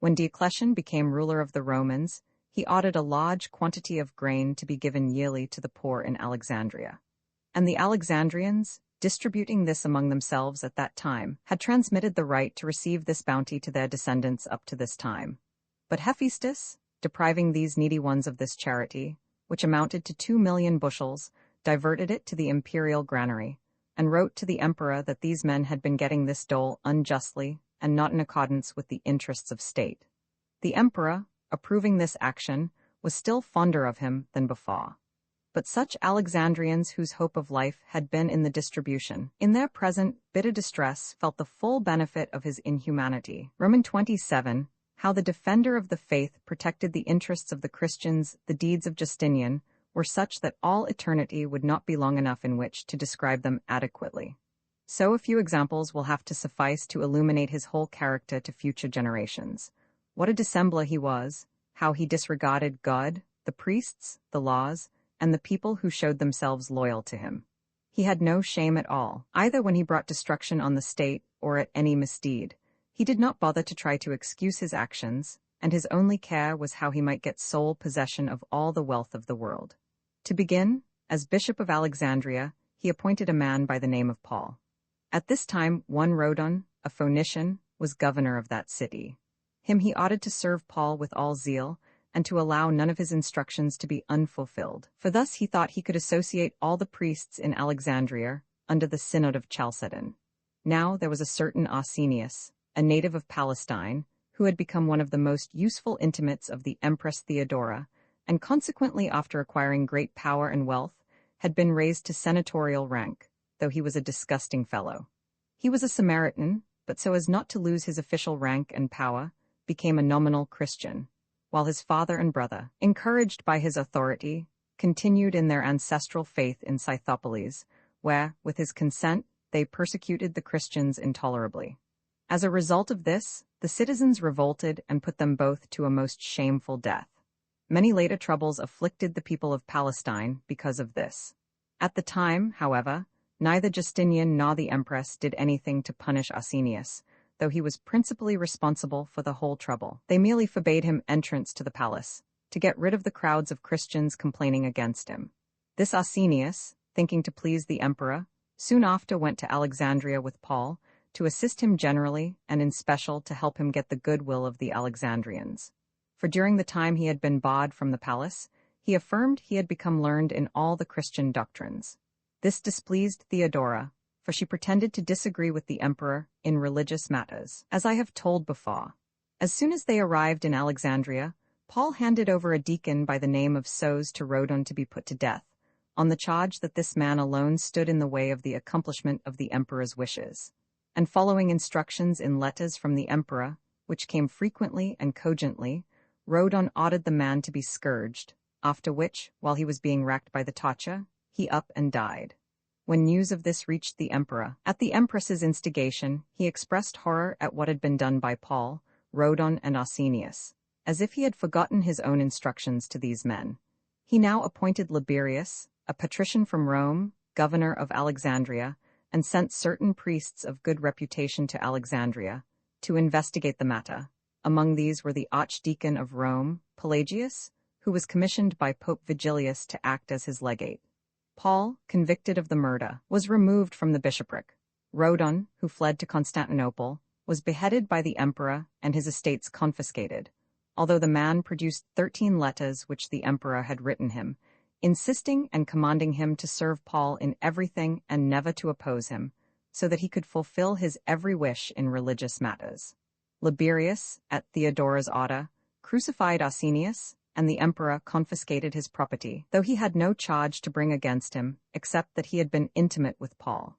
Speaker 1: When Diocletian became ruler of the Romans, he ordered a large quantity of grain to be given yearly to the poor in Alexandria. And the Alexandrians, distributing this among themselves at that time, had transmitted the right to receive this bounty to their descendants up to this time. But Hephaestus, depriving these needy ones of this charity, which amounted to 2,000,000 bushels, diverted it to the imperial granary, and wrote to the emperor that these men had been getting this dole unjustly and not in accordance with the interests of state. The emperor, approving this action, was still fonder of him than before. But such Alexandrians whose hope of life had been in the distribution, in their present bitter distress felt the full benefit of his inhumanity. Roman 27, how the defender of the faith protected the interests of the Christians. The deeds of Justinian were such that all eternity would not be long enough in which to describe them adequately. So a few examples will have to suffice to illuminate his whole character to future generations. What a dissembler he was, how he disregarded God, the priests, the laws, and the people who showed themselves loyal to him. He had no shame at all, either when he brought destruction on the state or at any misdeed. He did not bother to try to excuse his actions, and his only care was how he might get sole possession of all the wealth of the world. To begin, as Bishop of Alexandria, he appointed a man by the name of Paul. At this time, one Rhodon, a Phoenician, was governor of that city. Him he ordered to serve Paul with all zeal, and to allow none of his instructions to be unfulfilled, for thus he thought he could associate all the priests in Alexandria under the Synod of Chalcedon. Now there was a certain Arsenius, a native of Palestine, who had become one of the most useful intimates of the Empress Theodora, and consequently, after acquiring great power and wealth, had been raised to senatorial rank, though he was a disgusting fellow. He was a Samaritan, but so as not to lose his official rank and power, became a nominal Christian, while his father and brother, encouraged by his authority, continued in their ancestral faith in Scythopolis, where, with his consent, they persecuted the Christians intolerably. As a result of this, the citizens revolted and put them both to a most shameful death. Many later troubles afflicted the people of Palestine because of this. At the time, however, neither Justinian nor the empress did anything to punish Arsenius, though he was principally responsible for the whole trouble. They merely forbade him entrance to the palace, to get rid of the crowds of Christians complaining against him. This Arsenius, thinking to please the emperor, soon after went to Alexandria with Paul, to assist him generally and in special to help him get the goodwill of the Alexandrians. For during the time he had been barred from the palace, he affirmed he had become learned in all the Christian doctrines. This displeased Theodora, for she pretended to disagree with the emperor in religious matters, as I have told before. As soon as they arrived in Alexandria, Paul handed over a deacon by the name of Sos to Rhodon to be put to death, on the charge that this man alone stood in the way of the accomplishment of the emperor's wishes. And following instructions in letters from the emperor, which came frequently and cogently, Rhodon ordered the man to be scourged, after which, while he was being racked by the torture, he up and died. When news of this reached the emperor, at the empress's instigation, he expressed horror at what had been done by Paul, Rhodon, and Arsenius, as if he had forgotten his own instructions to these men. He now appointed Liberius, a patrician from Rome, governor of Alexandria, and sent certain priests of good reputation to Alexandria to investigate the matter. Among these were the archdeacon of Rome, Pelagius, who was commissioned by Pope Vigilius to act as his legate. Paul, convicted of the murder, was removed from the bishopric. Rhodon, who fled to Constantinople, was beheaded by the emperor and his estates confiscated, although the man produced 13 letters which the emperor had written him, insisting and commanding him to serve Paul in everything and never to oppose him, so that he could fulfill his every wish in religious matters. Liberius, at Theodora's order, crucified Arsenius, and the emperor confiscated his property, though he had no charge to bring against him, except that he had been intimate with Paul.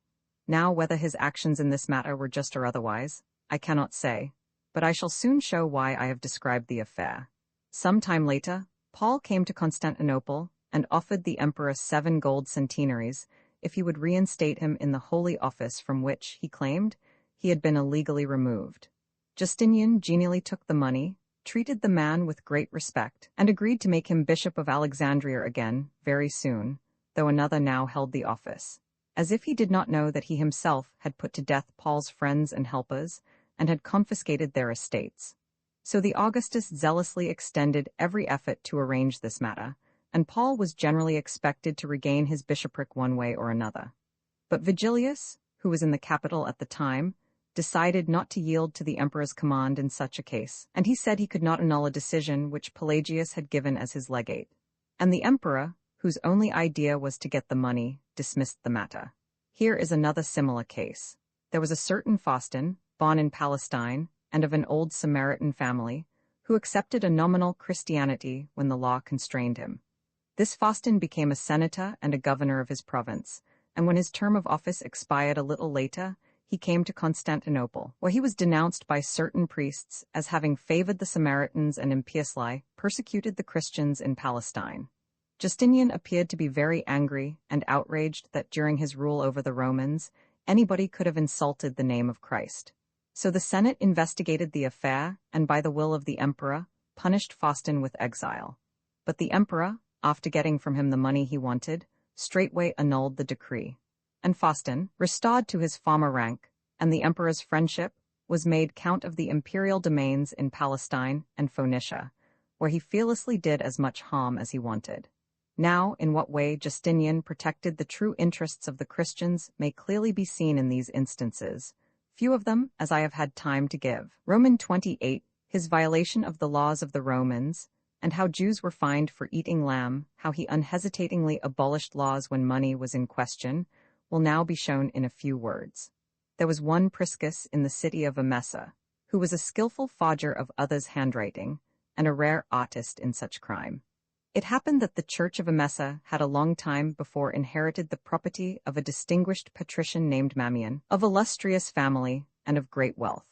Speaker 1: Now, whether his actions in this matter were just or otherwise, I cannot say, but I shall soon show why I have described the affair. Some time later, Paul came to Constantinople and offered the emperor 7 gold centenaries if he would reinstate him in the holy office from which, he claimed, he had been illegally removed. Justinian genially took the money, treated the man with great respect, and agreed to make him bishop of Alexandria again very soon, though another now held the office, as if he did not know that he himself had put to death Paul's friends and helpers, and had confiscated their estates. So the Augustus zealously extended every effort to arrange this matter, and Paul was generally expected to regain his bishopric one way or another. But Vigilius, who was in the capital at the time, decided not to yield to the emperor's command in such a case, and he said he could not annul a decision which Pelagius had given as his legate. And the emperor, whose only idea was to get the money, dismissed the matter. Here is another similar case. There was a certain Faustin, born in Palestine, and of an old Samaritan family, who accepted a nominal Christianity when the law constrained him. This Faustin became a senator and a governor of his province, and when his term of office expired a little later, he came to Constantinople, where he was denounced by certain priests as having favored the Samaritans and impiously persecuted the Christians in Palestine. Justinian appeared to be very angry and outraged that during his rule over the Romans, anybody could have insulted the name of Christ. So the Senate investigated the affair and, by the will of the emperor, punished Faustin with exile. But the emperor, after getting from him the money he wanted, straightway annulled the decree. And Faustin, restored to his former rank, and the emperor's friendship, was made count of the imperial domains in Palestine and Phoenicia, where he fearlessly did as much harm as he wanted. Now, in what way Justinian protected the true interests of the Christians may clearly be seen in these instances, few of them as I have had time to give. Roman 28, his violation of the laws of the Romans, and how Jews were fined for eating lamb, how he unhesitatingly abolished laws when money was in question, will now be shown in a few words. There was one Priscus in the city of Emesa, who was a skillful forger of others' handwriting, and a rare artist in such crime. It happened that the church of Emesa had a long time before inherited the property of a distinguished patrician named Mamion, of illustrious family, and of great wealth.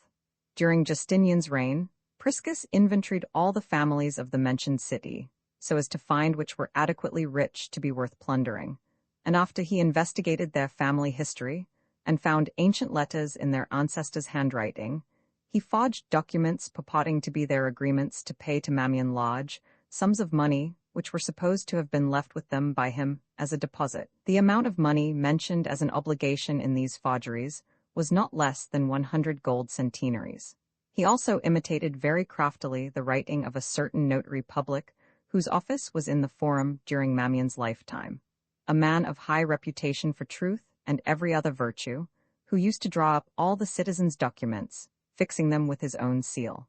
Speaker 1: During Justinian's reign, Priscus inventoried all the families of the mentioned city, so as to find which were adequately rich to be worth plundering, and after he investigated their family history, and found ancient letters in their ancestors' handwriting, he forged documents purporting to be their agreements to pay to Mammon Lodge sums of money which were supposed to have been left with them by him as a deposit. The amount of money mentioned as an obligation in these forgeries was not less than 100 gold centenaries. He also imitated very craftily the writing of a certain notary public whose office was in the forum during Mammon's lifetime, a man of high reputation for truth and every other virtue, who used to draw up all the citizens' documents, fixing them with his own seal.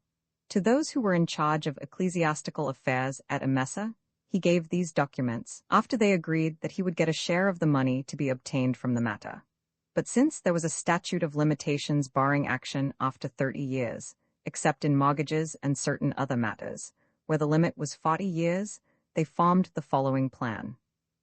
Speaker 1: To those who were in charge of ecclesiastical affairs at Emesa, he gave these documents, after they agreed that he would get a share of the money to be obtained from the matter. But since there was a statute of limitations barring action after 30 years, except in mortgages and certain other matters, where the limit was 40 years, they formed the following plan.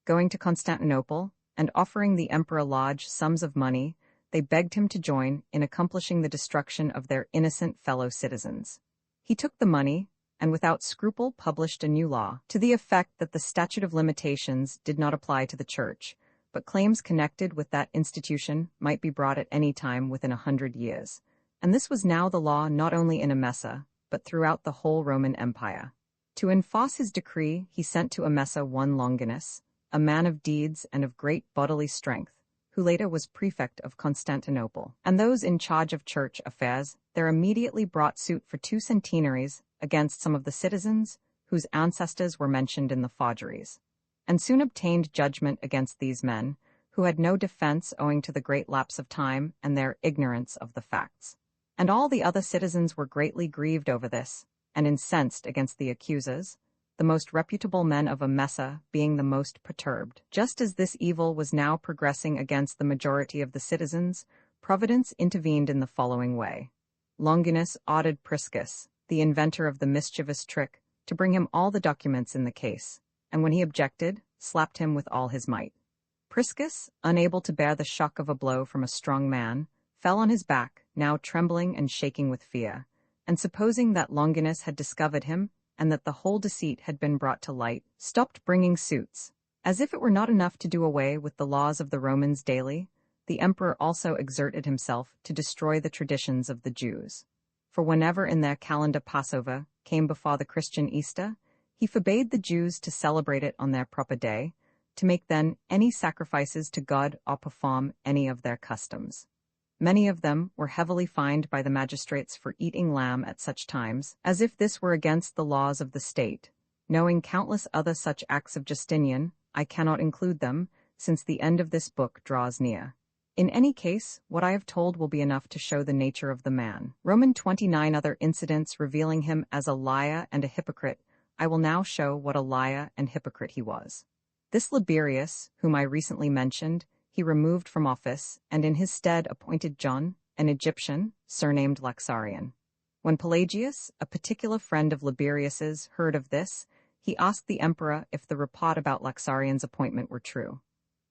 Speaker 1: Going to Constantinople and offering the Emperor Lodge sums of money, they begged him to join in accomplishing the destruction of their innocent fellow citizens. He took the money, and without scruple published a new law, to the effect that the statute of limitations did not apply to the Church, but claims connected with that institution might be brought at any time within 100 years. And this was now the law not only in Emesa, but throughout the whole Roman Empire. To enforce his decree, he sent to Emesa one Longinus, a man of deeds and of great bodily strength, who later was prefect of Constantinople. And those in charge of church affairs there immediately brought suit for 2 centenaries against some of the citizens whose ancestors were mentioned in the forgeries, and soon obtained judgment against these men, who had no defense owing to the great lapse of time and their ignorance of the facts. And all the other citizens were greatly grieved over this, and incensed against the accusers, the most reputable men of Emesa being the most perturbed. Just as this evil was now progressing against the majority of the citizens, Providence intervened in the following way. Longinus ordered Priscus, the inventor of the mischievous trick, to bring him all the documents in the case, and when he objected, slapped him with all his might. Priscus, unable to bear the shock of a blow from a strong man, fell on his back, now trembling and shaking with fear, and supposing that Longinus had discovered him, and that the whole deceit had been brought to light, stopped bringing suits. As if it were not enough to do away with the laws of the Romans daily, the emperor also exerted himself to destroy the traditions of the Jews. For whenever in their calendar Passover came before the Christian Easter, he forbade the Jews to celebrate it on their proper day, to make then any sacrifices to God or perform any of their customs. Many of them were heavily fined by the magistrates for eating lamb at such times, as if this were against the laws of the state. Knowing countless other such acts of Justinian, I cannot include them, since the end of this book draws near. In any case, what I have told will be enough to show the nature of the man. Roman 29 other incidents revealing him as a liar and a hypocrite, I will now show what a liar and hypocrite he was. This Liberius, whom I recently mentioned, he removed from office, and in his stead appointed John, an Egyptian, surnamed Laxarian. When Pelagius, a particular friend of Liberius's, heard of this, he asked the emperor if the report about Laxarian's appointment were true.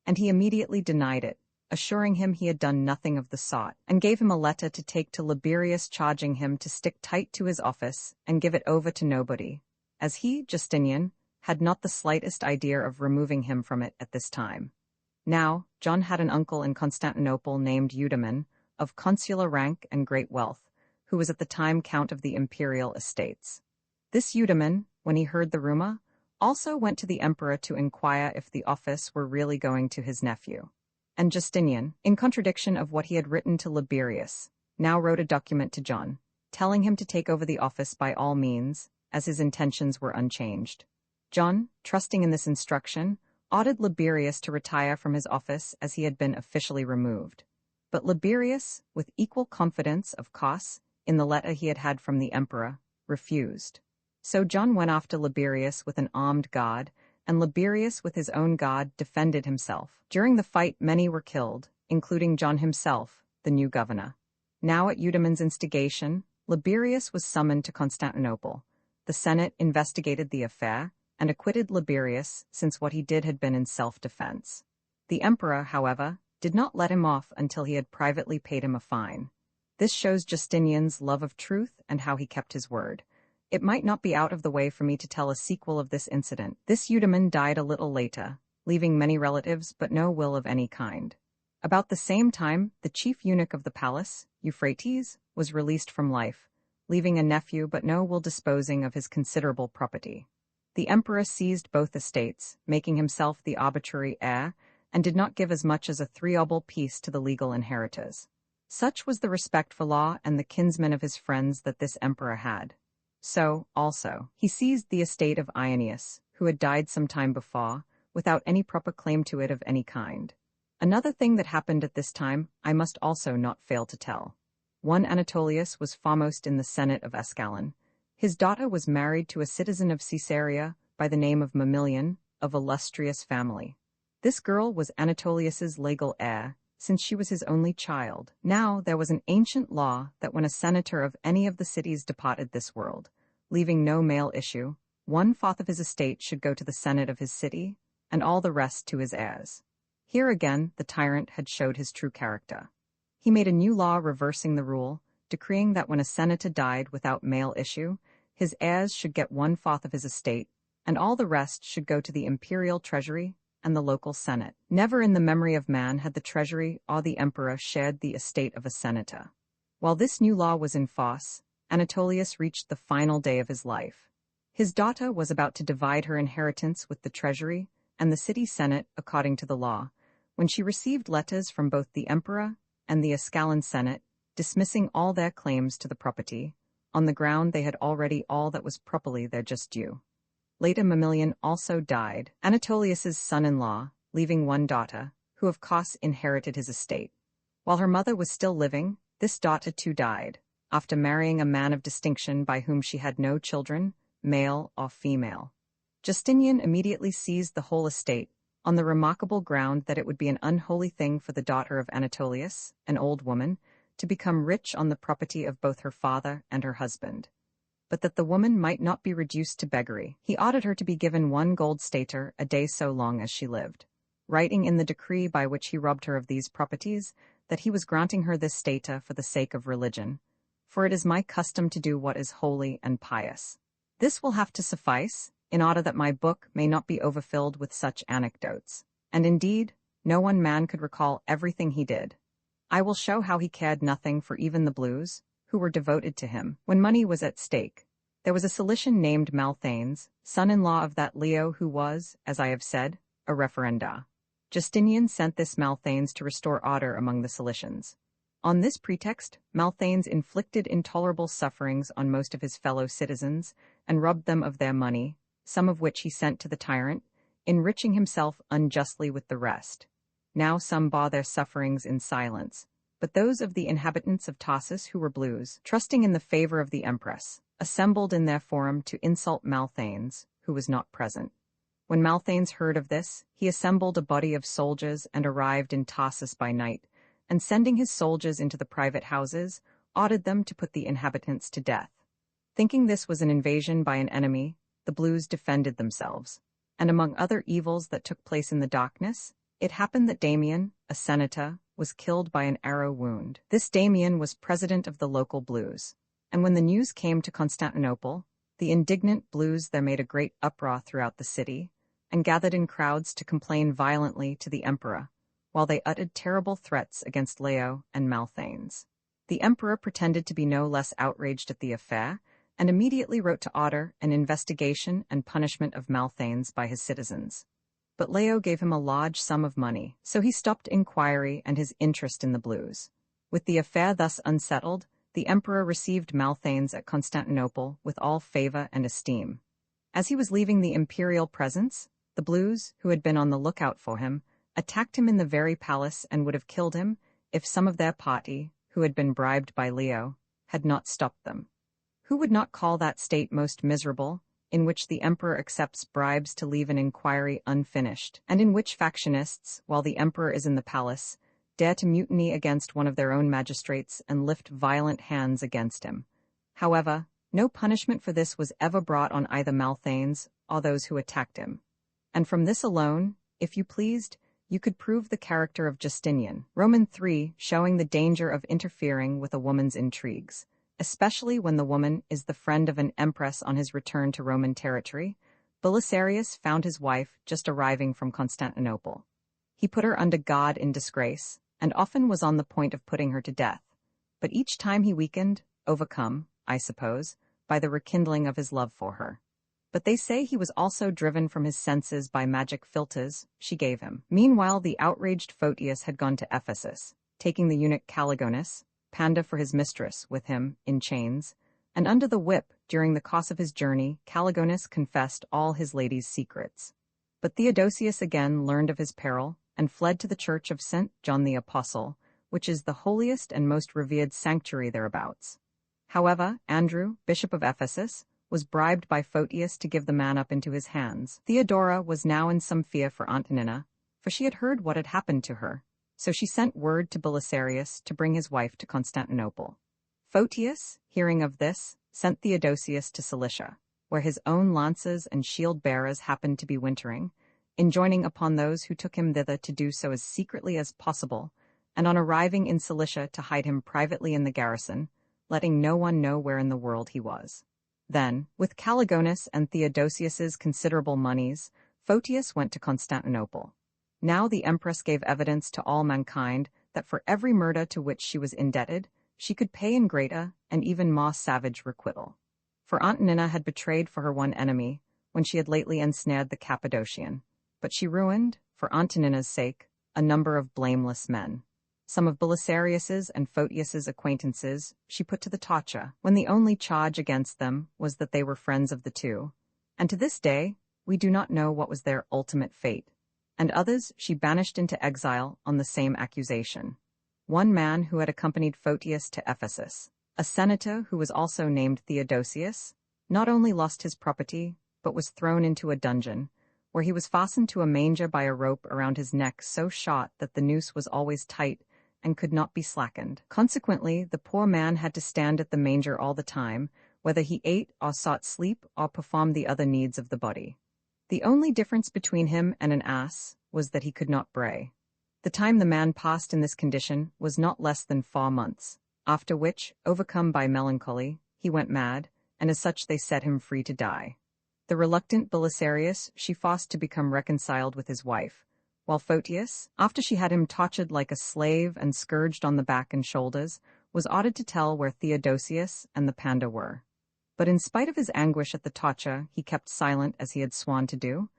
Speaker 1: And he immediately denied it, assuring him he had done nothing of the sort, and gave him a letter to take to Liberius charging him to stick tight to his office and give it over to nobody, as he, Justinian, had not the slightest idea of removing him from it at this time. Now, John had an uncle in Constantinople named Eudaemon, of consular rank and great wealth, who was at the time count of the imperial estates. This Eudaemon, when he heard the rumor, also went to the emperor to inquire if the office were really going to his nephew. And Justinian, in contradiction of what he had written to Liberius, now wrote a document to John, telling him to take over the office by all means, as his intentions were unchanged. John, trusting in this instruction, ordered Liberius to retire from his office as he had been officially removed. But Liberius, with equal confidence, of course, in the letter he had had from the emperor, refused. So John went after Liberius with an armed guard, and Liberius with his own guard defended himself. During the fight many were killed, including John himself, the new governor. Now at Eudaemon's instigation, Liberius was summoned to Constantinople. The Senate investigated the affair, and acquitted Liberius, since what he did had been in self-defense. The emperor, however, did not let him off until he had privately paid him a fine. This shows Justinian's love of truth and how he kept his word. It might not be out of the way for me to tell a sequel of this incident. This Eudaemon died a little later, leaving many relatives but no will of any kind. About the same time, the chief eunuch of the palace, Euphrates, was released from life, leaving a nephew but no will disposing of his considerable property. The emperor seized both estates, making himself the arbitrary heir, and did not give as much as a 3-obol piece to the legal inheritors. Such was the respect for law and the kinsmen of his friends that this emperor had. So, also, he seized the estate of Ionius, who had died some time before, without any proper claim to it of any kind. Another thing that happened at this time I must also not fail to tell. One Anatolius was foremost in the Senate of Ascalon. His daughter was married to a citizen of Caesarea by the name of Mamillion, of illustrious family. This girl was Anatolius's legal heir, since she was his only child. Now there was an ancient law that when a senator of any of the cities departed this world, leaving no male issue, 1/4 of his estate should go to the senate of his city, and all the rest to his heirs. Here again the tyrant had showed his true character. He made a new law reversing the rule, decreeing that when a senator died without male issue, his heirs should get 1/4 of his estate, and all the rest should go to the imperial treasury and the local senate. Never in the memory of man had the treasury or the emperor shared the estate of a senator. While this new law was in force, Anatolius reached the final day of his life. His daughter was about to divide her inheritance with the treasury and the city senate according to the law, when she received letters from both the emperor and the Ascalon senate, dismissing all their claims to the property, on the ground they had already all that was properly their just due. Later Mamillion also died, Anatolius's son-in-law, leaving one daughter, who of course inherited his estate. While her mother was still living, this daughter too died, after marrying a man of distinction by whom she had no children, male or female. Justinian immediately seized the whole estate, on the remarkable ground that it would be an unholy thing for the daughter of Anatolius, an old woman, to become rich on the property of both her father and her husband. But that the woman might not be reduced to beggary, he ordered her to be given 1 gold stater a day so long as she lived, writing in the decree by which he robbed her of these properties that he was granting her this stater for the sake of religion, for it is my custom to do what is holy and pious. This will have to suffice, in order that my book may not be overfilled with such anecdotes. And indeed, no one man could recall everything he did. I will show how he cared nothing for even the blues, who were devoted to him. When money was at stake, there was a Cilician named Malthanes, son-in-law of that Leo who was, as I have said, a referendar. Justinian sent this Malthanes to restore order among the Cilicians. On this pretext, Malthanes inflicted intolerable sufferings on most of his fellow citizens and robbed them of their money, some of which he sent to the tyrant, enriching himself unjustly with the rest. Now some bore their sufferings in silence, but those of the inhabitants of Tarsus who were blues, trusting in the favor of the empress, assembled in their forum to insult Malthanes, who was not present. When Malthanes heard of this, he assembled a body of soldiers and arrived in Tarsus by night, and sending his soldiers into the private houses, ordered them to put the inhabitants to death. Thinking this was an invasion by an enemy, the blues defended themselves, and among other evils that took place in the darkness, it happened that Damian, a senator, was killed by an arrow wound. This Damian was president of the local blues, and when the news came to Constantinople, the indignant blues there made a great uproar throughout the city, and gathered in crowds to complain violently to the emperor, while they uttered terrible threats against Leo and Malthanes. The emperor pretended to be no less outraged at the affair, and immediately wrote to order an investigation and punishment of Malthanes by his citizens. But Leo gave him a large sum of money, so he stopped inquiry and his interest in the blues. With the affair thus unsettled, the emperor received Malthanes at Constantinople with all favor and esteem. As he was leaving the imperial presence, the blues, who had been on the lookout for him, attacked him in the very palace and would have killed him if some of their party, who had been bribed by Leo, had not stopped them. Who would not call that state most miserable, in which the emperor accepts bribes to leave an inquiry unfinished, and in which factionists, while the emperor is in the palace, dare to mutiny against one of their own magistrates and lift violent hands against him? However, no punishment for this was ever brought on either Malthanes or those who attacked him. And from this alone, if you pleased, You could prove the character of Justinian. Roman 3, showing the danger of interfering with a woman's intrigues, especially when the woman is the friend of an empress on his return to Roman territory. Belisarius found his wife just arriving from Constantinople. He put her under God in disgrace, and often was on the point of putting her to death. But each time he weakened, overcome, I suppose, by the rekindling of his love for her. But they say he was also driven from his senses by magic philters she gave him. Meanwhile, the outraged Photius had gone to Ephesus, taking the eunuch Caligonus, Panda for his mistress, with him, in chains, and under the whip. During the course of his journey, Caligonus confessed all his lady's secrets. But Theodosius again learned of his peril, and fled to the church of St. John the Apostle, which is the holiest and most revered sanctuary thereabouts. However, Andrew, bishop of Ephesus, was bribed by Photius to give the man up into his hands. Theodora was now in some fear for Antonina, for she had heard what had happened to her, so she sent word to Belisarius to bring his wife to Constantinople. Photius, hearing of this, sent Theodosius to Cilicia, where his own lances and shield-bearers happened to be wintering, enjoining upon those who took him thither to do so as secretly as possible, and on arriving in Cilicia to hide him privately in the garrison, letting no one know where in the world he was. Then, with Caligonus and Theodosius's considerable moneys, Photius went to Constantinople. Now the empress gave evidence to all mankind that for every murder to which she was indebted, she could pay in greater and even more savage requital. For Antonina had betrayed for her one enemy, when she had lately ensnared the Cappadocian, but she ruined, for Antonina's sake, a number of blameless men. Some of Belisarius's and Photius's acquaintances she put to the torture, when the only charge against them was that they were friends of the two, and to this day we do not know what was their ultimate fate, and others she banished into exile on the same accusation. One man who had accompanied Photius to Ephesus, a senator who was also named Theodosius, not only lost his property, but was thrown into a dungeon, where he was fastened to a manger by a rope around his neck so short that the noose was always tight and could not be slackened. Consequently, the poor man had to stand at the manger all the time, whether he ate or sought sleep or performed the other needs of the body. The only difference between him and an ass was that he could not bray. The time the man passed in this condition was not less than 4 months, after which, overcome by melancholy, he went mad, and as such they set him free to die. The reluctant Belisarius she forced to become reconciled with his wife, while Photius, after she had him tortured like a slave and scourged on the back and shoulders, was ordered to tell where Theodosius and the panda were. But in spite of his anguish at the torture, he kept silent as he had sworn to do,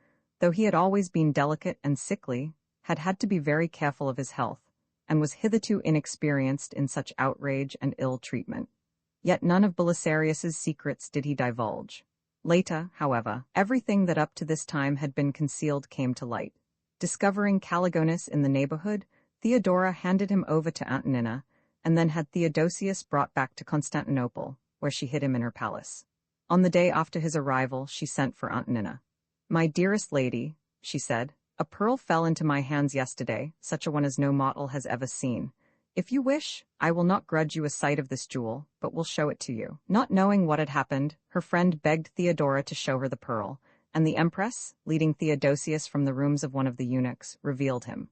Speaker 1: though he had always been delicate and sickly, had to be very careful of his health, and was hitherto inexperienced in such outrage and ill treatment. Yet none of Belisarius's secrets did he divulge. Later, however, everything that up to this time had been concealed came to light. Discovering Caligonus in the neighborhood, Theodora handed him over to Antonina, and then had Theodosius brought back to Constantinople, where she hid him in her palace. On the day after his arrival, she sent for Antonina. "My dearest lady," she said, "a pearl fell into my hands yesterday, such a one as no mortal has ever seen. If you wish, I will not grudge you a sight of this jewel, but will show it to you." Not knowing what had happened, her friend begged Theodora to show her the pearl, and the empress, leading Theodosius from the rooms of one of the eunuchs, revealed him.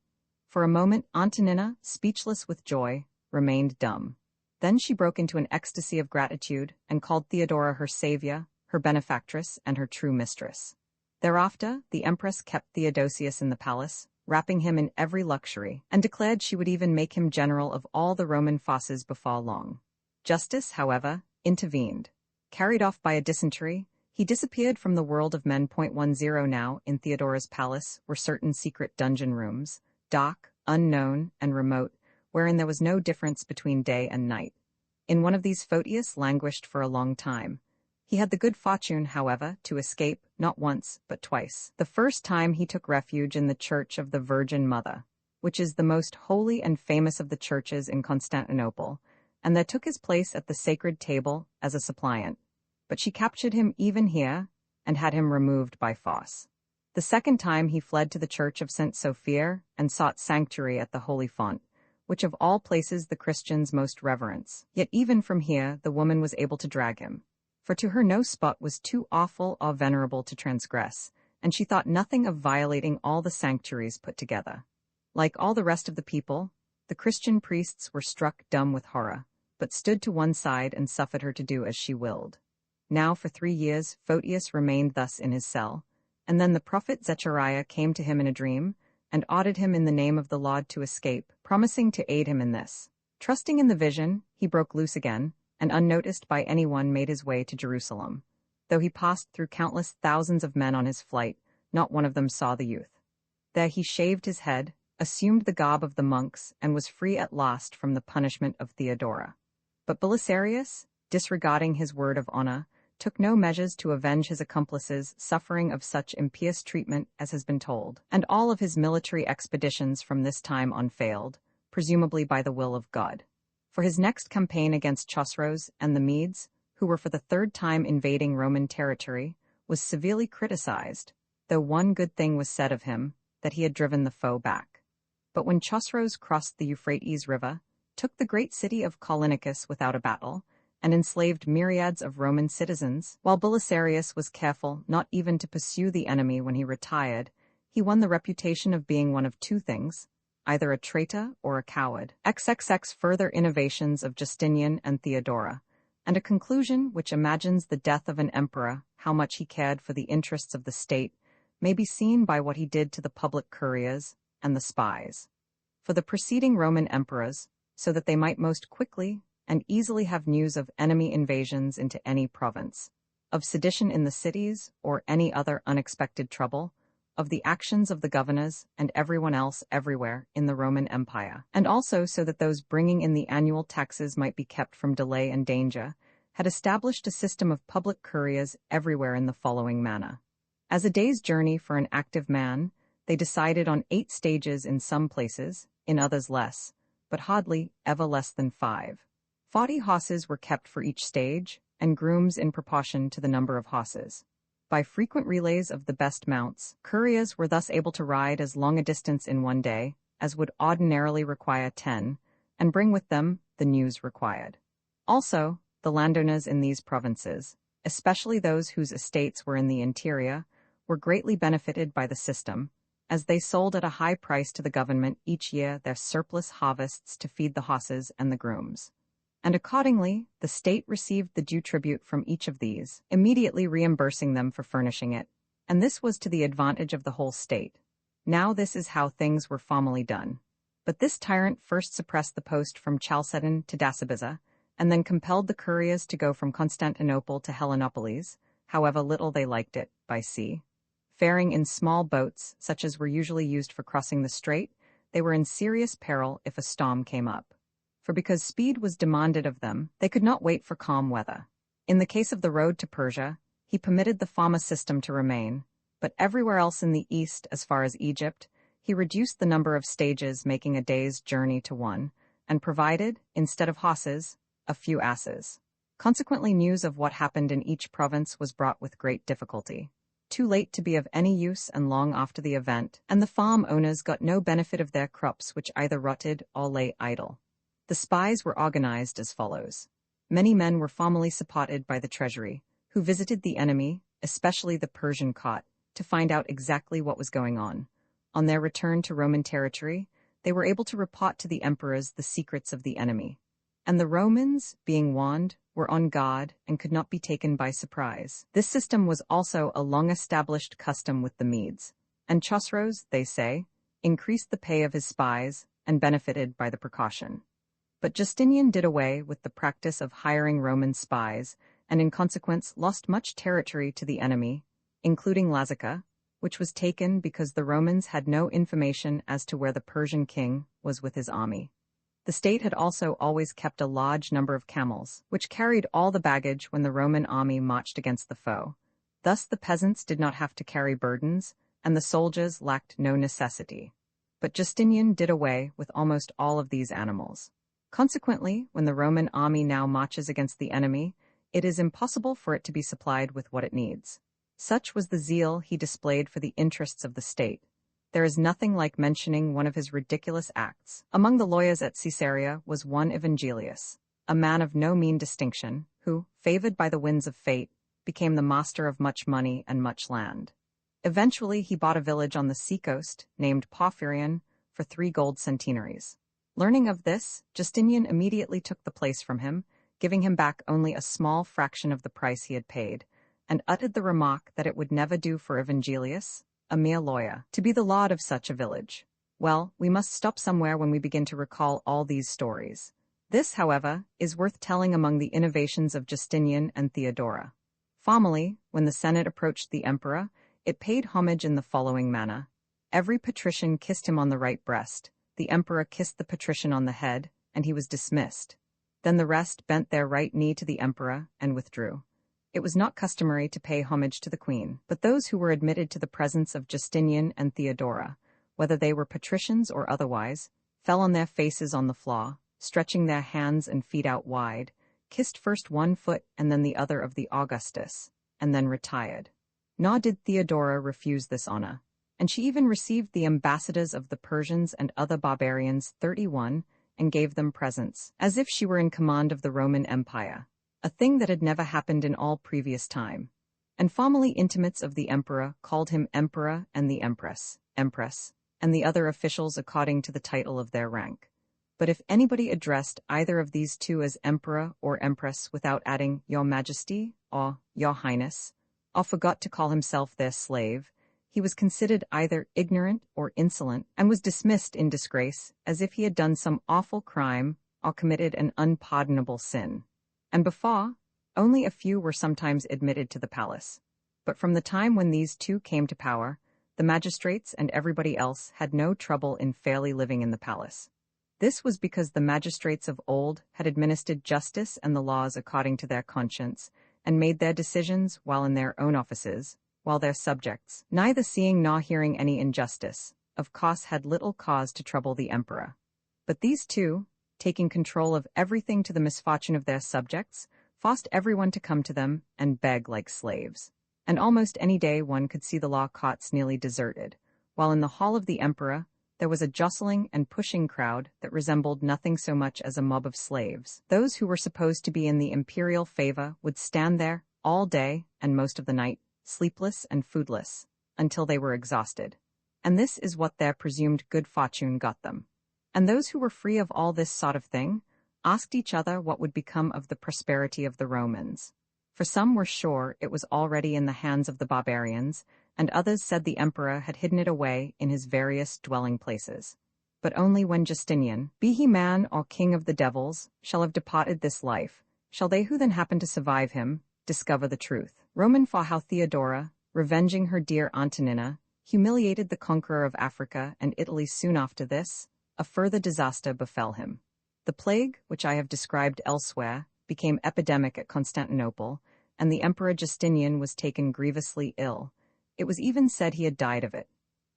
Speaker 1: For a moment, Antonina, speechless with joy, remained dumb. Then she broke into an ecstasy of gratitude and called Theodora her savior, her benefactress, and her true mistress. Thereafter, the empress kept Theodosius in the palace, wrapping him in every luxury, and declared she would even make him general of all the Roman forces before long. Justice, however, intervened. Carried off by a dysentery, he disappeared from the world of men. 10 Now, in Theodora's palace, were certain secret dungeon rooms, dark, unknown, and remote, wherein there was no difference between day and night. In one of these Photius languished for a long time. He had the good fortune, however, to escape, not once, but twice. The first time he took refuge in the Church of the Virgin Mother, which is the most holy and famous of the churches in Constantinople, and there took his place at the sacred table as a suppliant. But she captured him even here, and had him removed by force. The second time he fled to the Church of St. Sophia, and sought sanctuary at the Holy Font, which of all places the Christians most reverence. Yet even from here the woman was able to drag him. For to her no spot was too awful or venerable to transgress, and she thought nothing of violating all the sanctuaries put together. Like all the rest of the people, the Christian priests were struck dumb with horror, but stood to one side and suffered her to do as she willed. Now for 3 years Photius remained thus in his cell, and then the prophet Zechariah came to him in a dream, and ordered him in the name of the Lord to escape, promising to aid him in this. Trusting in the vision, he broke loose again, and unnoticed by anyone made his way to Jerusalem. Though he passed through countless thousands of men on his flight, not one of them saw the youth. There he shaved his head, assumed the garb of the monks, and was free at last from the punishment of Theodora. But Belisarius, disregarding his word of honor, took no measures to avenge his accomplices' suffering of such impious treatment as has been told, and all of his military expeditions from this time on failed, presumably by the will of God. For his next campaign against Chosroes and the Medes, who were for the 3rd time invading Roman territory, was severely criticized, though one good thing was said of him, that he had driven the foe back. But when Chosroes crossed the Euphrates River, took the great city of Callinicus without a battle, and enslaved myriads of Roman citizens, while Belisarius was careful not even to pursue the enemy when he retired, he won the reputation of being one of 2 things, either a traitor or a coward. XXX further innovations of Justinian and Theodora, and a conclusion which imagines the death of an emperor, how much he cared for the interests of the state, may be seen by what he did to the public couriers and the spies. For the preceding Roman emperors, so that they might most quickly and easily have news of enemy invasions into any province, of sedition in the cities or any other unexpected trouble, of the actions of the governors and everyone else everywhere in the Roman Empire, and also so that those bringing in the annual taxes might be kept from delay and danger, had established a system of public couriers everywhere in the following manner. As a day's journey for an active man, they decided on 8 stages in some places, in others less, but hardly ever less than 5. 40 horses were kept for each stage, and grooms in proportion to the number of horses. By frequent relays of the best mounts, couriers were thus able to ride as long a distance in one day as would ordinarily require 10, and bring with them the news required. Also, the landowners in these provinces, especially those whose estates were in the interior, were greatly benefited by the system, as they sold at a high price to the government each year their surplus harvests to feed the horses and the grooms. And accordingly, the state received the due tribute from each of these, immediately reimbursing them for furnishing it, and this was to the advantage of the whole state. Now this is how things were formerly done. But this tyrant first suppressed the post from Chalcedon to Dasabiza, and then compelled the couriers to go from Constantinople to Helenopolis, however little they liked it, by sea. Faring in small boats, such as were usually used for crossing the strait, they were in serious peril if a storm came up. For because speed was demanded of them, they could not wait for calm weather. In the case of the road to Persia, he permitted the Fama system to remain, but everywhere else in the east, as far as Egypt, he reduced the number of stages, making a day's journey to 1, and provided, instead of horses, a few asses. Consequently, news of what happened in each province was brought with great difficulty. Too late to be of any use and long after the event, and the farm owners got no benefit of their crops, which either rotted or lay idle. The spies were organized as follows. Many men were formally supported by the treasury, who visited the enemy, especially the Persian court, to find out exactly what was going on. On their return to Roman territory, they were able to report to the emperors the secrets of the enemy. And the Romans, being warned, were on guard and could not be taken by surprise. This system was also a long-established custom with the Medes, and Chosroes, they say, increased the pay of his spies and benefited by the precaution. But Justinian did away with the practice of hiring Roman spies, and in consequence lost much territory to the enemy, including Lazica, which was taken because the Romans had no information as to where the Persian king was with his army. The state had also always kept a large number of camels, which carried all the baggage when the Roman army marched against the foe. Thus the peasants did not have to carry burdens, and the soldiers lacked no necessity. But Justinian did away with almost all of these animals. Consequently, when the Roman army now marches against the enemy, it is impossible for it to be supplied with what it needs. Such was the zeal he displayed for the interests of the state. There is nothing like mentioning one of his ridiculous acts. Among the lawyers at Caesarea was one Evangelius, a man of no mean distinction, who, favored by the winds of fate, became the master of much money and much land. Eventually he bought a village on the seacoast, named Porphyrion, for 3 gold centenaries. Learning of this, Justinian immediately took the place from him, giving him back only a small fraction of the price he had paid, and uttered the remark that it would never do for Evangelius, a mere lawyer, to be the lord of such a village. Well, we must stop somewhere when we begin to recall all these stories. This, however, is worth telling among the innovations of Justinian and Theodora. Formerly, when the Senate approached the emperor, it paid homage in the following manner. Every patrician kissed him on the right breast, the emperor kissed the patrician on the head, and he was dismissed. Then the rest bent their right knee to the emperor and withdrew. It was not customary to pay homage to the queen, but those who were admitted to the presence of Justinian and Theodora, whether they were patricians or otherwise, fell on their faces on the floor, stretching their hands and feet out wide, kissed first one foot and then the other of the Augustus, and then retired. Nor did Theodora refuse this honor, and she even received the ambassadors of the Persians and other barbarians 31 and gave them presents, as if she were in command of the Roman Empire, a thing that had never happened in all previous time. And formerly intimates of the emperor called him emperor and the empress, and the other officials according to the title of their rank. But if anybody addressed either of these two as emperor or empress without adding your majesty or your highness, or forgot to call himself their slave, he was considered either ignorant or insolent and was dismissed in disgrace as if he had done some awful crime or committed an unpardonable sin. And before, only a few were sometimes admitted to the palace. But from the time when these two came to power, the magistrates and everybody else had no trouble in fairly living in the palace. This was because the magistrates of old had administered justice and the laws according to their conscience, and made their decisions while in their own offices, while their subjects, neither seeing nor hearing any injustice, of course had little cause to trouble the emperor. But these two, taking control of everything to the misfortune of their subjects, forced everyone to come to them and beg like slaves. And almost any day one could see the law courts nearly deserted, while in the hall of the emperor there was a jostling and pushing crowd that resembled nothing so much as a mob of slaves. Those who were supposed to be in the imperial favor would stand there all day and most of the night, sleepless and foodless, until they were exhausted. And this is what their presumed good fortune got them. And those who were free of all this sort of thing asked each other what would become of the prosperity of the Romans. For some were sure it was already in the hands of the barbarians, and others said the emperor had hidden it away in his various dwelling places. But only when Justinian, be he man or king of the devils, shall have departed this life, shall they who then happen to survive him discover the truth. Roman for how Theodora, revenging her dear Antonina, humiliated the conqueror of Africa and Italy soon after this, a further disaster befell him. The plague, which I have described elsewhere, became epidemic at Constantinople, and the Emperor Justinian was taken grievously ill. It was even said he had died of it.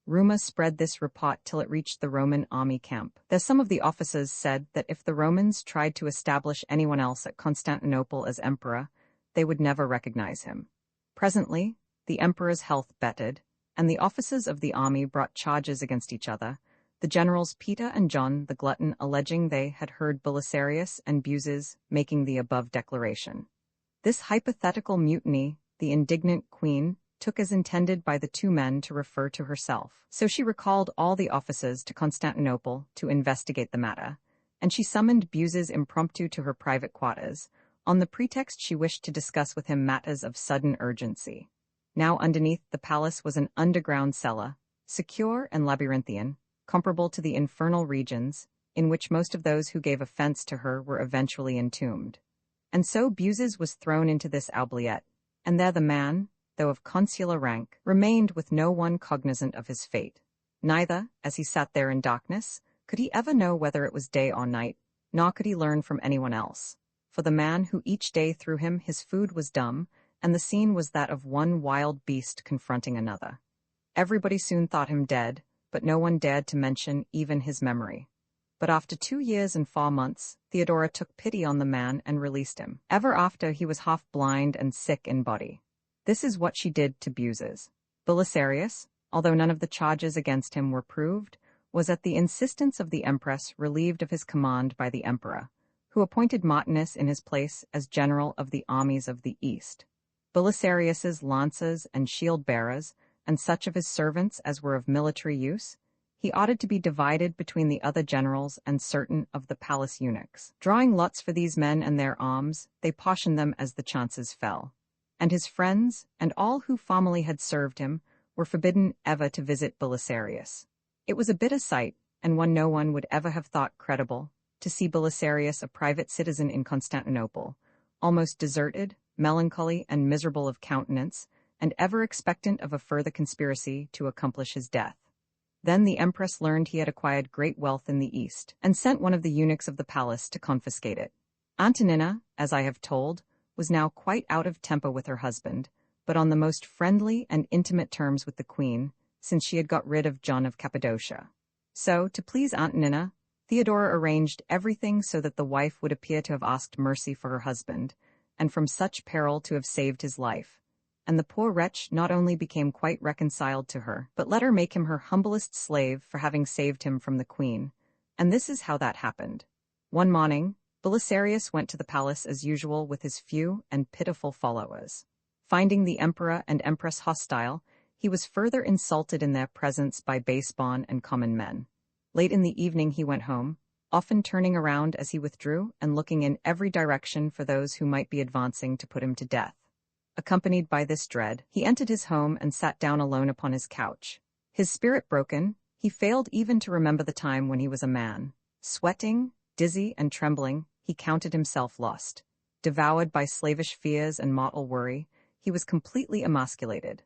Speaker 1: Rumor spread this report till it reached the Roman army camp. There some of the officers said that if the Romans tried to establish anyone else at Constantinople as emperor, they would never recognize him. Presently, the emperor's health bettered, and the officers of the army brought charges against each other, the generals Peter and John the Glutton alleging they had heard Belisarius and Buses making the above declaration. This hypothetical mutiny the indignant queen took as intended by the two men to refer to herself. So she recalled all the officers to Constantinople to investigate the matter, and she summoned Buses impromptu to her private quarters, on the pretext she wished to discuss with him matters of sudden urgency. Now underneath the palace was an underground cellar, secure and labyrinthian, comparable to the infernal regions, in which most of those who gave offense to her were eventually entombed. And so Buses was thrown into this oubliette, and there the man, though of consular rank, remained with no one cognizant of his fate. Neither, as he sat there in darkness, could he ever know whether it was day or night, nor could he learn from anyone else. For the man who each day threw him his food was dumb, and the scene was that of one wild beast confronting another. Everybody soon thought him dead, but no one dared to mention even his memory. But after 2 years and 4 months, Theodora took pity on the man and released him. Ever after he was half blind and sick in body. This is what she did to Buses. Belisarius, although none of the charges against him were proved, was at the insistence of the empress relieved of his command by the emperor, who appointed Martinus in his place as general of the armies of the East. Belisarius's lances and shield-bearers, and such of his servants as were of military use, he ought to be divided between the other generals and certain of the palace eunuchs. Drawing lots for these men and their alms, they portioned them as the chances fell. And his friends, and all who formerly had served him, were forbidden ever to visit Belisarius. It was a bitter sight, and one no one would ever have thought credible, to see Belisarius a private citizen in Constantinople, almost deserted, melancholy and miserable of countenance, and ever expectant of a further conspiracy to accomplish his death. Then the empress learned he had acquired great wealth in the east, and sent one of the eunuchs of the palace to confiscate it. Antonina, as I have told, was now quite out of temper with her husband, but on the most friendly and intimate terms with the queen, since she had got rid of John of Cappadocia. So, to please Antonina, Theodora arranged everything so that the wife would appear to have asked mercy for her husband, and from such peril to have saved his life. And the poor wretch not only became quite reconciled to her, but let her make him her humblest slave for having saved him from the queen. And this is how that happened. One morning, Belisarius went to the palace as usual with his few and pitiful followers. Finding the emperor and empress hostile, he was further insulted in their presence by base-born and common men. Late in the evening he went home, often turning around as he withdrew and looking in every direction for those who might be advancing to put him to death. Accompanied by this dread, he entered his home and sat down alone upon his couch. His spirit broken, he failed even to remember the time when he was a man. Sweating, dizzy and trembling, he counted himself lost. Devoured by slavish fears and mortal worry, he was completely emasculated.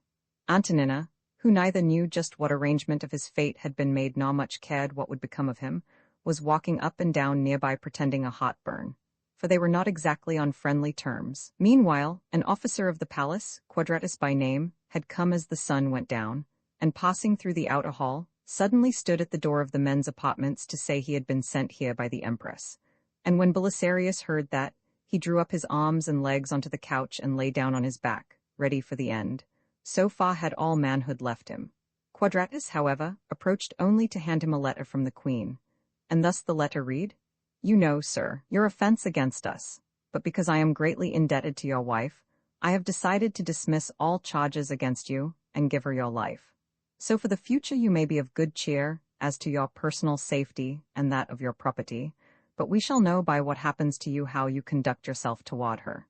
Speaker 1: Antonina, who neither knew just what arrangement of his fate had been made nor much cared what would become of him, was walking up and down nearby pretending a heartburn, for they were not exactly on friendly terms. Meanwhile, an officer of the palace, Quadratus by name, had come as the sun went down, and passing through the outer hall, suddenly stood at the door of the men's apartments to say he had been sent here by the empress. And when Belisarius heard that, he drew up his arms and legs onto the couch and lay down on his back, ready for the end. So far had all manhood left him. Quadratus, however, approached only to hand him a letter from the queen. And thus the letter read, "You know, sir, your offense against us, but because I am greatly indebted to your wife, I have decided to dismiss all charges against you and give her your life. So for the future you may be of good cheer as to your personal safety and that of your property, but we shall know by what happens to you how you conduct yourself toward her."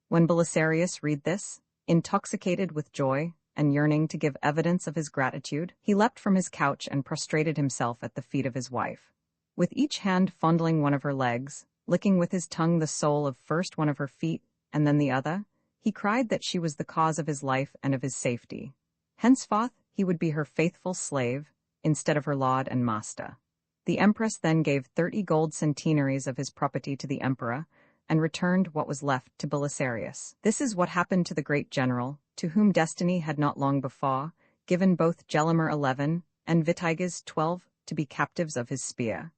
Speaker 1: When Belisarius read this, intoxicated with joy and yearning to give evidence of his gratitude, he leapt from his couch and prostrated himself at the feet of his wife. With each hand fondling one of her legs, licking with his tongue the sole of first one of her feet and then the other, he cried that she was the cause of his life and of his safety. Henceforth he would be her faithful slave, instead of her lord and master. The empress then gave 30 gold centenaries of his property to the emperor, and returned what was left to Belisarius. This is what happened to the great general, to whom destiny had not long before given both Gelimer 11 and Vitiges 12 to be captives of his spear.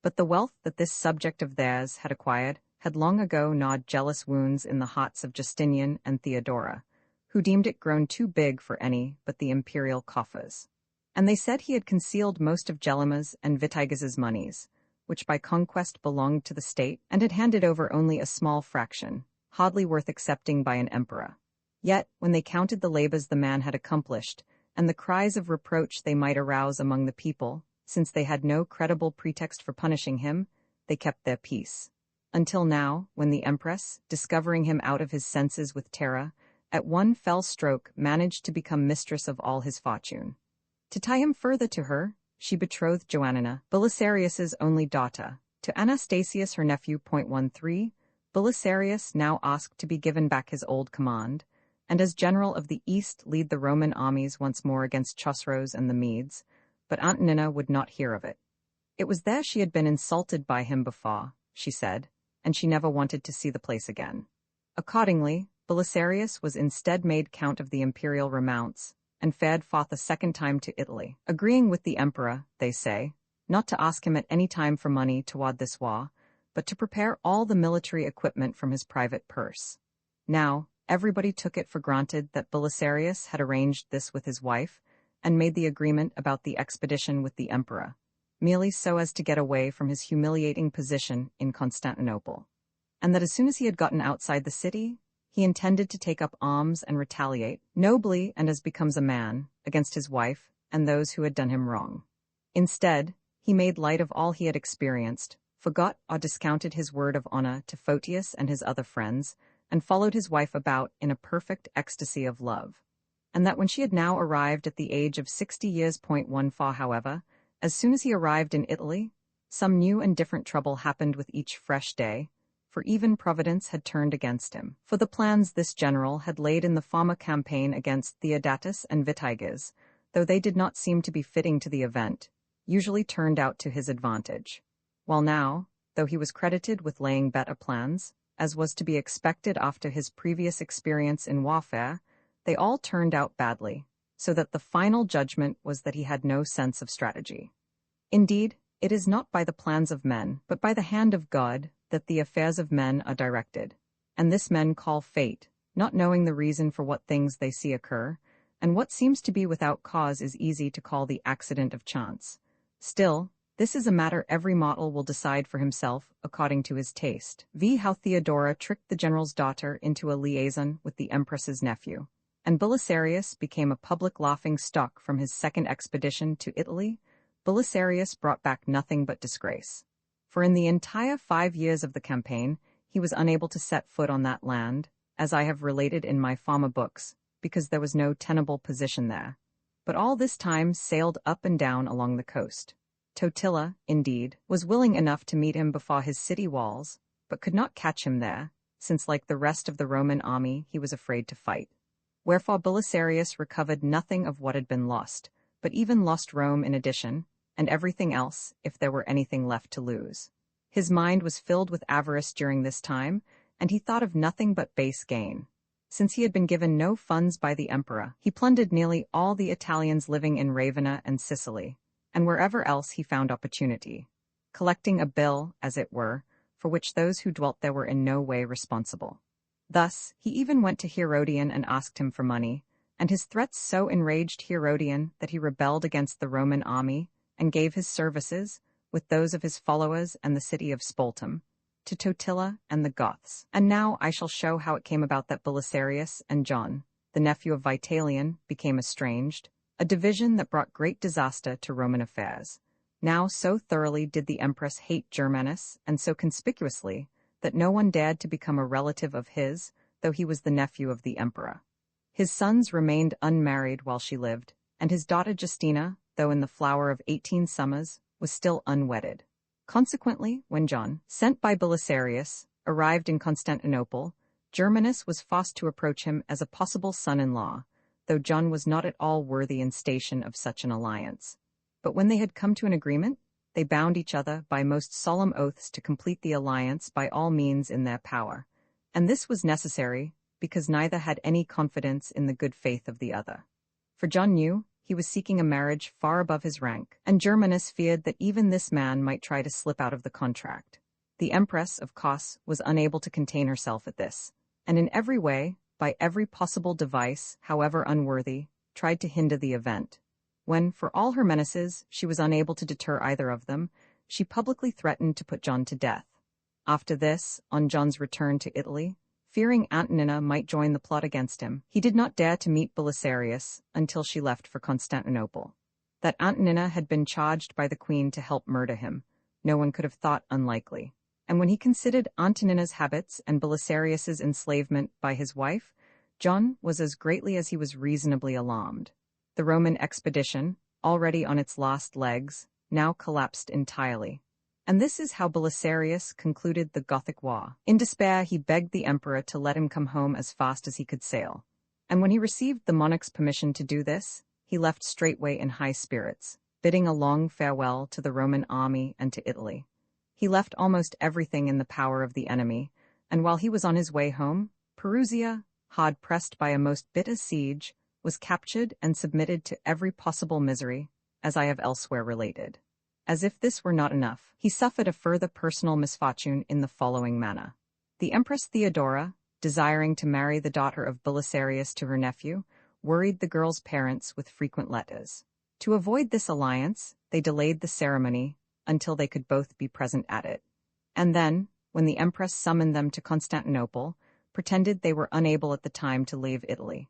Speaker 1: But the wealth that this subject of theirs had acquired had long ago gnawed jealous wounds in the hearts of Justinian and Theodora, who deemed it grown too big for any but the imperial coffers. And they said he had concealed most of Gelimer's and Vitiges's moneys, which by conquest belonged to the state, and had handed over only a small fraction, hardly worth accepting by an emperor. Yet, when they counted the labors the man had accomplished, and the cries of reproach they might arouse among the people, since they had no credible pretext for punishing him, they kept their peace. Until now, when the empress, discovering him out of his senses with terror, at one fell stroke managed to become mistress of all his fortune. To tie him further to her, she betrothed Joannina, Belisarius's only daughter, to Anastasius her nephew. 13. Belisarius now asked to be given back his old command, and as general of the East lead the Roman armies once more against Chosroes and the Medes, but Antonina would not hear of it. It was there she had been insulted by him before, she said, and she never wanted to see the place again. Accordingly, Belisarius was instead made count of the imperial remounts, and fared forth a second time to Italy, agreeing with the emperor, they say, not to ask him at any time for money toward this war, but to prepare all the military equipment from his private purse. Now, everybody took it for granted that Belisarius had arranged this with his wife, and made the agreement about the expedition with the emperor, merely so as to get away from his humiliating position in Constantinople, and that as soon as he had gotten outside the city, he intended to take up arms and retaliate, nobly and as becomes a man, against his wife and those who had done him wrong. Instead, he made light of all he had experienced, forgot or discounted his word of honor to Photius and his other friends, and followed his wife about in a perfect ecstasy of love. And that when she had now arrived at the age of 60 years, however, as soon as he arrived in Italy, some new and different trouble happened with each fresh day, for even Providence had turned against him. For the plans this general had laid in the former campaign against Theodatus and Vitiges, though they did not seem to be fitting to the event, usually turned out to his advantage. While now, though he was credited with laying better plans, as was to be expected after his previous experience in warfare, they all turned out badly, so that the final judgment was that he had no sense of strategy. Indeed, it is not by the plans of men, but by the hand of God, that the affairs of men are directed, and this men call fate, not knowing the reason for what things they see occur, and what seems to be without cause is easy to call the accident of chance. Still, this is a matter every mortal will decide for himself according to his taste. How Theodora tricked the general's daughter into a liaison with the empress's nephew, and Belisarius became a public laughing-stock from his second expedition to Italy. Belisarius brought back nothing but disgrace. For in the entire 5 years of the campaign, he was unable to set foot on that land, as I have related in my former books, because there was no tenable position there, but all this time sailed up and down along the coast. Totila, indeed, was willing enough to meet him before his city walls, but could not catch him there, since like the rest of the Roman army he was afraid to fight. Wherefore Belisarius recovered nothing of what had been lost, but even lost Rome in addition, and everything else, if there were anything left to lose. His mind was filled with avarice during this time, and he thought of nothing but base gain. Since he had been given no funds by the emperor, he plundered nearly all the Italians living in Ravenna and Sicily, and wherever else he found opportunity, collecting a bill, as it were, for which those who dwelt there were in no way responsible. Thus, he even went to Herodian and asked him for money, and his threats so enraged Herodian that he rebelled against the Roman army, and gave his services, with those of his followers and the city of Spoltum, to Totila and the Goths. And now I shall show how it came about that Belisarius and John, the nephew of Vitalian, became estranged, a division that brought great disaster to Roman affairs. Now so thoroughly did the empress hate Germanus, and so conspicuously, that no one dared to become a relative of his, though he was the nephew of the emperor. His sons remained unmarried while she lived, and his daughter Justina, though in the flower of 18 summers, was still unwedded. Consequently, when John, sent by Belisarius, arrived in Constantinople, Germanus was forced to approach him as a possible son-in-law, though John was not at all worthy in station of such an alliance. But when they had come to an agreement, they bound each other by most solemn oaths to complete the alliance by all means in their power, and this was necessary, because neither had any confidence in the good faith of the other. For John knew he was seeking a marriage far above his rank, and Germanus feared that even this man might try to slip out of the contract. The empress, of course, was unable to contain herself at this, and in every way, by every possible device, however unworthy, tried to hinder the event. When, for all her menaces, she was unable to deter either of them, she publicly threatened to put John to death. After this, on John's return to Italy, fearing Antonina might join the plot against him, he did not dare to meet Belisarius until she left for Constantinople. That Antonina had been charged by the queen to help murder him, no one could have thought unlikely. And when he considered Antonina's habits and Belisarius's enslavement by his wife, John was as greatly as he was reasonably alarmed. The Roman expedition, already on its last legs, now collapsed entirely. And this is how Belisarius concluded the Gothic War. In despair, he begged the emperor to let him come home as fast as he could sail. And when he received the monarch's permission to do this, he left straightway in high spirits, bidding a long farewell to the Roman army and to Italy. He left almost everything in the power of the enemy, and while he was on his way home, Perusia, hard pressed by a most bitter siege, was captured and submitted to every possible misery, as I have elsewhere related. As if this were not enough, he suffered a further personal misfortune in the following manner. The Empress Theodora, desiring to marry the daughter of Belisarius to her nephew, worried the girl's parents with frequent letters. To avoid this alliance, they delayed the ceremony until they could both be present at it. And then, when the Empress summoned them to Constantinople, pretended they were unable at the time to leave Italy.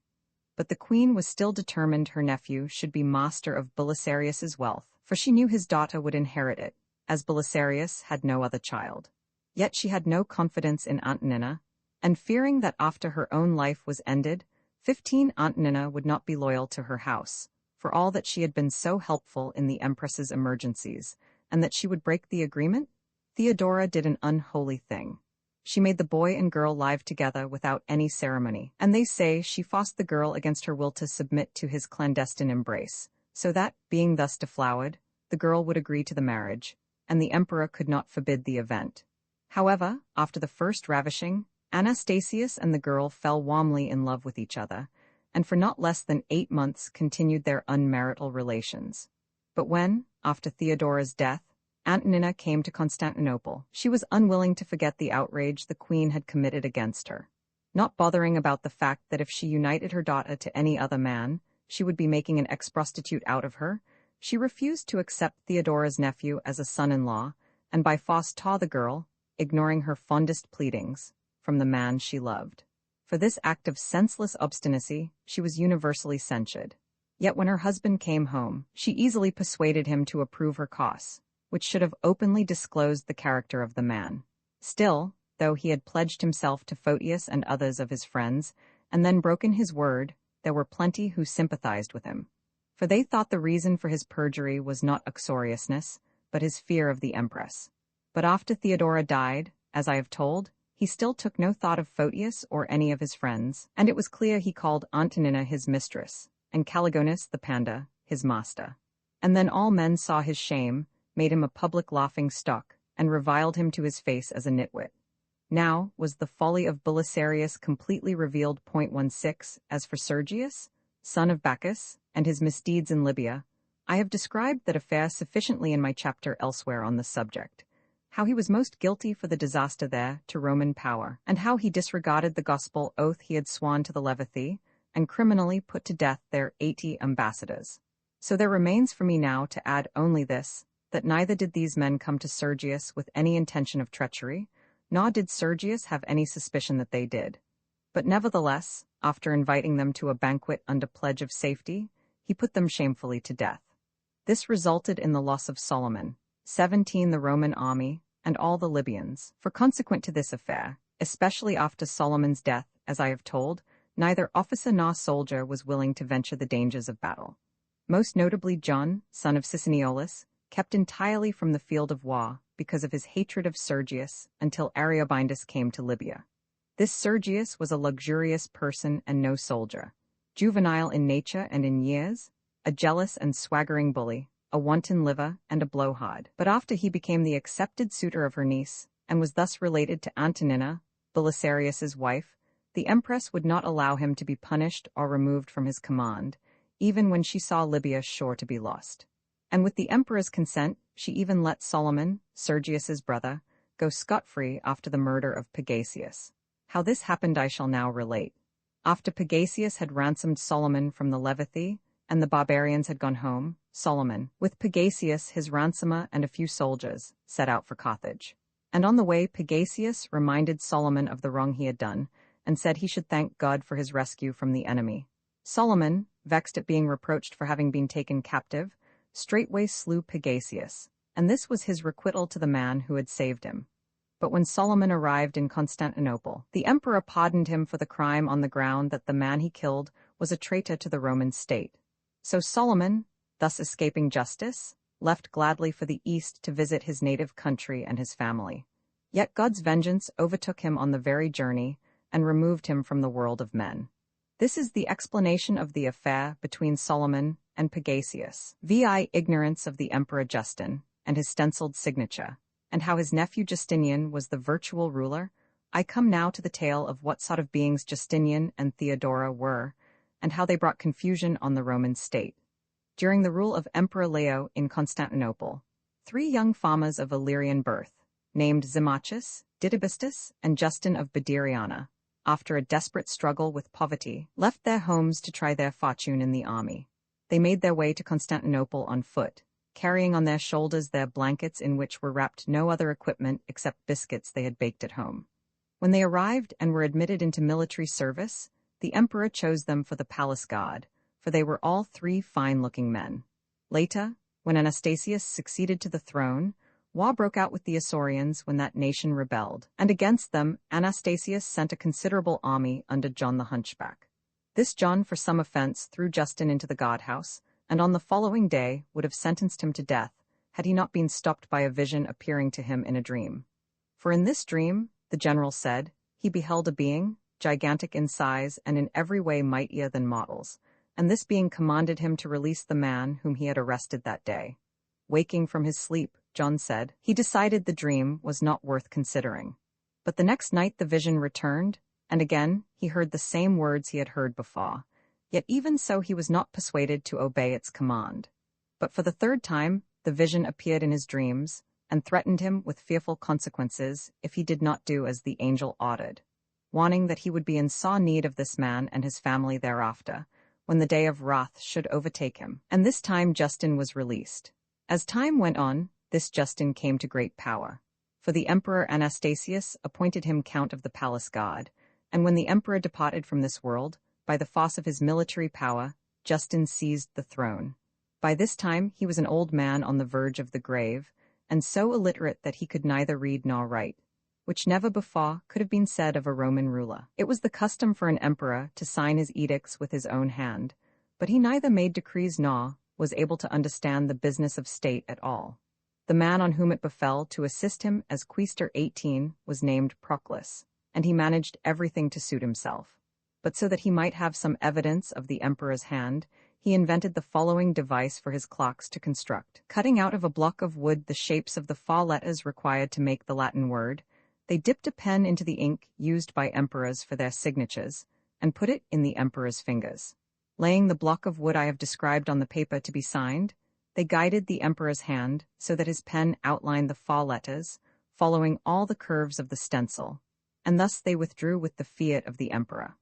Speaker 1: But the queen was still determined her nephew should be master of Belisarius's wealth, for she knew his daughter would inherit it, as Belisarius had no other child. Yet she had no confidence in Antonina, and fearing that after her own life was ended, 15 Antonina would not be loyal to her house, for all that she had been so helpful in the Empress's emergencies, and that she would break the agreement, Theodora did an unholy thing. She made the boy and girl live together without any ceremony, and they say she forced the girl against her will to submit to his clandestine embrace, so that, being thus deflowered, the girl would agree to the marriage, and the emperor could not forbid the event. However, after the first ravishing, Anastasius and the girl fell warmly in love with each other, and for not less than 8 months continued their unmarital relations. But when, after Theodora's death, Antonina came to Constantinople, she was unwilling to forget the outrage the queen had committed against her. Not bothering about the fact that if she united her daughter to any other man, she would be making an ex-prostitute out of her, she refused to accept Theodora's nephew as a son-in-law, and by force tore the girl, ignoring her fondest pleadings, from the man she loved. For this act of senseless obstinacy, she was universally censured. Yet when her husband came home, she easily persuaded him to approve her cause, which should have openly disclosed the character of the man. Still, though he had pledged himself to Photius and others of his friends, and then broken his word, there were plenty who sympathized with him. For they thought the reason for his perjury was not uxoriousness, but his fear of the empress. But after Theodora died, as I have told, he still took no thought of Photius or any of his friends, and it was clear he called Antonina his mistress, and Caligonus the Panda his master. And then all men saw his shame, made him a public laughing stock, and reviled him to his face as a nitwit. Now, was the folly of Belisarius completely revealed? 16. As for Sergius, son of Bacchus, and his misdeeds in Libya, I have described that affair sufficiently in my chapter elsewhere on the subject. How he was most guilty for the disaster there to Roman power, and how he disregarded the gospel oath he had sworn to the Levithai, and criminally put to death their 80 ambassadors. So there remains for me now to add only this, that neither did these men come to Sergius with any intention of treachery, nor did Sergius have any suspicion that they did. But nevertheless, after inviting them to a banquet under pledge of safety, he put them shamefully to death. This resulted in the loss of Solomon, 17 the Roman army, and all the Libyans. For consequent to this affair, especially after Solomon's death, as I have told, neither officer nor soldier was willing to venture the dangers of battle. Most notably John, son of Siciniolus, kept entirely from the field of war because of his hatred of Sergius until Ariobarzus came to Libya. This Sergius was a luxurious person and no soldier, juvenile in nature and in years, a jealous and swaggering bully, a wanton liver, and a blowhard. But after he became the accepted suitor of her niece, and was thus related to Antonina, Belisarius's wife, the empress would not allow him to be punished or removed from his command, even when she saw Libya sure to be lost. And with the emperor's consent, she even let Solomon, Sergius's brother, go scot-free after the murder of Pagasius. How this happened I shall now relate. After Pagasius had ransomed Solomon from the Levithai, and the barbarians had gone home, Solomon, with Pagasius his ransomer and a few soldiers, set out for Carthage. And on the way Pagasius reminded Solomon of the wrong he had done, and said he should thank God for his rescue from the enemy. Solomon, vexed at being reproached for having been taken captive, straightway slew Pagasius, and this was his requital to the man who had saved him. But when Solomon arrived in Constantinople, the emperor pardoned him for the crime on the ground that the man he killed was a traitor to the Roman state. So Solomon, thus escaping justice, left gladly for the east to visit his native country and his family. Yet God's vengeance overtook him on the very journey and removed him from the world of men. This is the explanation of the affair between Solomon and Pagasius, vi ignorance of the Emperor Justin and his stenciled signature, and how his nephew Justinian was the virtual ruler. I come now to the tale of what sort of beings Justinian and Theodora were, and how they brought confusion on the Roman state. During the rule of Emperor Leo in Constantinople, 3 young farmers of Illyrian birth, named Zimachus, Didybistus, and Justin of Badiriana, after a desperate struggle with poverty, left their homes to try their fortune in the army. They made their way to Constantinople on foot, carrying on their shoulders their blankets in which were wrapped no other equipment except biscuits they had baked at home. When they arrived and were admitted into military service, the emperor chose them for the palace guard, for they were all 3 fine-looking men. Later, When Anastasius succeeded to the throne, war broke out with the Isaurians when that nation rebelled, and against them Anastasius sent a considerable army under John the Hunchback. This John, for some offense, threw Justin into the guardhouse, and on the following day would have sentenced him to death, had he not been stopped by a vision appearing to him in a dream. For in this dream, the general said, he beheld a being, gigantic in size and in every way mightier than mortals, and this being commanded him to release the man whom he had arrested that day. Waking from his sleep, John said, he decided the dream was not worth considering. But the next night the vision returned, and again he heard the same words he had heard before, yet even so he was not persuaded to obey its command. But for the third time the vision appeared in his dreams, and threatened him with fearful consequences if he did not do as the angel ordered, warning that he would be in sore need of this man and his family thereafter, when the day of wrath should overtake him. And this time Justin was released. As time went on, this Justin came to great power, for the Emperor Anastasius appointed him Count of the Palace Guard, and when the Emperor departed from this world, by the force of his military power, Justin seized the throne. By this time he was an old man on the verge of the grave, and so illiterate that he could neither read nor write, which never before could have been said of a Roman ruler. It was the custom for an emperor to sign his edicts with his own hand, but he neither made decrees nor was able to understand the business of state at all. The man on whom it befell to assist him as Quaestor 18 was named Procopius, and he managed everything to suit himself. But so that he might have some evidence of the emperor's hand, he invented the following device for his clocks to construct. Cutting out of a block of wood the shapes of the 4 letters required to make the Latin word, they dipped a pen into the ink used by emperors for their signatures, and put it in the emperor's fingers. Laying the block of wood I have described on the paper to be signed, they guided the emperor's hand so that his pen outlined the 4 letters, following all the curves of the stencil, and thus they withdrew with the fiat of the emperor.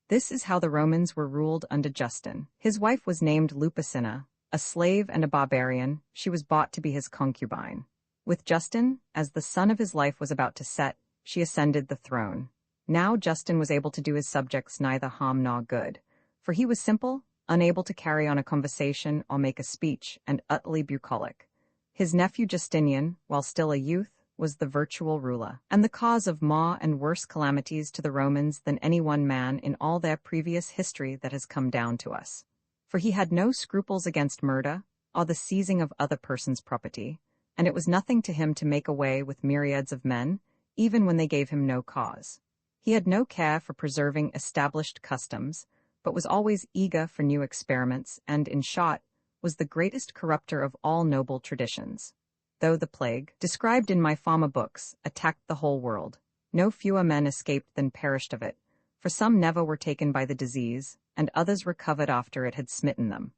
Speaker 1: This is how the Romans were ruled under Justin. His wife was named Lupicina, a slave and a barbarian. She was bought to be his concubine. With Justin, as the sun of his life was about to set, she ascended the throne. Now Justin was able to do his subjects neither harm nor good, for he was simple, unable to carry on a conversation or make a speech, and utterly bucolic. His nephew Justinian, while still a youth, was the virtual ruler, and the cause of more and worse calamities to the Romans than any one man in all their previous history that has come down to us. For he had no scruples against murder, or the seizing of other persons' property, and it was nothing to him to make away with myriads of men, even when they gave him no cause. He had no care for preserving established customs, but was always eager for new experiments, and, in short, was the greatest corrupter of all noble traditions. Though the plague, described in my former books, attacked the whole world, no fewer men escaped than perished of it, for some never were taken by the disease, and others recovered after it had smitten them.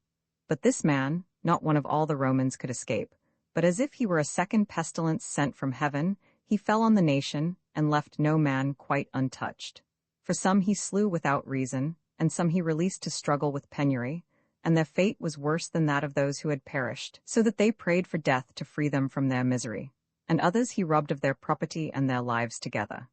Speaker 1: But this man, not one of all the Romans, could escape, but as if he were a second pestilence sent from heaven, he fell on the nation, and left no man quite untouched. For some he slew without reason, and some he released to struggle with penury, and their fate was worse than that of those who had perished, so that they prayed for death to free them from their misery. And others he robbed of their property and their lives together.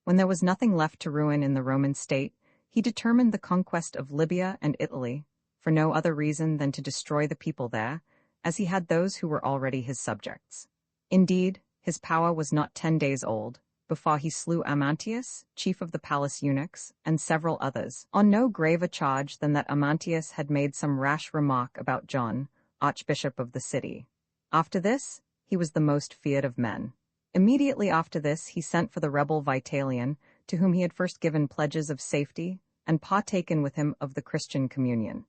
Speaker 1: When there was nothing left to ruin in the Roman state, he determined the conquest of Libya and Italy, for no other reason than to destroy the people there, as he had those who were already his subjects. Indeed, his power was not 10 days old, before he slew Amantius, chief of the palace eunuchs, and several others, on no graver charge than that Amantius had made some rash remark about John, archbishop of the city. After this, he was the most feared of men. Immediately after this he sent for the rebel Vitalian, to whom he had first given pledges of safety, and partaken with him of the Christian communion.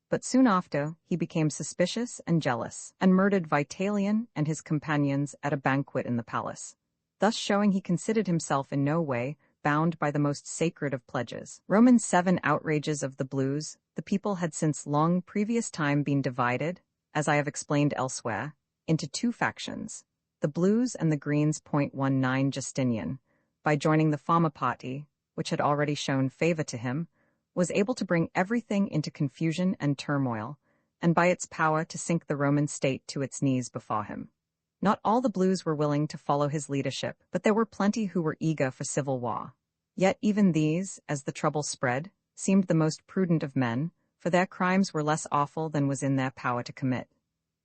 Speaker 1: But soon after he became suspicious and jealous, and murdered Vitalian and his companions at a banquet in the palace, thus showing he considered himself in no way bound by the most sacred of pledges. Roman 7 outrages of the blues. The people had since long previous time been divided, as I have explained elsewhere, into 2 factions, the blues and the greens. 19 Justinian, by joining the former party, which had already shown favor to him, was able to bring everything into confusion and turmoil, and by its power to sink the Roman state to its knees before him. Not all the blues were willing to follow his leadership, but there were plenty who were eager for civil war. Yet even these, as the trouble spread, seemed the most prudent of men, for their crimes were less awful than was in their power to commit.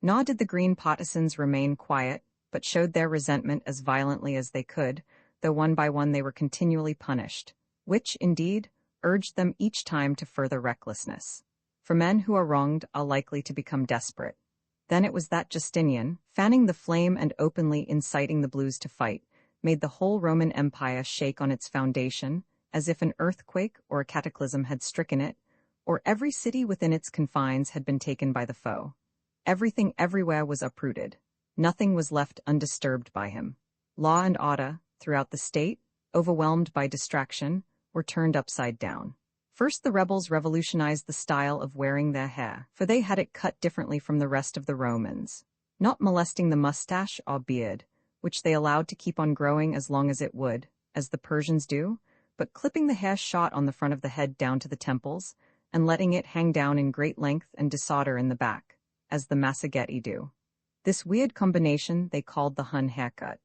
Speaker 1: Nor did the green partisans remain quiet, but showed their resentment as violently as they could, though one by one they were continually punished, which, indeed, urged them each time to further recklessness. For men who are wronged are likely to become desperate. Then it was that Justinian, fanning the flame and openly inciting the blues to fight, made the whole Roman Empire shake on its foundation, as if an earthquake or a cataclysm had stricken it, or every city within its confines had been taken by the foe. Everything everywhere was uprooted. Nothing was left undisturbed by him. Law and order, throughout the state, overwhelmed by distraction, were turned upside down. First, the rebels revolutionized the style of wearing their hair, for they had it cut differently from the rest of the Romans, not molesting the mustache or beard, which they allowed to keep on growing as long as it would, as the Persians do, but clipping the hair short on the front of the head down to the temples, and letting it hang down in great length and disorder in the back, as the Massageti do. This weird combination they called the Hun haircut.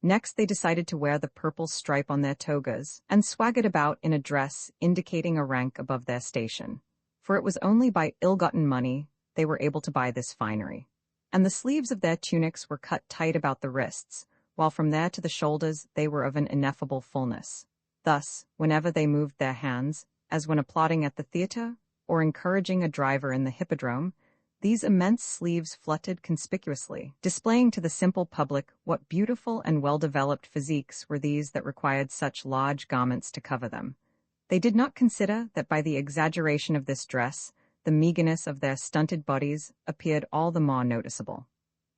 Speaker 1: Next, they decided to wear the purple stripe on their togas, and swaggered about in a dress indicating a rank above their station, for it was only by ill-gotten money they were able to buy this finery. And the sleeves of their tunics were cut tight about the wrists, while from there to the shoulders they were of an ineffable fullness. Thus, whenever they moved their hands, as when applauding at the theatre, or encouraging a driver in the hippodrome, these immense sleeves fluttered conspicuously, displaying to the simple public what beautiful and well-developed physiques were these that required such large garments to cover them. They did not consider that by the exaggeration of this dress, the meagerness of their stunted bodies appeared all the more noticeable.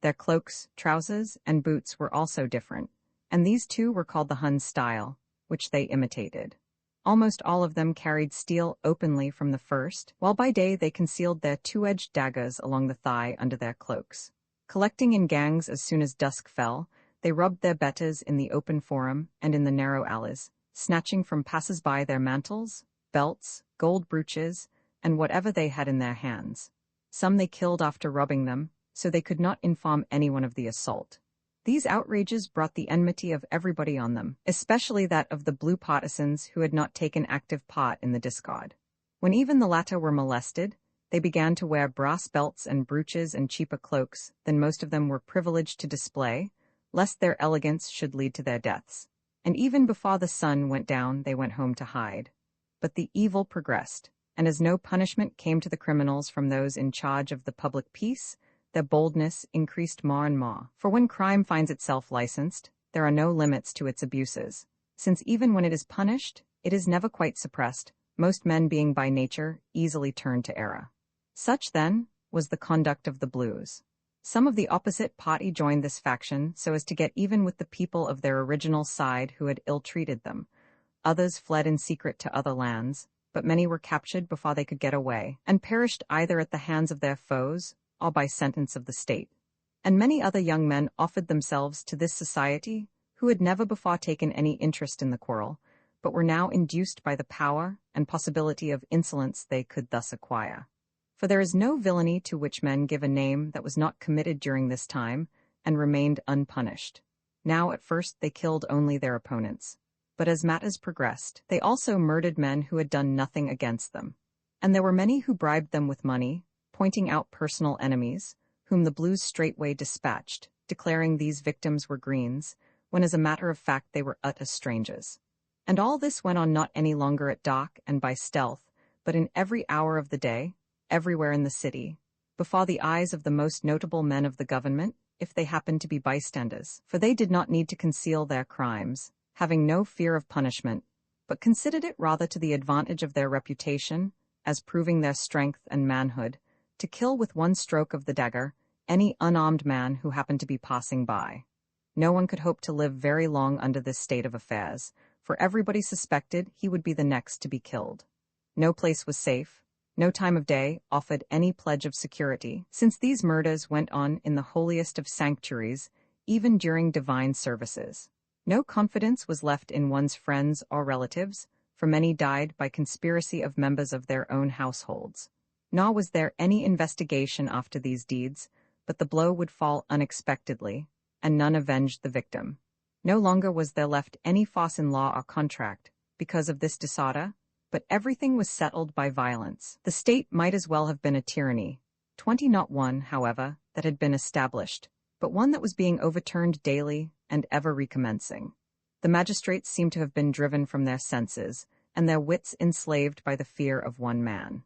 Speaker 1: Their cloaks, trousers, and boots were also different, and these too were called the Hun style, which they imitated. Almost all of them carried steel openly from the first, while by day they concealed their two-edged daggers along the thigh under their cloaks. Collecting in gangs as soon as dusk fell, they rubbed their betters in the open forum and in the narrow alleys, snatching from passers-by their mantles, belts, gold brooches, and whatever they had in their hands. Some they killed after rubbing them, so they could not inform anyone of the assault. These outrages brought the enmity of everybody on them, especially that of the blue partisans who had not taken active part in the discord. When even the latter were molested, they began to wear brass belts and brooches and cheaper cloaks than most of them were privileged to display, lest their elegance should lead to their deaths. And even before the sun went down, they went home to hide. But the evil progressed, and as no punishment came to the criminals from those in charge of the public peace, their boldness increased more and more. For when crime finds itself licensed, there are no limits to its abuses, since even when it is punished, it is never quite suppressed, most men being by nature easily turned to error. Such, then, was the conduct of the Blues. Some of the opposite party joined this faction so as to get even with the people of their original side who had ill-treated them. Others fled in secret to other lands, but many were captured before they could get away, and perished either at the hands of their foes or by sentence of the state. And many other young men offered themselves to this society who had never before taken any interest in the quarrel, but were now induced by the power and possibility of insolence they could thus acquire. For there is no villainy to which men give a name that was not committed during this time and remained unpunished. Now at first they killed only their opponents, but as matters progressed, they also murdered men who had done nothing against them. And there were many who bribed them with money, pointing out personal enemies, whom the Blues straightway dispatched, declaring these victims were Greens, when as a matter of fact they were utter strangers. And all this went on not any longer at dark and by stealth, but in every hour of the day, everywhere in the city, before the eyes of the most notable men of the government, if they happened to be bystanders, for they did not need to conceal their crimes, having no fear of punishment, but considered it rather to the advantage of their reputation, as proving their strength and manhood, to kill with one stroke of the dagger any unarmed man who happened to be passing by. No one could hope to live very long under this state of affairs, for everybody suspected he would be the next to be killed. No place was safe, no time of day offered any pledge of security, since these murders went on in the holiest of sanctuaries, even during divine services. No confidence was left in one's friends or relatives, for many died by conspiracy of members of their own households. Nor was there any investigation after these deeds, but the blow would fall unexpectedly, and none avenged the victim. No longer was there left any force in law or contract, because of this disorder, but everything was settled by violence. The state might as well have been a tyranny. 20 not one, however, that had been established, but one that was being overturned daily and ever recommencing. The magistrates seemed to have been driven from their senses, and their wits enslaved by the fear of one man.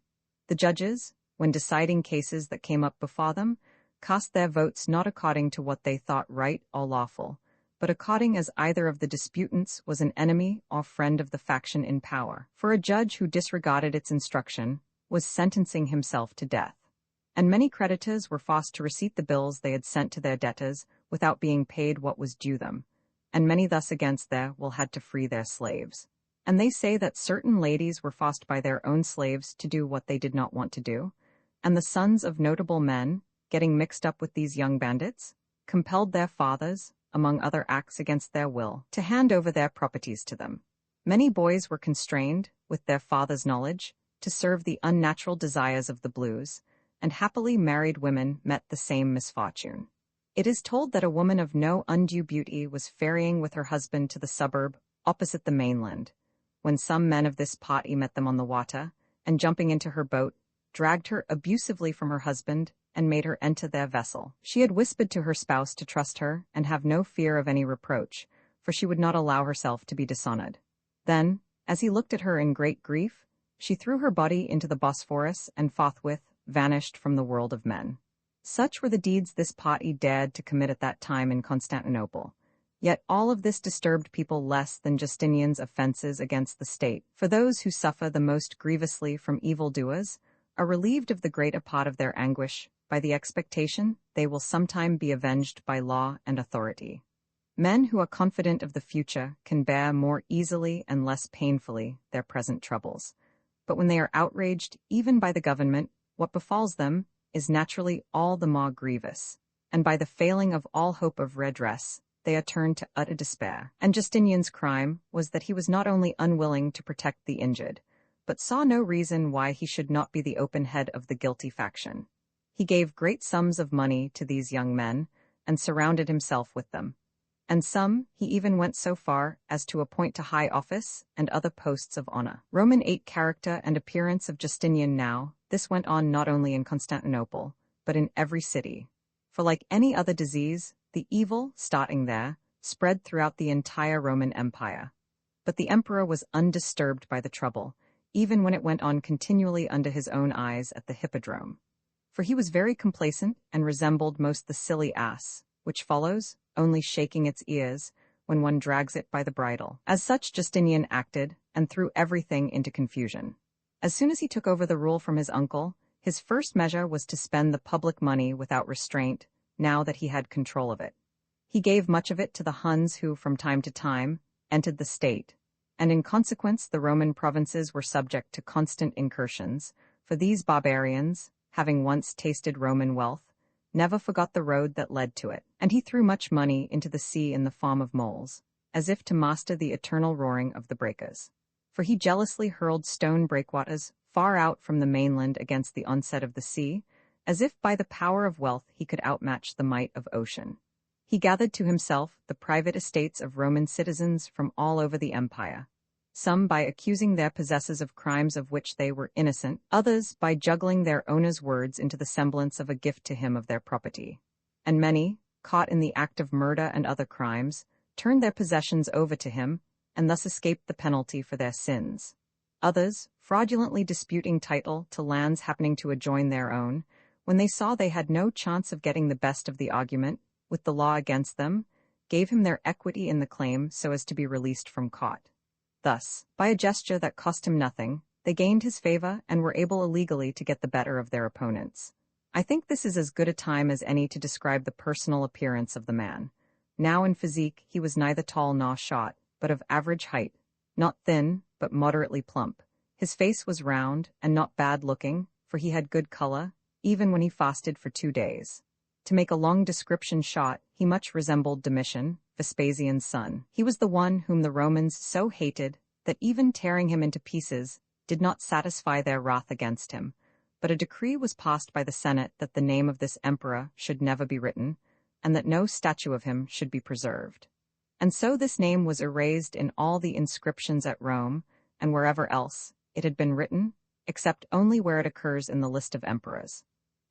Speaker 1: The judges, when deciding cases that came up before them, cast their votes not according to what they thought right or lawful, but according as either of the disputants was an enemy or friend of the faction in power. For a judge who disregarded its instruction was sentencing himself to death. And many creditors were forced to receipt the bills they had sent to their debtors without being paid what was due them, and many thus against their will had to free their slaves. And they say that certain ladies were forced by their own slaves to do what they did not want to do, and the sons of notable men, getting mixed up with these young bandits, compelled their fathers, among other acts against their will, to hand over their properties to them. Many boys were constrained, with their father's knowledge, to serve the unnatural desires of the blues, and happily married women met the same misfortune. It is told that a woman of no undue beauty was ferrying with her husband to the suburb opposite the mainland, when some men of this party met them on the water, and jumping into her boat, dragged her abusively from her husband and made her enter their vessel. She had whispered to her spouse to trust her and have no fear of any reproach, for she would not allow herself to be dishonored. Then, as he looked at her in great grief, she threw her body into the Bosphorus and forthwith vanished from the world of men. Such were the deeds this party dared to commit at that time in Constantinople. Yet all of this disturbed people less than Justinian's offenses against the state, for those who suffer the most grievously from evildoers are relieved of the greater part of their anguish by the expectation they will sometime be avenged by law and authority. Men who are confident of the future can bear more easily and less painfully their present troubles. But when they are outraged even by the government, what befalls them is naturally all the more grievous, and by the failing of all hope of redress, they are turned to utter despair. And Justinian's crime was that he was not only unwilling to protect the injured, but saw no reason why he should not be the open head of the guilty faction. He gave great sums of money to these young men, and surrounded himself with them. And some he even went so far as to appoint to high office and other posts of honor. Roman 8 character and appearance of Justinian now, this went on not only in Constantinople, but in every city. For like any other disease, the evil, starting there, spread throughout the entire Roman Empire. But the emperor was undisturbed by the trouble, even when it went on continually under his own eyes at the hippodrome. For he was very complacent and resembled most the silly ass, which follows, only shaking its ears, when one drags it by the bridle. As such Justinian acted, and threw everything into confusion. As soon as he took over the rule from his uncle, his first measure was to spend the public money without restraint, now that he had control of it. He gave much of it to the Huns who, from time to time, entered the state, and in consequence the Roman provinces were subject to constant incursions, for these barbarians, having once tasted Roman wealth, never forgot the road that led to it, and he threw much money into the sea in the form of moles, as if to master the eternal roaring of the breakers. For he jealously hurled stone breakwaters far out from the mainland against the onset of the sea, as if by the power of wealth he could outmatch the might of ocean. He gathered to himself the private estates of Roman citizens from all over the empire, some by accusing their possessors of crimes of which they were innocent, others by juggling their owner's words into the semblance of a gift to him of their property. And many, caught in the act of murder and other crimes, turned their possessions over to him, and thus escaped the penalty for their sins. Others, fraudulently disputing title to lands happening to adjoin their own, when they saw they had no chance of getting the best of the argument, with the law against them, gave him their equity in the claim so as to be released from caught. Thus, by a gesture that cost him nothing, they gained his favor and were able illegally to get the better of their opponents. I think this is as good a time as any to describe the personal appearance of the man. Now in physique he was neither tall nor short, but of average height, not thin, but moderately plump. His face was round and not bad-looking, for he had good color, even when he fasted for 2 days. To make a long description short, he much resembled Domitian, Vespasian's son. He was the one whom the Romans so hated that even tearing him into pieces did not satisfy their wrath against him, but a decree was passed by the Senate that the name of this emperor should never be written, and that no statue of him should be preserved. And so this name was erased in all the inscriptions at Rome, and wherever else it had been written, except only where it occurs in the list of emperors.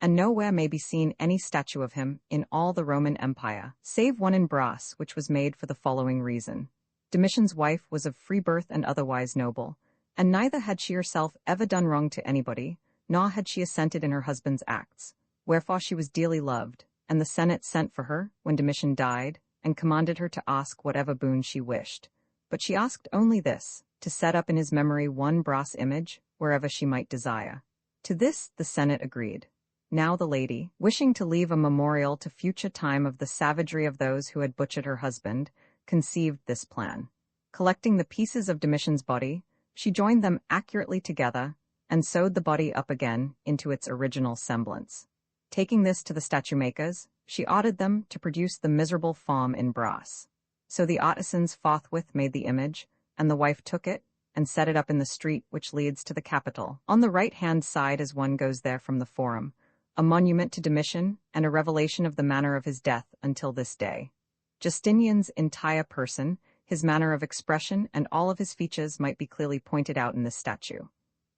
Speaker 1: and nowhere may be seen any statue of him in all the Roman Empire, save one in brass which was made for the following reason. Domitian's wife was of free birth and otherwise noble, and neither had she herself ever done wrong to anybody, nor had she assented in her husband's acts, wherefore she was dearly loved, and the Senate sent for her, when Domitian died, and commanded her to ask whatever boon she wished. But she asked only this, to set up in his memory one brass image, wherever she might desire. To this the Senate agreed. Now the lady, wishing to leave a memorial to future time of the savagery of those who had butchered her husband, conceived this plan. Collecting the pieces of Domitian's body, she joined them accurately together, and sewed the body up again into its original semblance. Taking this to the statue makers, she ordered them to produce the miserable form in brass. So the artisans forthwith made the image, and the wife took it, and set it up in the street which leads to the Capitol, on the right-hand side as one goes there from the Forum, a monument to Domitian and a revelation of the manner of his death until this day. Justinian's entire person, his manner of expression, and all of his features might be clearly pointed out in this statue.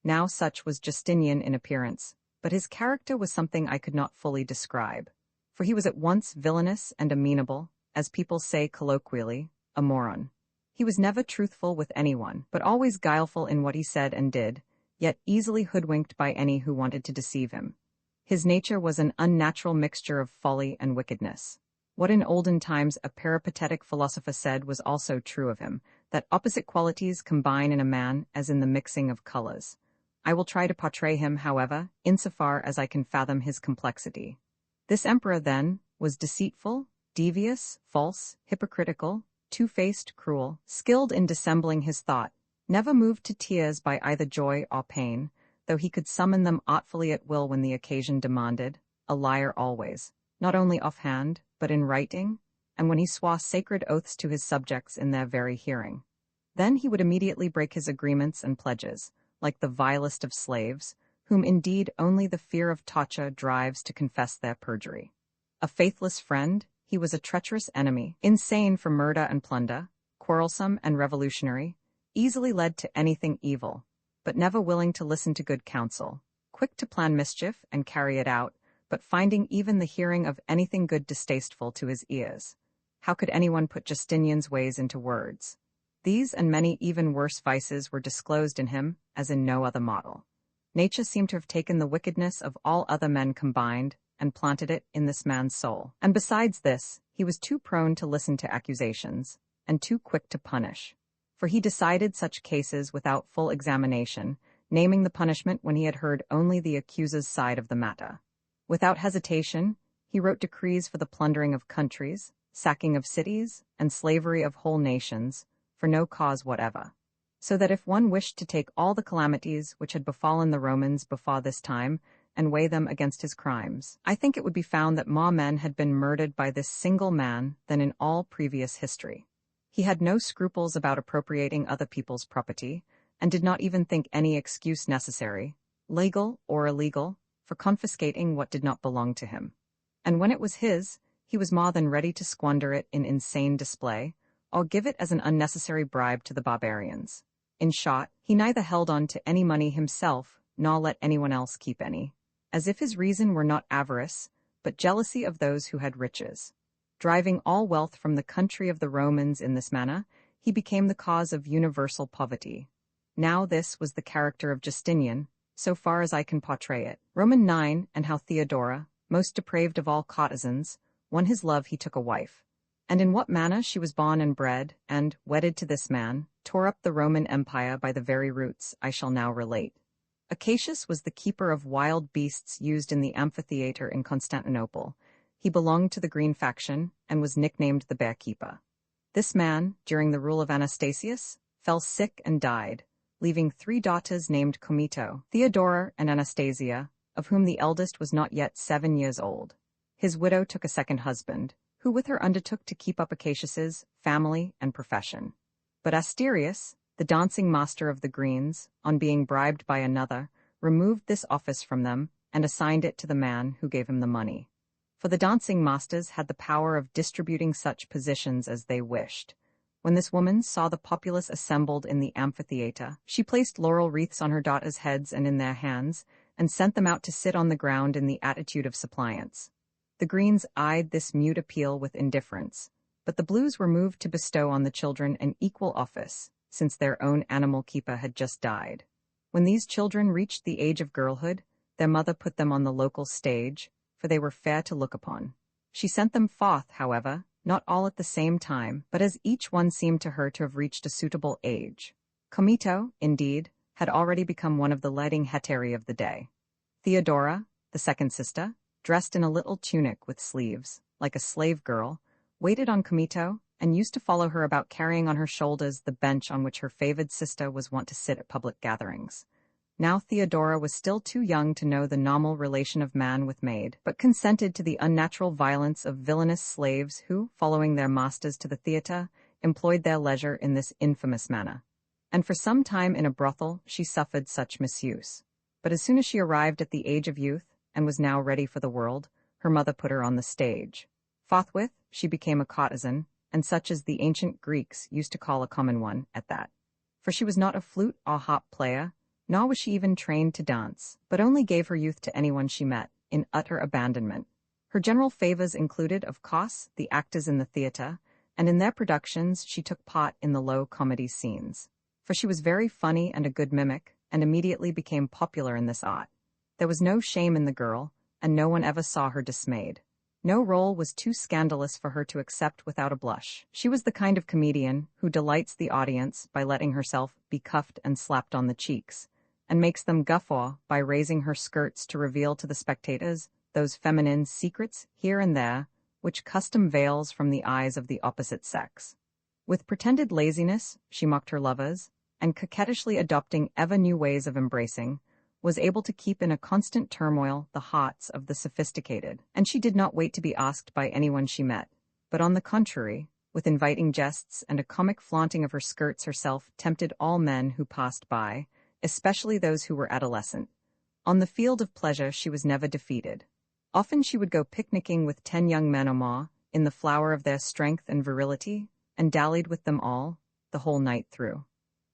Speaker 1: Now such was Justinian in appearance, but his character was something I could not fully describe, for he was at once villainous and amenable, as people say colloquially, a moron. He was never truthful with anyone, but always guileful in what he said and did, yet easily hoodwinked by any who wanted to deceive him. His nature was an unnatural mixture of folly and wickedness. What in olden times a peripatetic philosopher said was also true of him, that opposite qualities combine in a man as in the mixing of colors. I will try to portray him, however, insofar as I can fathom his complexity. This emperor, then, was deceitful, devious, false, hypocritical, two-faced, cruel, skilled in dissembling his thought, never moved to tears by either joy or pain, though he could summon them artfully at will when the occasion demanded, a liar always, not only offhand, but in writing, and when he swore sacred oaths to his subjects in their very hearing. Then he would immediately break his agreements and pledges, like the vilest of slaves, whom indeed only the fear of torture drives to confess their perjury. A faithless friend, he was a treacherous enemy, insane for murder and plunder, quarrelsome and revolutionary, easily led to anything evil, but never willing to listen to good counsel, quick to plan mischief and carry it out, but finding even the hearing of anything good distasteful to his ears. How could anyone put Justinian's ways into words? These and many even worse vices were disclosed in him, as in no other model. Nature seemed to have taken the wickedness of all other men combined, and planted it in this man's soul. And besides this, he was too prone to listen to accusations, and too quick to punish. For he decided such cases without full examination, naming the punishment when he had heard only the accuser's side of the matter. Without hesitation, he wrote decrees for the plundering of countries, sacking of cities, and slavery of whole nations, for no cause whatever. So that if one wished to take all the calamities which had befallen the Romans before this time, and weigh them against his crimes, I think it would be found that more men had been murdered by this single man than in all previous history. He had no scruples about appropriating other people's property, and did not even think any excuse necessary, legal or illegal, for confiscating what did not belong to him. And when it was his, he was more than ready to squander it in insane display, or give it as an unnecessary bribe to the barbarians. In short, he neither held on to any money himself, nor let anyone else keep any, as if his reason were not avarice, but jealousy of those who had riches. Driving all wealth from the country of the Romans in this manner, he became the cause of universal poverty. Now this was the character of Justinian, so far as I can portray it. Roman 9, and how Theodora, most depraved of all courtesans, won his love he took a wife. And in what manner she was born and bred, and, wedded to this man, tore up the Roman Empire by the very roots, I shall now relate. Acacius was the keeper of wild beasts used in the amphitheater in Constantinople. He belonged to the Green faction, and was nicknamed the Bear Keeper. This man, during the rule of Anastasius, fell sick and died, leaving 3 daughters named Comito, Theodora, and Anastasia, of whom the eldest was not yet 7 years old. His widow took a second husband, who with her undertook to keep up Acacius's family and profession. But Asterius, the dancing master of the Greens, on being bribed by another, removed this office from them and assigned it to the man who gave him the money. For the dancing masters had the power of distributing such positions as they wished. When this woman saw the populace assembled in the amphitheater, she placed laurel wreaths on her daughters' heads and in their hands, and sent them out to sit on the ground in the attitude of suppliants. The Greens eyed this mute appeal with indifference, but the Blues were moved to bestow on the children an equal office, since their own animal keeper had just died. When these children reached the age of girlhood, their mother put them on the local stage, for they were fair to look upon. She sent them forth, however, not all at the same time, but as each one seemed to her to have reached a suitable age. Comito, indeed, had already become one of the leading hetairæ of the day. Theodora, the second sister, dressed in a little tunic with sleeves, like a slave girl, waited on Comito, and used to follow her about carrying on her shoulders the bench on which her favored sister was wont to sit at public gatherings. Now Theodora was still too young to know the normal relation of man with maid, but consented to the unnatural violence of villainous slaves who, following their masters to the theatre, employed their leisure in this infamous manner. And for some time in a brothel she suffered such misuse. But as soon as she arrived at the age of youth, and was now ready for the world, her mother put her on the stage. Forthwith she became a courtesan, and such as the ancient Greeks used to call a common one, at that. For she was not a flute or harp player, nor was she even trained to dance, but only gave her youth to anyone she met, in utter abandonment. Her general favors included, of course, the actors in the theatre, and in their productions she took part in the low comedy scenes. For she was very funny and a good mimic, and immediately became popular in this art. There was no shame in the girl, and no one ever saw her dismayed. No role was too scandalous for her to accept without a blush. She was the kind of comedian who delights the audience by letting herself be cuffed and slapped on the cheeks, and makes them guffaw by raising her skirts to reveal to the spectators those feminine secrets here and there which custom veils from the eyes of the opposite sex. With pretended laziness, she mocked her lovers, and coquettishly adopting ever new ways of embracing, was able to keep in a constant turmoil the hearts of the sophisticated, and she did not wait to be asked by anyone she met, but on the contrary, with inviting jests and a comic flaunting of her skirts herself tempted all men who passed by, especially those who were adolescent. On the field of pleasure she was never defeated. Often she would go picnicking with 10 young men or more, in the flower of their strength and virility, and dallied with them all, the whole night through.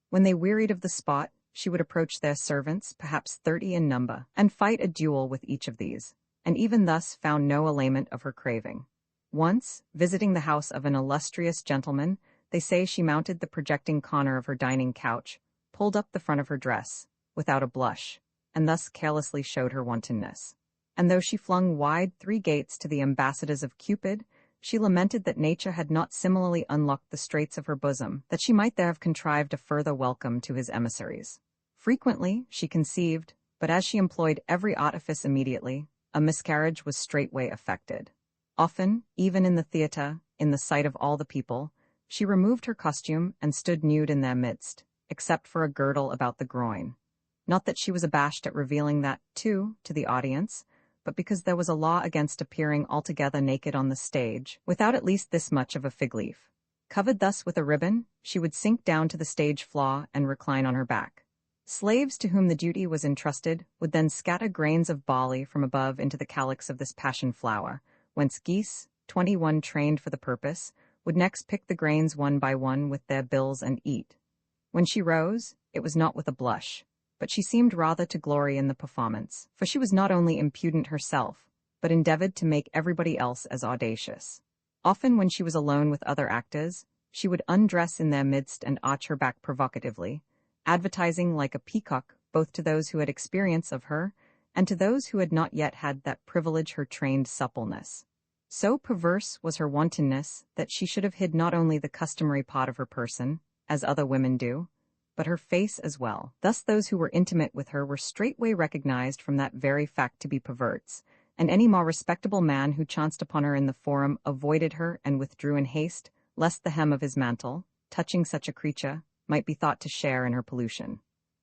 Speaker 1: When they wearied of the spot, she would approach their servants, perhaps 30 in number, and fight a duel with each of these, and even thus found no allayment of her craving. Once, visiting the house of an illustrious gentleman, they say she mounted the projecting corner of her dining couch, pulled up the front of her dress, without a blush, and thus carelessly showed her wantonness. And though she flung wide 3 gates to the ambassadors of Cupid, she lamented that nature had not similarly unlocked the straits of her bosom, that she might there have contrived a further welcome to his emissaries. Frequently, she conceived, but as she employed every artifice immediately, a miscarriage was straightway effected. Often, even in the theatre, in the sight of all the people, she removed her costume and stood nude in their midst, except for a girdle about the groin. Not that she was abashed at revealing that, too, to the audience, but because there was a law against appearing altogether naked on the stage, without at least this much of a fig leaf. Covered thus with a ribbon, she would sink down to the stage floor and recline on her back. Slaves to whom the duty was entrusted would then scatter grains of barley from above into the calyx of this passion flower, whence geese, 21 trained for the purpose, would next pick the grains one by one with their bills and eat. When she rose, it was not with a blush, but she seemed rather to glory in the performance, for she was not only impudent herself, but endeavored to make everybody else as audacious. Often when she was alone with other actors, she would undress in their midst and arch her back provocatively, advertising like a peacock both to those who had experience of her and to those who had not yet had that privilege her trained suppleness. So perverse was her wantonness that she should have hid not only the customary part of her person, as other women do, but her face as well. Thus those who were intimate with her were straightway recognized from that very fact to be perverts, and any more respectable man who chanced upon her in the forum avoided her and withdrew in haste, lest the hem of his mantle, touching such a creature, might be thought to share in her pollution.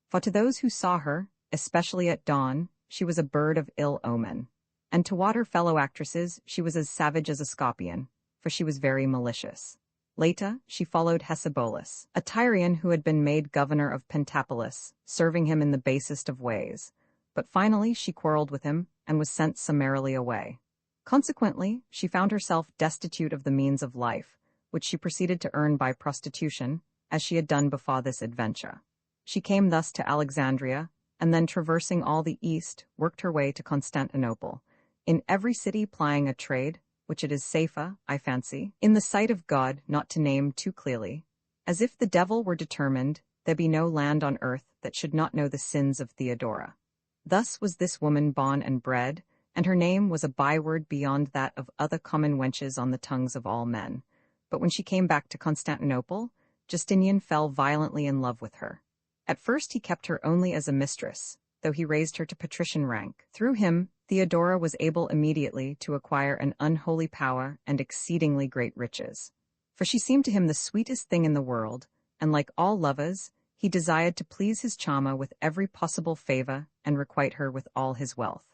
Speaker 1: For to those who saw her, especially at dawn, she was a bird of ill omen, and toward her fellow actresses she was as savage as a scorpion, for she was very malicious. Later, she followed Hecebolus, a Tyrian who had been made governor of Pentapolis, serving him in the basest of ways. But finally she quarreled with him and was sent summarily away. Consequently, she found herself destitute of the means of life, which she proceeded to earn by prostitution, as she had done before this adventure. She came thus to Alexandria, and then traversing all the east, worked her way to Constantinople. In every city plying a trade, which it is safer, I fancy, in the sight of God not to name too clearly, as if the devil were determined there be no land on earth that should not know the sins of Theodora. Thus was this woman born and bred, and her name was a byword beyond that of other common wenches on the tongues of all men. But when she came back to Constantinople, Justinian fell violently in love with her. At first he kept her only as a mistress, though he raised her to patrician rank. Through him, Theodora was able immediately to acquire an unholy power and exceedingly great riches. For she seemed to him the sweetest thing in the world, and like all lovers, he desired to please his charmer with every possible favor and requite her with all his wealth.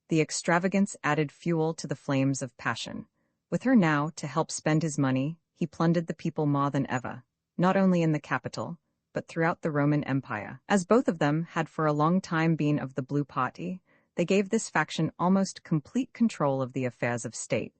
Speaker 1: The extravagance added fuel to the flames of passion. With her now to help spend his money, he plundered the people more than ever, not only in the capital, but throughout the Roman Empire. As both of them had for a long time been of the Blue Party, they gave this faction almost complete control of the affairs of state.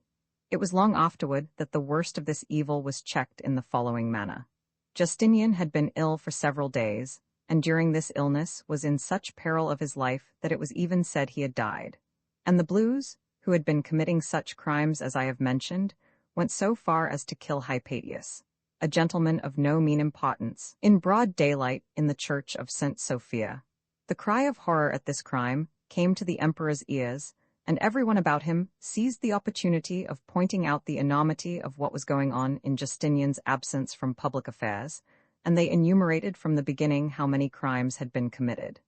Speaker 1: It was long afterward that the worst of this evil was checked in the following manner. Justinian had been ill for several days, and during this illness was in such peril of his life that it was even said he had died. And the Blues, who had been committing such crimes as I have mentioned, went so far as to kill Hypatius, a gentleman of no mean importance, in broad daylight in the church of St. Sophia. The cry of horror at this crime came to the emperor's ears, and everyone about him seized the opportunity of pointing out the enormity of what was going on in Justinian's absence from public affairs, and they enumerated from the beginning how many crimes had been committed.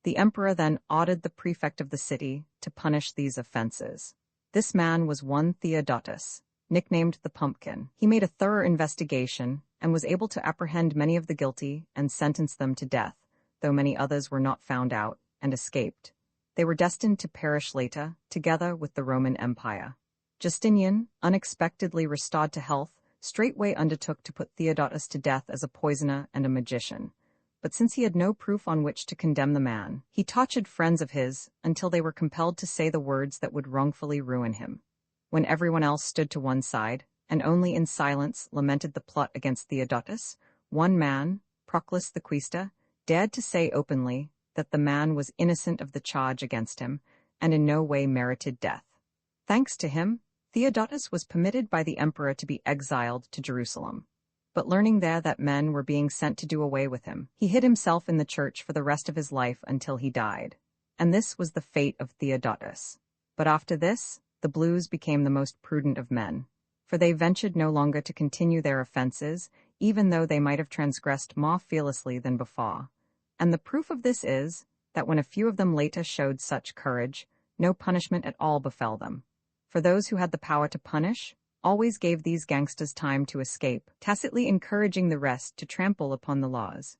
Speaker 1: The emperor then ordered the prefect of the city to punish these offenses. This man was one Theodotus, nicknamed the Pumpkin. He made a thorough investigation and was able to apprehend many of the guilty and sentence them to death, though many others were not found out and escaped. They were destined to perish later, together with the Roman Empire. Justinian, unexpectedly restored to health, straightway undertook to put Theodotus to death as a poisoner and a magician. But since he had no proof on which to condemn the man, he tortured friends of his until they were compelled to say the words that would wrongfully ruin him. When everyone else stood to one side, and only in silence lamented the plot against Theodotus, one man, Proclus the quaestor, dared to say openly that the man was innocent of the charge against him, and in no way merited death. Thanks to him, Theodotus was permitted by the emperor to be exiled to Jerusalem. But learning there that men were being sent to do away with him, he hid himself in the church for the rest of his life until he died. And this was the fate of Theodotus. But after this, the Blues became the most prudent of men, for they ventured no longer to continue their offenses, even though they might have transgressed more fearlessly than before. And the proof of this is that when a few of them later showed such courage, no punishment at all befell them. For those who had the power to punish always gave these gangsters time to escape, tacitly encouraging the rest to trample upon the laws.